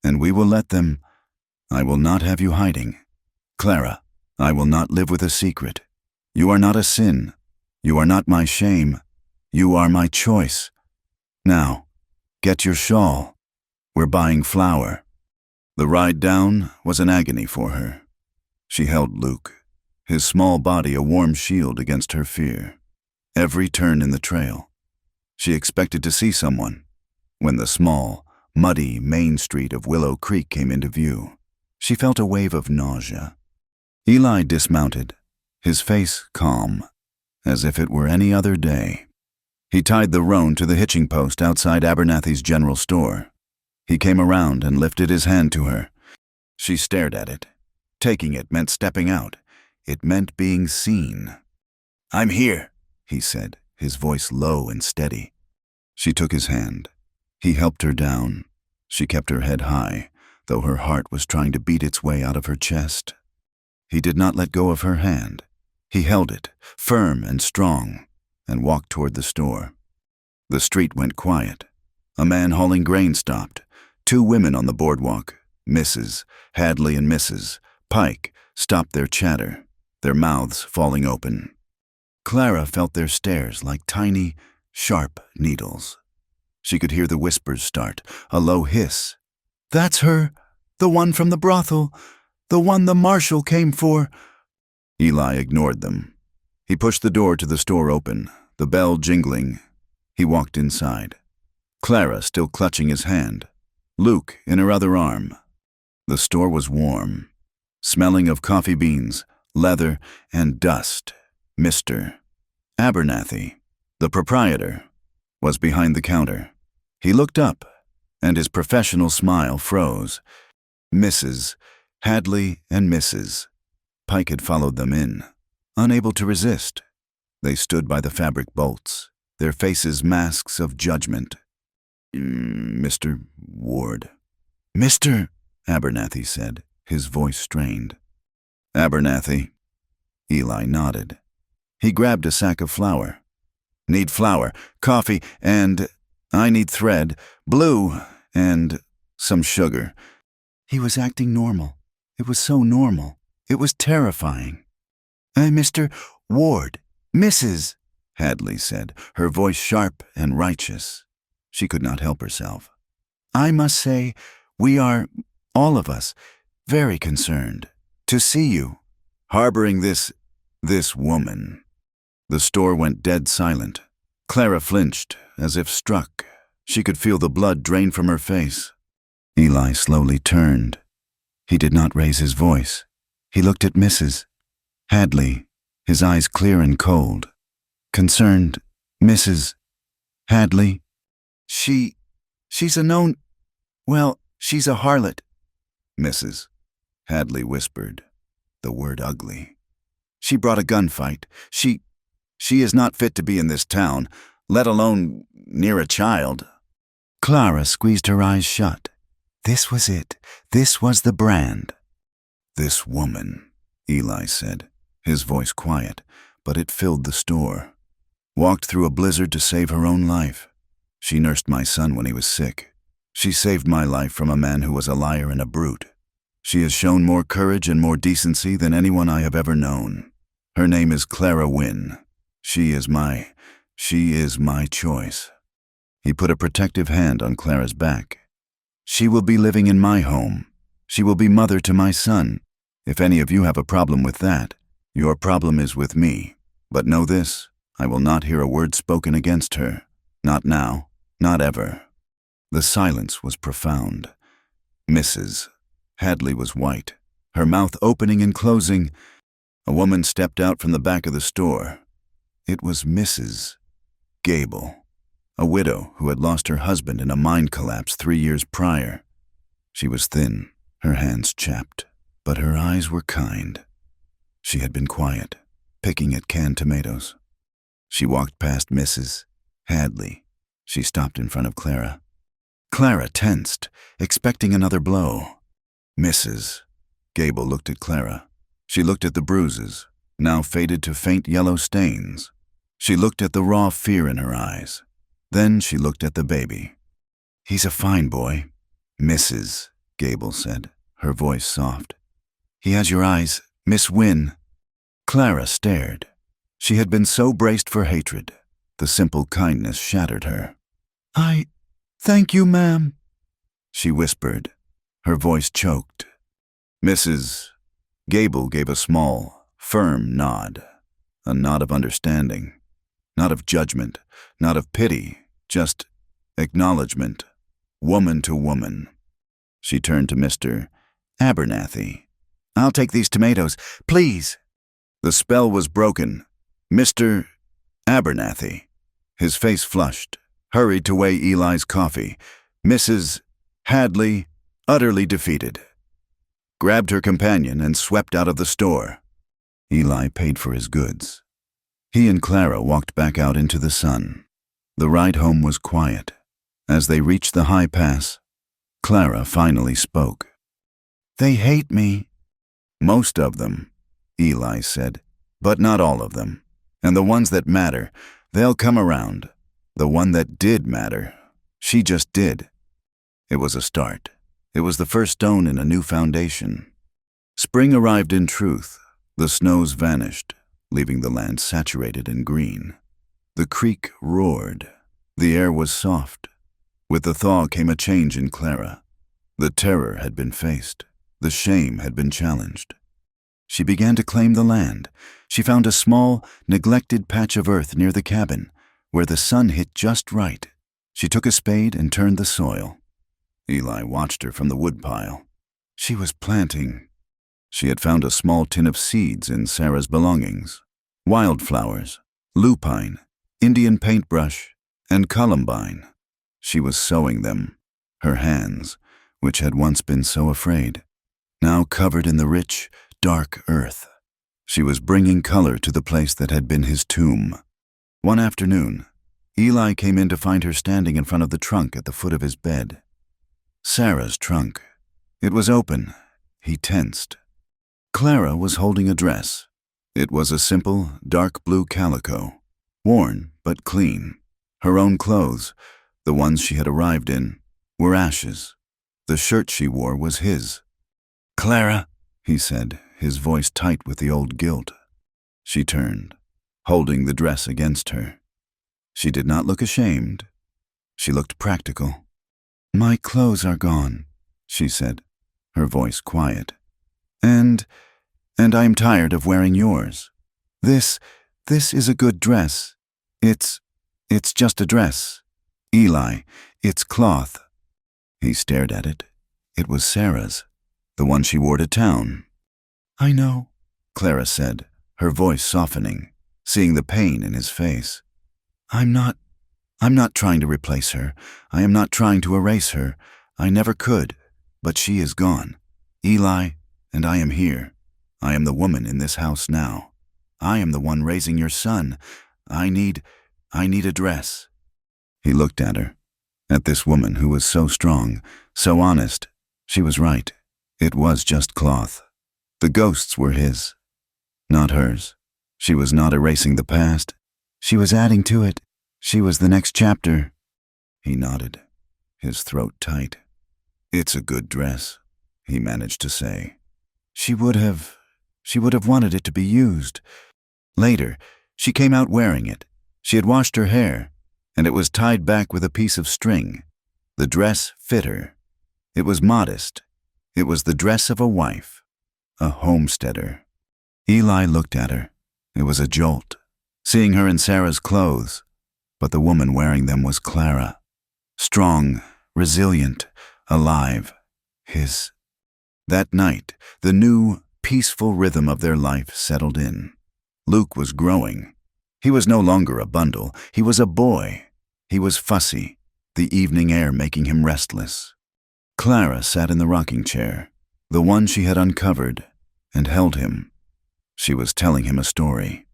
and we will let them. I will not have you hiding. Clara, I will not live with a secret. You are not a sin. You are not my shame. You are my choice. Now, get your shawl. We're buying flour. The ride down was an agony for her. She held Luke, his small body a warm shield against her fear. Every turn in the trail, she expected to see someone. When the small, muddy main street of Willow Creek came into view, she felt a wave of nausea. Eli dismounted, his face calm, as if it were any other day. He tied the roan to the hitching post outside Abernathy's general store. He came around and lifted his hand to her. She stared at it. Taking it meant stepping out. It meant being seen. I'm here, he said, his voice low and steady. She took his hand. He helped her down. She kept her head high, though her heart was trying to beat its way out of her chest. He did not let go of her hand. He held it, firm and strong, and walked toward the store. The street went quiet. A man hauling grain stopped. 2 women on the boardwalk, Mrs. Hadley and Mrs. Pike, stopped their chatter, their mouths falling open. Clara felt their stares like tiny, sharp needles. She could hear the whispers start, a low hiss.
That's her, the one from the brothel, the one the marshal came for.
Eli ignored them. He pushed the door to the store open, the bell jingling. He walked inside. Clara still clutching his hand, Luke in her other arm. The store was warm, smelling of coffee beans, leather, and dust. Mr. Abernathy, the proprietor, was behind the counter. He looked up, and his professional smile froze. Mrs. Hadley and Mrs. Pike had followed them in, unable to resist. They stood by the fabric bolts, their faces masks of judgment. Mr. Ward.
Mr.
Abernathy said, his voice strained. Abernathy. Eli nodded. He grabbed a sack of flour. Need flour, coffee, and I need thread, blue, and some sugar.
He was acting normal. It was so normal. It was terrifying. Mr. Ward, Mrs.
Hadley said, her voice sharp and righteous. She could not help herself.
I must say, we are, all of us, very concerned to see you
harboring this woman. The store went dead silent. Clara flinched, as if struck. She could feel the blood drain from her face.
Eli slowly turned. He did not raise his voice. He looked at Mrs. Hadley, his eyes clear and cold. Concerned, Mrs. Hadley? She's a known... Well, she's a harlot.
Mrs. Hadley whispered, the word ugly.
She brought a gunfight. She is not fit to be in this town, let alone near a child. Clara squeezed her eyes shut. This was it. This was the brand.
This woman, Eli said, his voice quiet, but it filled the store. Walked through a blizzard to save her own life. She nursed my son when he was sick. She saved my life from a man who was a liar and a brute. She has shown more courage and more decency than anyone I have ever known. Her name is Clara Wynne. She is my choice. He put a protective hand on Clara's back. She will be living in my home. She will be mother to my son. If any of you have a problem with that, your problem is with me. But know this, I will not hear a word spoken against her. Not now, not ever. The silence was profound. Mrs. Hadley was white, her mouth opening and closing. A woman stepped out from the back of the store. It was Mrs. Gable, a widow who had lost her husband in a mine collapse 3 years prior. She was thin, her hands chapped, but her eyes were kind. She had been quiet, picking at canned tomatoes. She walked past Mrs. Hadley. She stopped in front of Clara. Clara tensed, expecting another blow. Mrs. Gable looked at Clara. She looked at the bruises, now faded to faint yellow stains. She looked at the raw fear in her eyes. Then she looked at the baby. He's a fine boy, Mrs. Gable said, her voice soft. He has your eyes, Miss Wynne. Clara stared. She had been so braced for hatred. The simple kindness shattered her.
Thank you, ma'am,
she whispered. Her voice choked. Mrs. Gable gave a small, firm nod. A nod of understanding. Not of judgment, not of pity, just acknowledgement. Woman to woman. She turned to Mr. Abernathy.
I'll take these tomatoes, please.
The spell was broken. Mr. Abernathy, his face flushed, hurried to weigh Eli's coffee. Mrs. Hadley, utterly defeated, grabbed her companion and swept out of the store. Eli paid for his goods. He and Clara walked back out into the sun. The ride home was quiet. As they reached the high pass, Clara finally spoke.
They hate me.
Most of them, Eli said, but not all of them. And the ones that matter, they'll come around. The one that did matter, she just did. It was a start. It was the first stone in a new foundation. Spring arrived in truth. The snows vanished, leaving the land saturated in green. The creek roared. The air was soft. With the thaw came a change in Clara. The terror had been faced. The shame had been challenged. She began to claim the land. She found a small, neglected patch of earth near the cabin, where the sun hit just right. She took a spade and turned the soil. Eli watched her from the woodpile. She was planting. She had found a small tin of seeds in Sarah's belongings. Wildflowers, lupine, Indian paintbrush, and columbine. She was sowing them. Her hands, which had once been so afraid, now covered in the rich, dark earth. She was bringing color to the place that had been his tomb. One afternoon, Eli came in to find her standing in front of the trunk at the foot of his bed. Sarah's trunk. It was open. He tensed. Clara was holding a dress. It was a simple, dark blue calico, worn but clean. Her own clothes, the ones she had arrived in, were ashes. The shirt she wore was his.
Clara,
he said, his voice tight with the old guilt. She turned, holding the dress against her. She did not look ashamed. She looked practical.
My clothes are gone, she said, her voice quiet. And I am tired of wearing yours. This is a good dress. It's just a dress. Eli, it's cloth. He stared at it. It was Sarah's, the one she wore to town. I know, Clara said, her voice softening, seeing the pain in his face. I'm not trying to replace her. I am not trying to erase her. I never could, but she is gone. Eli, and I am here. I am the woman in this house now. I am the one raising your son. I need a dress. He looked at her, at this woman who was so strong, so honest. She was right. It was just cloth. The ghosts were his, not hers. She was not erasing the past. She was adding to it. She was the next chapter. He nodded, his throat tight. It's a good dress, he managed to say. She would have wanted it to be used. Later, she came out wearing it. She had washed her hair, and it was tied back with a piece of string. The dress fit her. It was modest. It was the dress of a wife, a homesteader. Eli looked at her. It was a jolt, seeing her in Sarah's clothes, but the woman wearing them was Clara. Strong, resilient, alive. His. That night, the new, peaceful rhythm of their life settled in. Luke was growing. He was no longer a bundle. He was a boy. He was fussy, the evening air making him restless. Clara sat in the rocking chair, the one she had uncovered, and held him. She was telling him a story.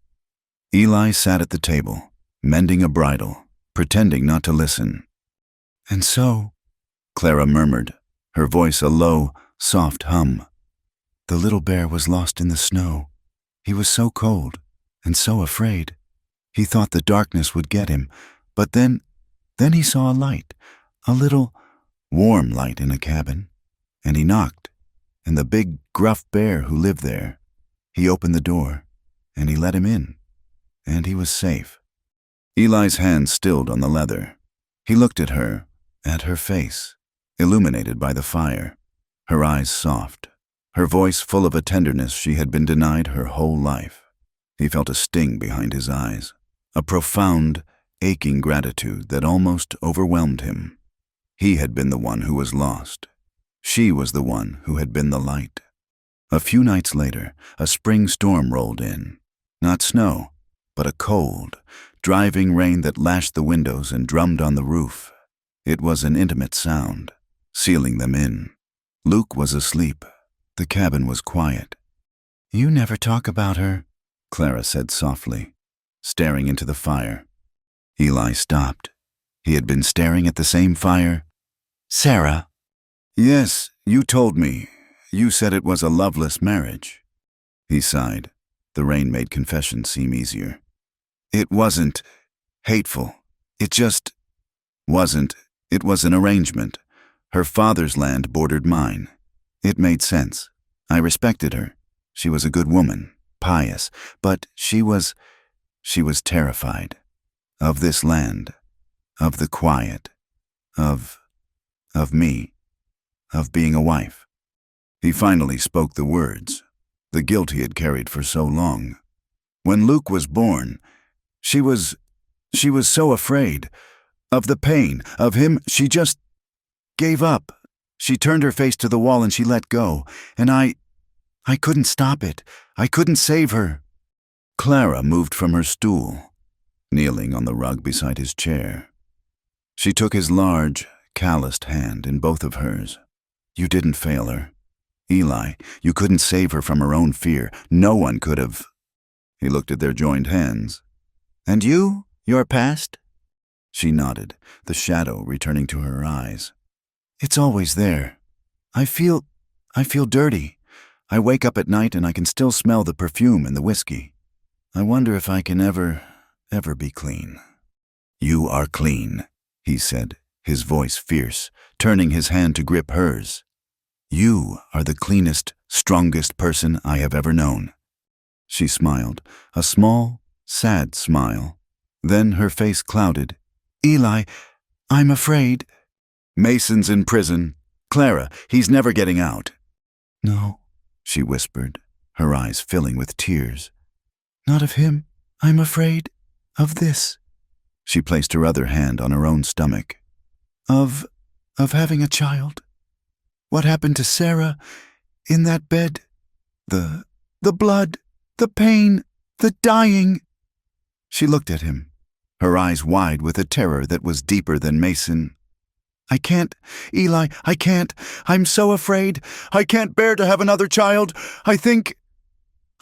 Eli sat at the table, mending a bridle, pretending not to listen. And so, Clara murmured, her voice a low, soft hum. The little bear was lost in the snow. He was so cold and so afraid. He thought the darkness would get him, but then he saw a light, a little, warm light in a cabin, and he knocked, and the big, gruff bear who lived there, he opened the door, and he let him in, and he was safe. Eli's hand stilled on the leather. He looked at her face, illuminated by the fire, her eyes soft, her voice full of a tenderness she had been denied her whole life. He felt a sting behind his eyes, a profound, aching gratitude that almost overwhelmed him. He had been the one who was lost. She was the one who had been the light. A few nights later, a spring storm rolled in. Not snow, but a cold, driving rain that lashed the windows and drummed on the roof. It was an intimate sound, sealing them in. Luke was asleep. The cabin was quiet. You never talk about her, Clara said softly, staring into the fire. Eli stopped. He had been staring at the same fire. Sarah. Yes, you told me. You said it was a loveless marriage. He sighed. The rain made confession seem easier. It wasn't hateful. It just wasn't. It was an arrangement. Her father's land bordered mine. It made sense. I respected her. She was a good woman, pious, but she was terrified. Of this land, of the quiet, of me, of being a wife. He finally spoke the words, the guilt he had carried for so long. When Luke was born, she was so afraid of the pain, of him, she just gave up. She turned her face to the wall and she let go, and I couldn't stop it. I couldn't save her. Clara moved from her stool, kneeling on the rug beside his chair. She took his large, calloused hand in both of hers. You didn't fail her. Eli, you couldn't save her from her own fear. No one could have. He looked at their joined hands. And you? Your past? She nodded, the shadow returning to her eyes. It's always there. I feel dirty. I wake up at night and I can still smell the perfume and the whiskey. I wonder if I can ever be clean. You are clean, he said, his voice fierce, turning his hand to grip hers. You are the cleanest, strongest person I have ever known. She smiled, a small, sad smile. Then her face clouded. Eli, I'm afraid.
Mason's in prison. Clara, he's never getting out.
No, she whispered, her eyes filling with tears. Not of him, I'm afraid. Of this. She placed her other hand on her own stomach. Of having a child. What happened to Sarah in that bed? The blood, the pain, the dying. She looked at him, her eyes wide with a terror that was deeper than Mason. I can't, Eli, I can't. I'm so afraid. I can't bear to have another child. I think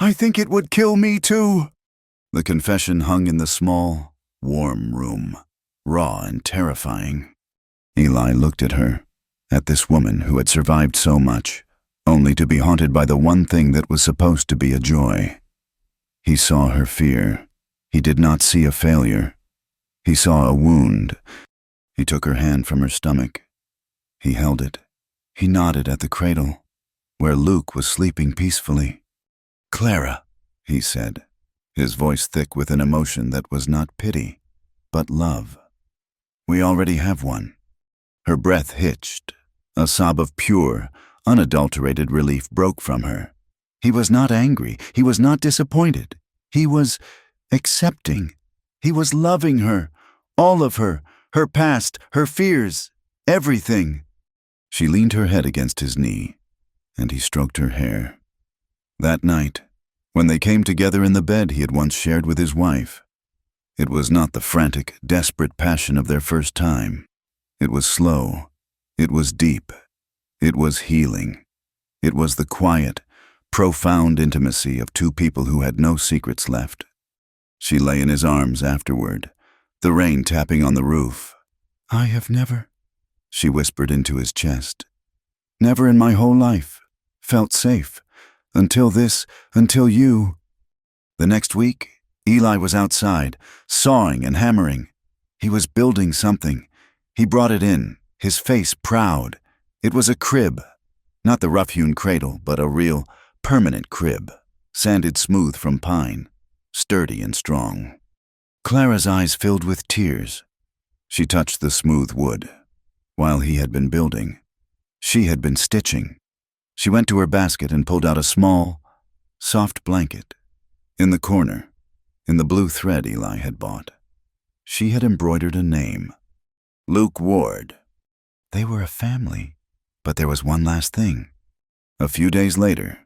it would kill me too. The confession hung in the small, warm room, raw and terrifying. Eli looked at her, at this woman who had survived so much, only to be haunted by the one thing that was supposed to be a joy. He saw her fear. He did not see a failure. He saw a wound. He took her hand from her stomach. He held it. He nodded at the cradle, where Luke was sleeping peacefully. Clara, he said, his voice thick with an emotion that was not pity, but love. We already have one. Her breath hitched. A sob of pure, unadulterated relief broke from her. He was not angry. He was not disappointed. He was accepting. He was loving her, all of her past, her fears, everything. She leaned her head against his knee, and he stroked her hair. That night, when they came together in the bed he had once shared with his wife, it was not the frantic, desperate passion of their first time. It was slow. It was deep. It was healing. It was the quiet, profound intimacy of two people who had no secrets left. She lay in his arms afterward, the rain tapping on the roof. I have never, she whispered into his chest, never in my whole life felt safe, until you. The next week, Eli was outside, sawing and hammering. He was building something. He brought it in, his face proud. It was a crib, not the rough-hewn cradle, but a real, permanent crib, sanded smooth from pine, sturdy and strong. Clara's eyes filled with tears. She touched the smooth wood. While he had been building, she had been stitching. She went to her basket and pulled out a small, soft blanket. In the corner, in the blue thread Eli had bought, she had embroidered a name. Luke Ward. They were a family, but there was one last thing. A few days later,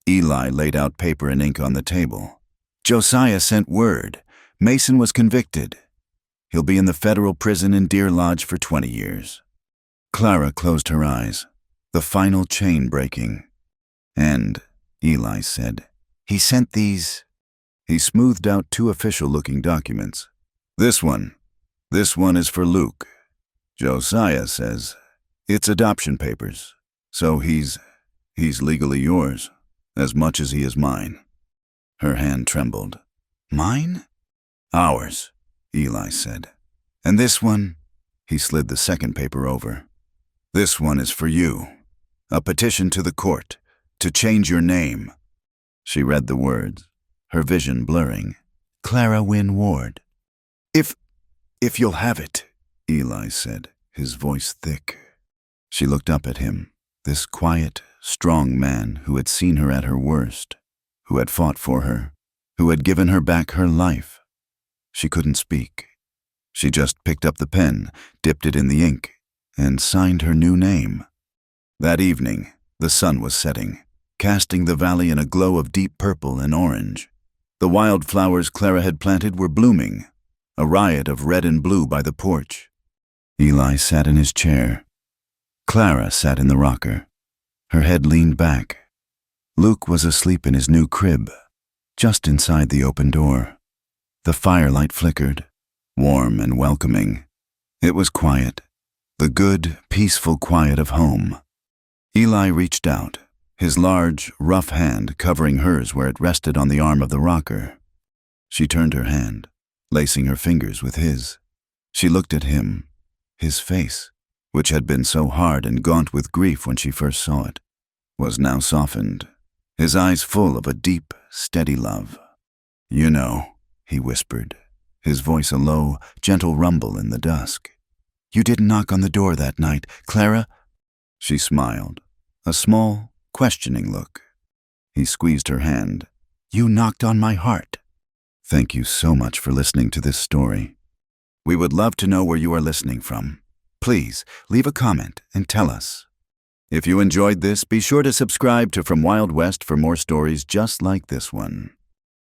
Eli laid out paper and ink on the table. Josiah sent word. Mason was convicted. He'll be in the federal prison in Deer Lodge for 20 years. Clara closed her eyes, the final chain breaking. And, Eli said, he sent these. He smoothed out two official-looking documents. This one is for Luke. Josiah says it's adoption papers, so he's legally yours, as much as he is mine. Her hand trembled. Mine? Ours, Eli said. And this one, he slid the second paper over. This one is for you. A petition to the court to change your name. She read the words, her vision blurring. Clara Wynne Ward. If you'll have it, Eli said, his voice thick. She looked up at him, this quiet, strong man who had seen her at her worst, who had fought for her, who had given her back her life. She couldn't speak. She just picked up the pen, dipped it in the ink, and signed her new name. That evening, the sun was setting, casting the valley in a glow of deep purple and orange. The wildflowers Clara had planted were blooming, a riot of red and blue by the porch. Eli sat in his chair. Clara sat in the rocker. Her head leaned back. Luke was asleep in his new crib, just inside the open door. The firelight flickered, warm and welcoming. It was quiet, the good, peaceful quiet of home. Eli reached out, his large, rough hand covering hers where it rested on the arm of the rocker. She turned her hand, lacing her fingers with his. She looked at him, his face, which had been so hard and gaunt with grief when she first saw it, was now softened, his eyes full of a deep, steady love. You know, he whispered, his voice a low, gentle rumble in the dusk. You didn't knock on the door that night, Clara?
She smiled, a small, questioning look. He squeezed her hand.
You knocked on my heart.
Thank you so much for listening to this story. We would love to know where you are listening from. Please leave a comment and tell us. If you enjoyed this, be sure to subscribe to From Wild West for more stories just like this one.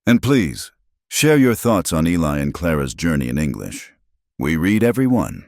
And please, share your thoughts on Eli and Clara's journey in English. We read every one.